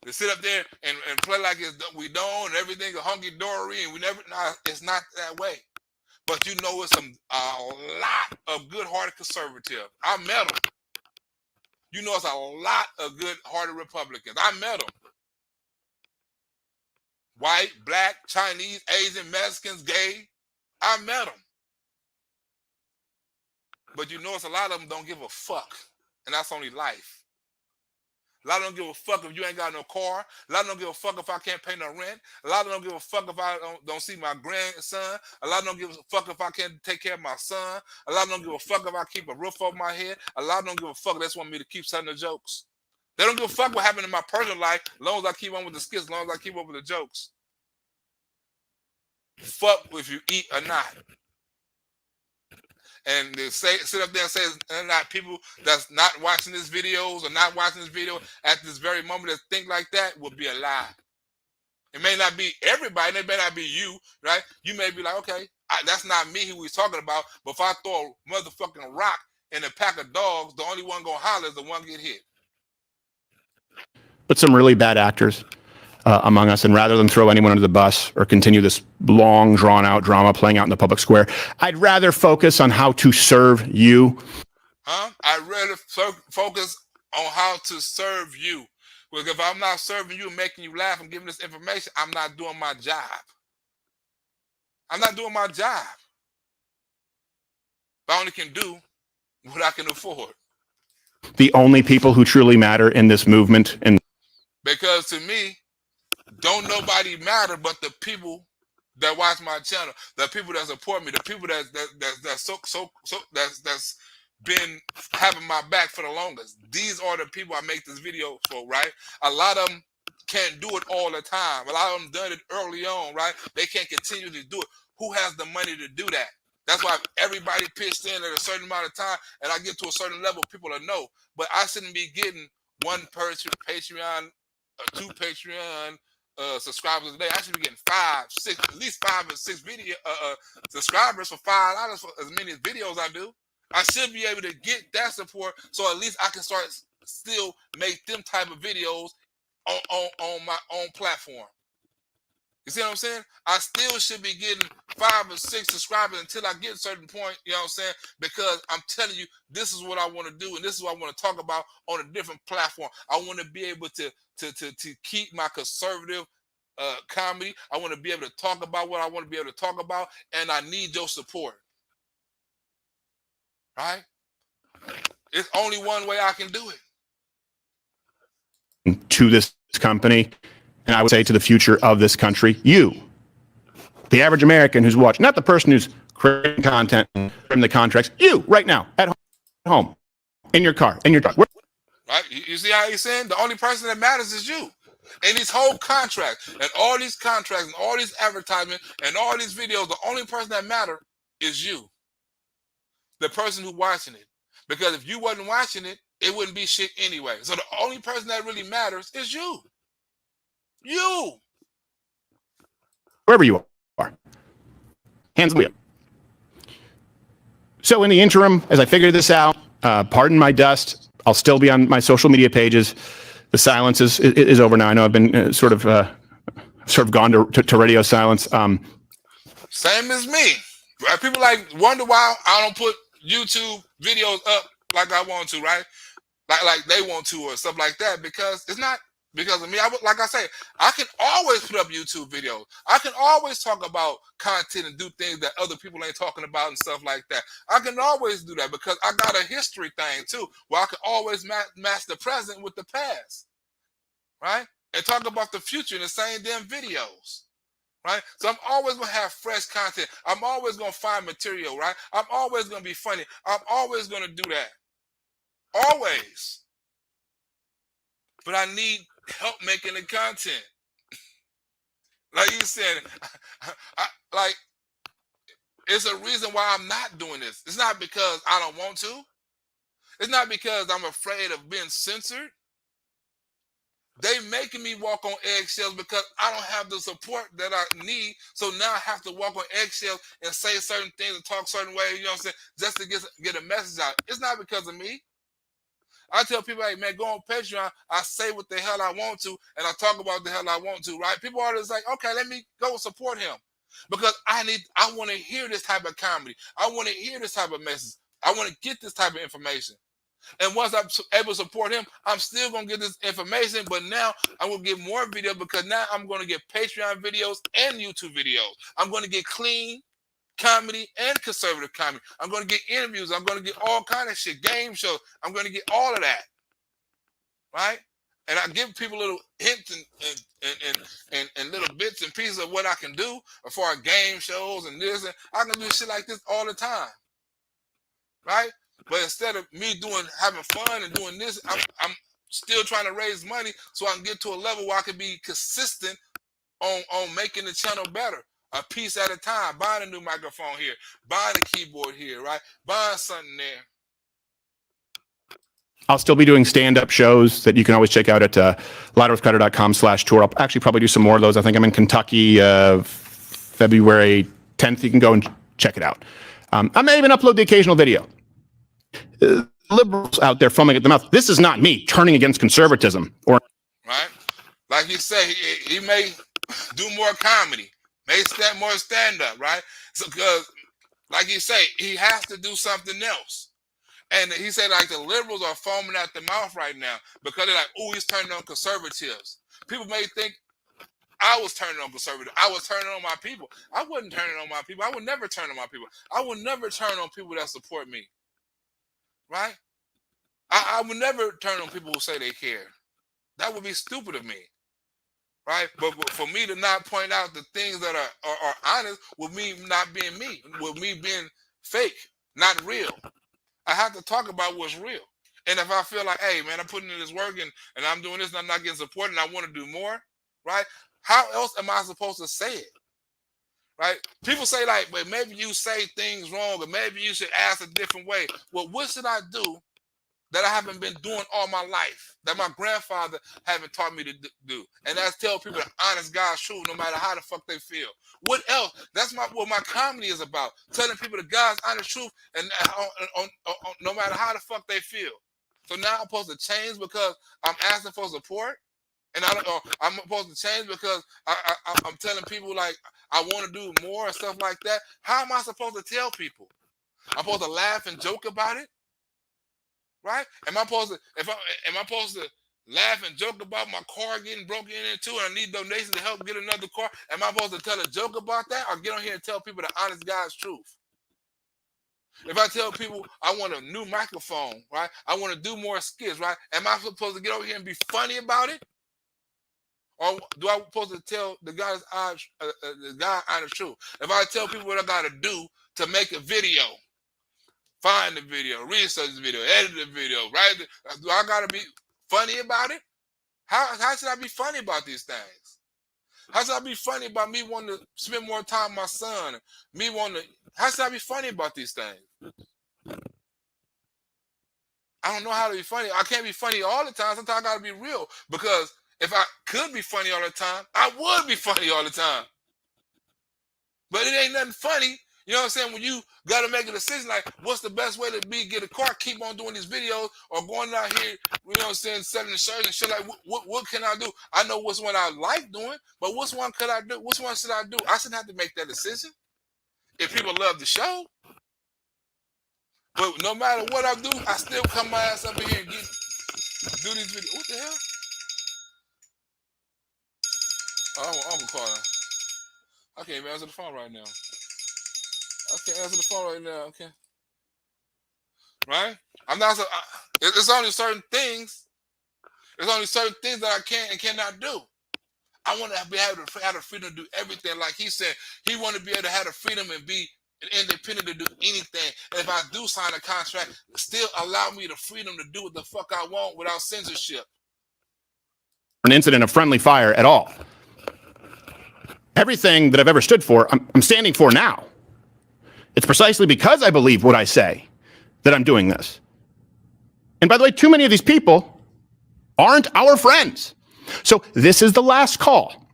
To sit up there and play like we don't, and everything is hunky-dory, and we never, nah, it's not that way. But you know it's a lot of good-hearted conservatives. I met them. You know it's a lot of good-hearted Republicans. I met them. White, black, Chinese, Asian, Mexicans, gay. I met them. But you know it's a lot of them don't give a fuck. And that's only life. A lot of them don't give a fuck if you ain't got no car. A lot of them don't give a fuck if I can't pay no rent. A lot of them don't give a fuck if I don't see my grandson. A lot of them don't give a fuck if I can't take care of my son. A lot of them don't give a fuck if I keep a roof over my head. A lot of them don't give a fuck. They just want me to keep telling the jokes. They don't give a fuck what happened in my personal life as long as I keep on with the skits, as long as I keep up with the jokes. Fuck if you eat or not. And they sit up there and say not people that's not watching these videos or not watching this video at this very moment that think like that would be a lie. It may not be everybody, and it may not be you, right? You may be like, okay, that's not me who he's talking about, but if I throw a motherfucking rock in a pack of dogs, the only one gonna holler is the one get hit. But some really bad actors among us, and rather than throw anyone under the bus or continue this long, drawn-out drama playing out in the public square, I'd rather focus on how to serve you. I'd rather focus on how to serve you. Because if I'm not serving you and making you laugh and giving this information, I'm not doing my job. I'm not doing my job. I only can do what I can afford. The only people who truly matter in this movement. And because to me, don't nobody matter but the people that watch my channel, the people that support me, the people that's been having my back for the longest. These are the people I make this video for, right? A lot of them can't do it all the time. A lot of them done it early on, right? They can't continue to do it. Who has the money to do that? That's why everybody pitched in at a certain amount of time, and I get to a certain level, people will know. But I shouldn't be getting one person Patreon, two Patreon subscribers a day. I should be getting 5, 6, at least 5 or 6 video subscribers for $5 for as many videos I do. I should be able to get that support, so at least I can start still make them type of videos on my own platform. You see what I'm saying? I still should be getting 5 or 6 subscribers until I get a certain point, you know what I'm saying? Because I'm telling you, this is what I want to do, and this is what I want to talk about on a different platform. I want to be able to keep my conservative comedy. I want to be able to talk about what I want to be able to talk about, and I need your support. Right? It's only one way I can do it. To this company, and I would say to the future of this country, you, the average American who's watching, not the person who's creating content from the contracts, you right now at home, in your car, in your truck. Right? You see how he's saying? The only person that matters is you. And these whole contracts and all these contracts and all these advertisements and all these videos, the only person that matter is you. The person who's watching it. Because if you wasn't watching it, it wouldn't be shit anyway. So the only person that really matters is you. You. Wherever you are. Hands on the wheel. So in the interim, as I figure this out, pardon my dust. I'll still be on my social media pages. The silence is over now. I know I've been sort of gone to radio silence. Same as me. Right? People like wonder why I don't put YouTube videos up like I want to, right? Like they want to or stuff like that, because it's not because of me. Like I say, I can always put up YouTube videos. I can always talk about content and do things that other people ain't talking about and stuff like that. I can always do that because I got a history thing too, where I can always match the present with the past, right? And talk about the future in the same damn videos. Right? So I'm always going to have fresh content. I'm always going to find material, right? I'm always going to be funny. I'm always going to do that. Always. But I need help making the content. Like you said, it's a reason why I'm not doing this. It's not because I don't want to. It's not because I'm afraid of being censored. They making me walk on eggshells because I don't have the support that I need. So now I have to walk on eggshells and say certain things and talk certain ways, you know what I'm saying, just to get a message out. It's not because of me. I tell people, hey, man, go on Patreon. I say what the hell I want to, and I talk about the hell I want to, right? People are just like, okay, let me go support him. Because I want to hear this type of comedy. I want to hear this type of message. I want to get this type of information. And once I'm able to support him, I'm still going to get this information, but now I'm going to get more videos because now I'm going to get Patreon videos and YouTube videos. I'm going to get clean comedy and conservative comedy. I'm going to get interviews. I'm going to get all kind of shit, game shows. I'm going to get all of that, right? And I give people little hints and little bits and pieces of what I can do as far as game shows and this. And I can do shit like this all the time, right? But instead of me having fun and doing this, I'm still trying to raise money so I can get to a level where I can be consistent on making the channel better, a piece at a time, buying a new microphone here, buying a keyboard here, right? Buying something there. I'll still be doing stand-up shows that you can always check out at louderwithcrowder.com/tour. I'll actually probably do some more of those. I think I'm in Kentucky February 10th. You can go and check it out. I may even upload the occasional video. Liberals out there foaming at the mouth. This is not me turning against conservatism, or right, like you say, he may do more comedy, may more stand up, right? So because, like you say, he has to do something else. And he said, like, the liberals are foaming at the mouth right now because they're like, oh, he's turning on conservatives. People may think I was turning on conservatives. I was turning on my people. I wasn't turning on my people. I would never turn on my people. I would never turn on people that support me. Right? I would never turn on people who say they care. That would be stupid of me. Right? But for me to not point out the things that are honest with me not being me, with me being fake, not real. I have to talk about what's real. And if I feel like, hey, man, I'm putting in this work and I'm doing this and I'm not getting support and I want to do more, right? How else am I supposed to say it? Right? People say, like, but maybe you say things wrong or maybe you should ask a different way. Well, what should I do that I haven't been doing all my life, that my grandfather haven't taught me to do? And that's tell people the honest God's truth, no matter how the fuck they feel. What else? That's what my comedy is about, telling people the God's honest truth, and no matter how the fuck they feel. So now I'm supposed to change because I'm asking for support, and I'm supposed to change because I'm telling people like I want to do more and stuff like that. How am I supposed to tell people? I'm supposed to laugh and joke about it? Right? Am I supposed to laugh and joke about my car getting broken into and I need donations to help get another car? Am I supposed to tell a joke about that or get on here and tell people the honest God's truth? If I tell people I want a new microphone, right? I want to do more skits, right? Am I supposed to get over here and be funny about it? Or do I supposed to tell the God honest truth? If I tell people what I got to do to make a video, find the video, research the video, edit the video, right? Do I gotta be funny about it? How should I be funny about these things? How should I be funny about me wanting to spend more time with my son? How should I be funny about these things? I don't know how to be funny. I can't be funny all the time. Sometimes I gotta be real. Because if I could be funny all the time, I would be funny all the time. But it ain't nothing funny. You know what I'm saying? When you got to make a decision, like, what's the best way to get a car, keep on doing these videos, or going out here, you know what I'm saying, selling the shirts and shit, like, what can I do? I know which one I like doing, but which one could I do? Which one should I do? I shouldn't have to make that decision if people love the show. But no matter what I do, I still come my ass up in here and do these videos. What the hell? Oh, I'm calling. I can't even answer the phone right now. I can't answer the phone right now. Okay. Right? I'm not. It's only certain things. There's only certain things that I can and cannot do. I want to be able to have the freedom to do everything. Like he said, he want to be able to have the freedom and be independent to do anything. And if I do sign a contract, still allow me the freedom to do what the fuck I want without censorship. An incident of friendly fire at all. Everything that I've ever stood for, I'm standing for now. It's precisely because I believe what I say that I'm doing this. And by the way, too many of these people aren't our friends. So this is the last call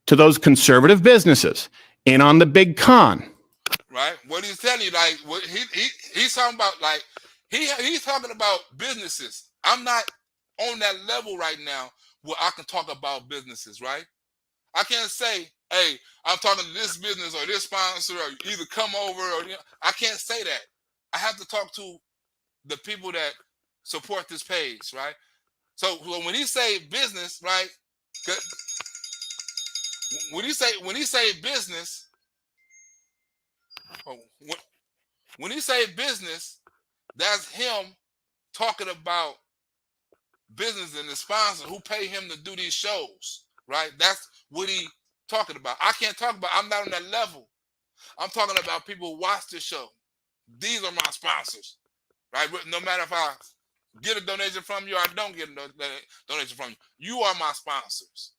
to those conservative businesses in on the big con. Right? What he's telling you, like, what he's talking about, like, he's talking about businesses. I'm not on that level right now where I can talk about businesses, right? I can't say, hey, I'm talking to this business or this sponsor, or either come over or, you know, I can't say that. I have to talk to the people that support this page, right? So when he say business, right? When he say business, when he say business, that's him talking about business and the sponsor who pay him to do these shows, right? That's what he talking about. I can't talk about. I'm not on that level. I'm talking about people who watch the show. These are my sponsors, right? No matter if I get a donation from you or I don't get a donation from you, you are my sponsors.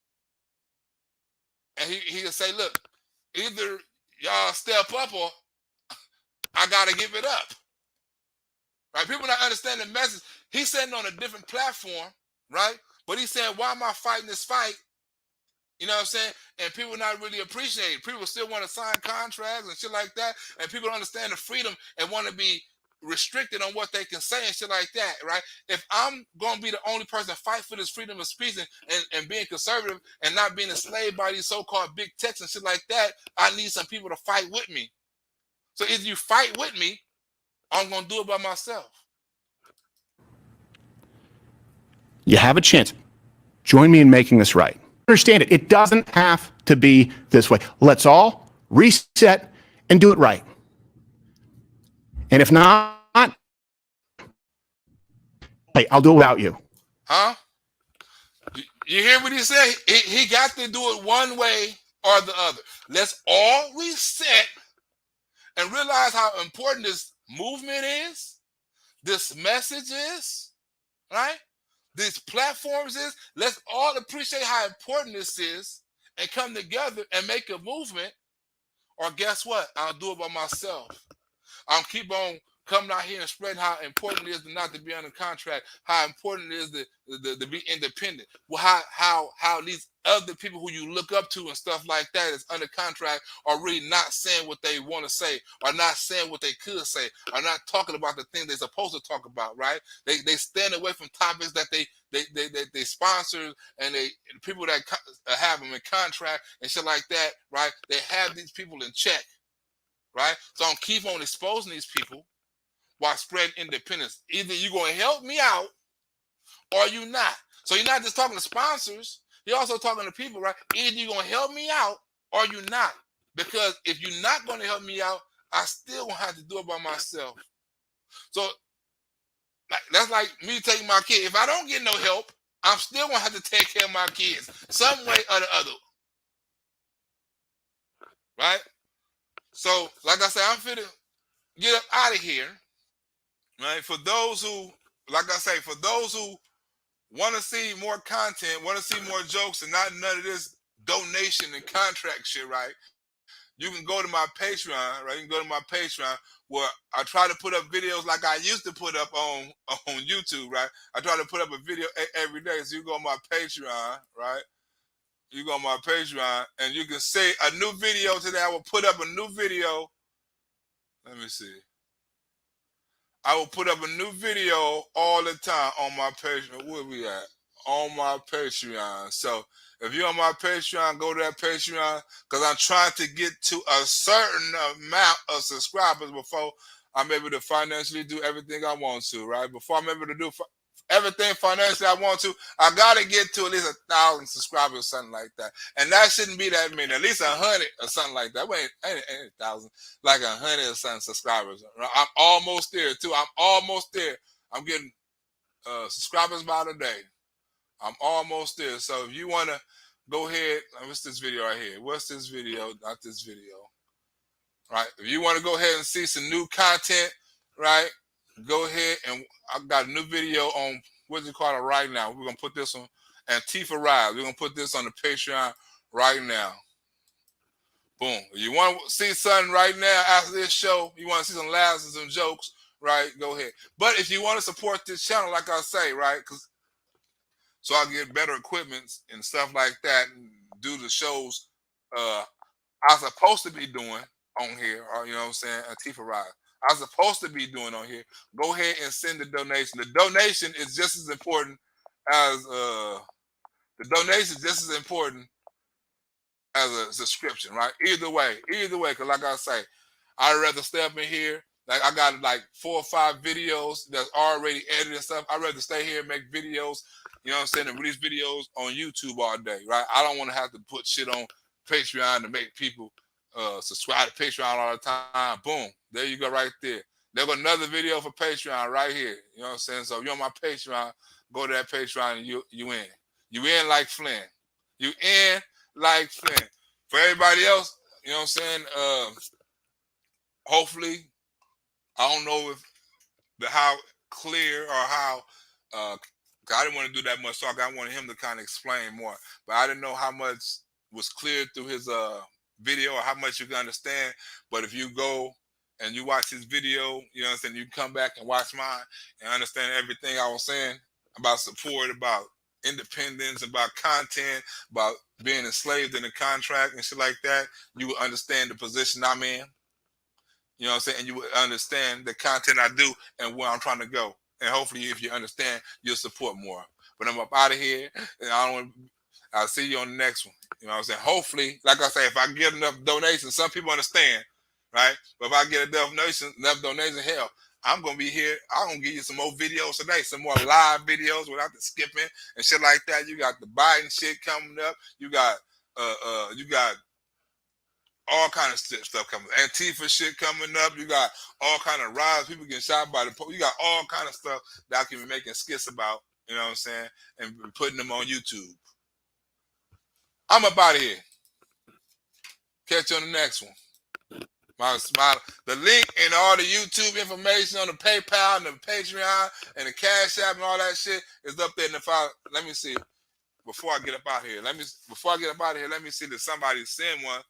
And he'll say, look, either y'all step up or I gotta give it up. Right? People not understand the message. He's sitting on a different platform, right? But he's saying, why am I fighting this fight? You know what I'm saying? And people not really appreciate it. People still want to sign contracts and shit like that. And people don't understand the freedom and want to be restricted on what they can say and shit like that, right? If I'm going to be the only person fight for this freedom of speech and being conservative and not being enslaved by these so-called big techs and shit like that, I need some people to fight with me. So if you fight with me, I'm going to do it by myself. You have a chance. Join me in making this right. Understand it. It doesn't have to be this way. Let's all reset and do it right. And if not, Hey, I'll do it without you. Huh? You hear what he said? He got to do it one way or the other. Let's all reset and realize how important this movement is, this message is, right? These platforms is. Let's all appreciate how important this is and come together and make a movement. Or guess what? I'll do it by myself. I'll keep on coming out here and spreading how important it is not to be under contract, how important it is to be independent. Well, how these other people who you look up to and stuff like that is under contract are really not saying what they want to say, are not saying what they could say, are not talking about the things they're supposed to talk about, right? They stand away from topics that they sponsor and they people that have them in contract and shit like that, right? They have these people in check. Right? So I'm keep on exposing these people while spreading independence. Either you're going to help me out or you're not. So you're not just talking to sponsors. You're also talking to people, right? Either you're going to help me out or you're not. Because if you're not going to help me out, I still going to have to do it by myself. So that's like me taking my kid. If I don't get no help, I'm still going to have to take care of my kids some way or the other. Right? So, like I said, I'm finna get up out of here. Right? For those who, like I say, for those who want to see more content, want to see more jokes, and not none of this donation and contract shit, right? You can go to my Patreon, right? You can go to my Patreon where I try to put up videos like I used to put up on YouTube, right? I try to put up a video every day. So you go on my Patreon, right? You go on my Patreon and you can see a new video today. I will put up a new video. Let me see. I will put up a new video all the time on my Patreon. Where we at? On my Patreon. So if you're on my Patreon, go to that Patreon because I'm trying to get to a certain amount of subscribers before I'm able to financially do everything I want to, right? Before I'm able to do everything financially I want to, I gotta get to at least 1,000 subscribers or something like that. And that shouldn't be that many, at least 100 or something like that. Wait, ain't 1,000, like 100 or something subscribers. I'm almost there too. I'm almost there. I'm getting subscribers by the day. I'm almost there. So if you wanna go ahead, what's this video right here? What's this video? Not this video. Right? If you want to go ahead and see some new content, right? Go ahead, and I've got a new video on what's it called right now. We're gonna put this on Antifa Rise. We're gonna put this on the Patreon right now. Boom. If you want to see something right now after this show, you want to see some laughs and some jokes, right? Go ahead. But if you want to support this channel, like I say, right, because so I get better equipment and stuff like that, and do the shows I'm supposed to be doing on here, or you know what I'm saying, Antifa Rise. I'm supposed to be doing on here. Go ahead and send the donation. The donation is just as important as a subscription, right? Either way, because like I say, I'd rather stay up in here. Like I got like 4 or 5 videos that's already edited and stuff. I'd rather stay here and make videos, you know what I'm saying, and release videos on YouTube all day, right? I don't want to have to put shit on Patreon to make people subscribe to Patreon all the time. Boom. There you go right there. There's another video for Patreon right here. You know what I'm saying? So if you're on my Patreon, go to that Patreon and you in. You in like Flynn. You in like Flynn. For everybody else, you know what I'm saying? Hopefully, I don't know if how clear or how I didn't want to do that much talk. I wanted him to kind of explain more. But I didn't know how much was clear through his video or how much you can understand. But if you go and you watch his video, you know what I'm saying, you come back and watch mine and understand everything I was saying about support, about independence, about content, about being enslaved in a contract and shit like that, you will understand the position I'm in. You know what I'm saying? And you will understand the content I do and where I'm trying to go. And hopefully, if you understand, you'll support more. But I'm up out of here, and I'll see you on the next one. You know what I'm saying? Hopefully, like I say, if I get enough donations, some people understand, right? But if I get enough donations, hell, I'm gonna be here. I'm gonna give you some more videos today, some more live videos without the skipping and shit like that. You got the Biden shit coming up. You got all kind of stuff coming. Antifa shit coming up. You got all kind of riots. People getting shot by the police. You got all kind of stuff that I can be making skits about. You know what I'm saying? And putting them on YouTube. I'm up out of here. Catch you on the next one. The link and all the YouTube information on the PayPal and the Patreon and the Cash App and all that shit is up there in the file. Let me see. Before I get up out here, let me see that somebody send one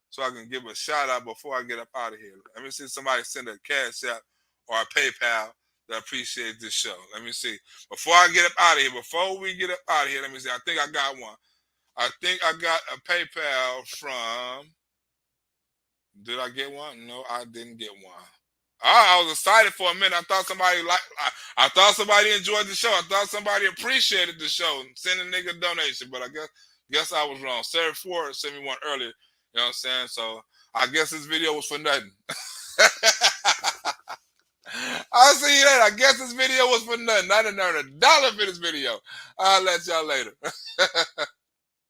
so I can give a shout out before I get up out of here. Let me see somebody send a Cash App or a PayPal that appreciates this show. Let me see. Before I get up out of here, before we get up out of here, let me see. I think I got one. I think I got a PayPal from. Did I get one? No, I didn't get one. I was excited for a minute. I thought somebody I thought somebody enjoyed the show. I thought somebody appreciated the show and sent a nigga a donation, but I guess I was wrong. Sarah Ford sent me one earlier. You know what I'm saying? So I guess this video was for nothing. I'll see you later. I guess this video was for nothing. I didn't earn $1 for this video. I'll let y'all later.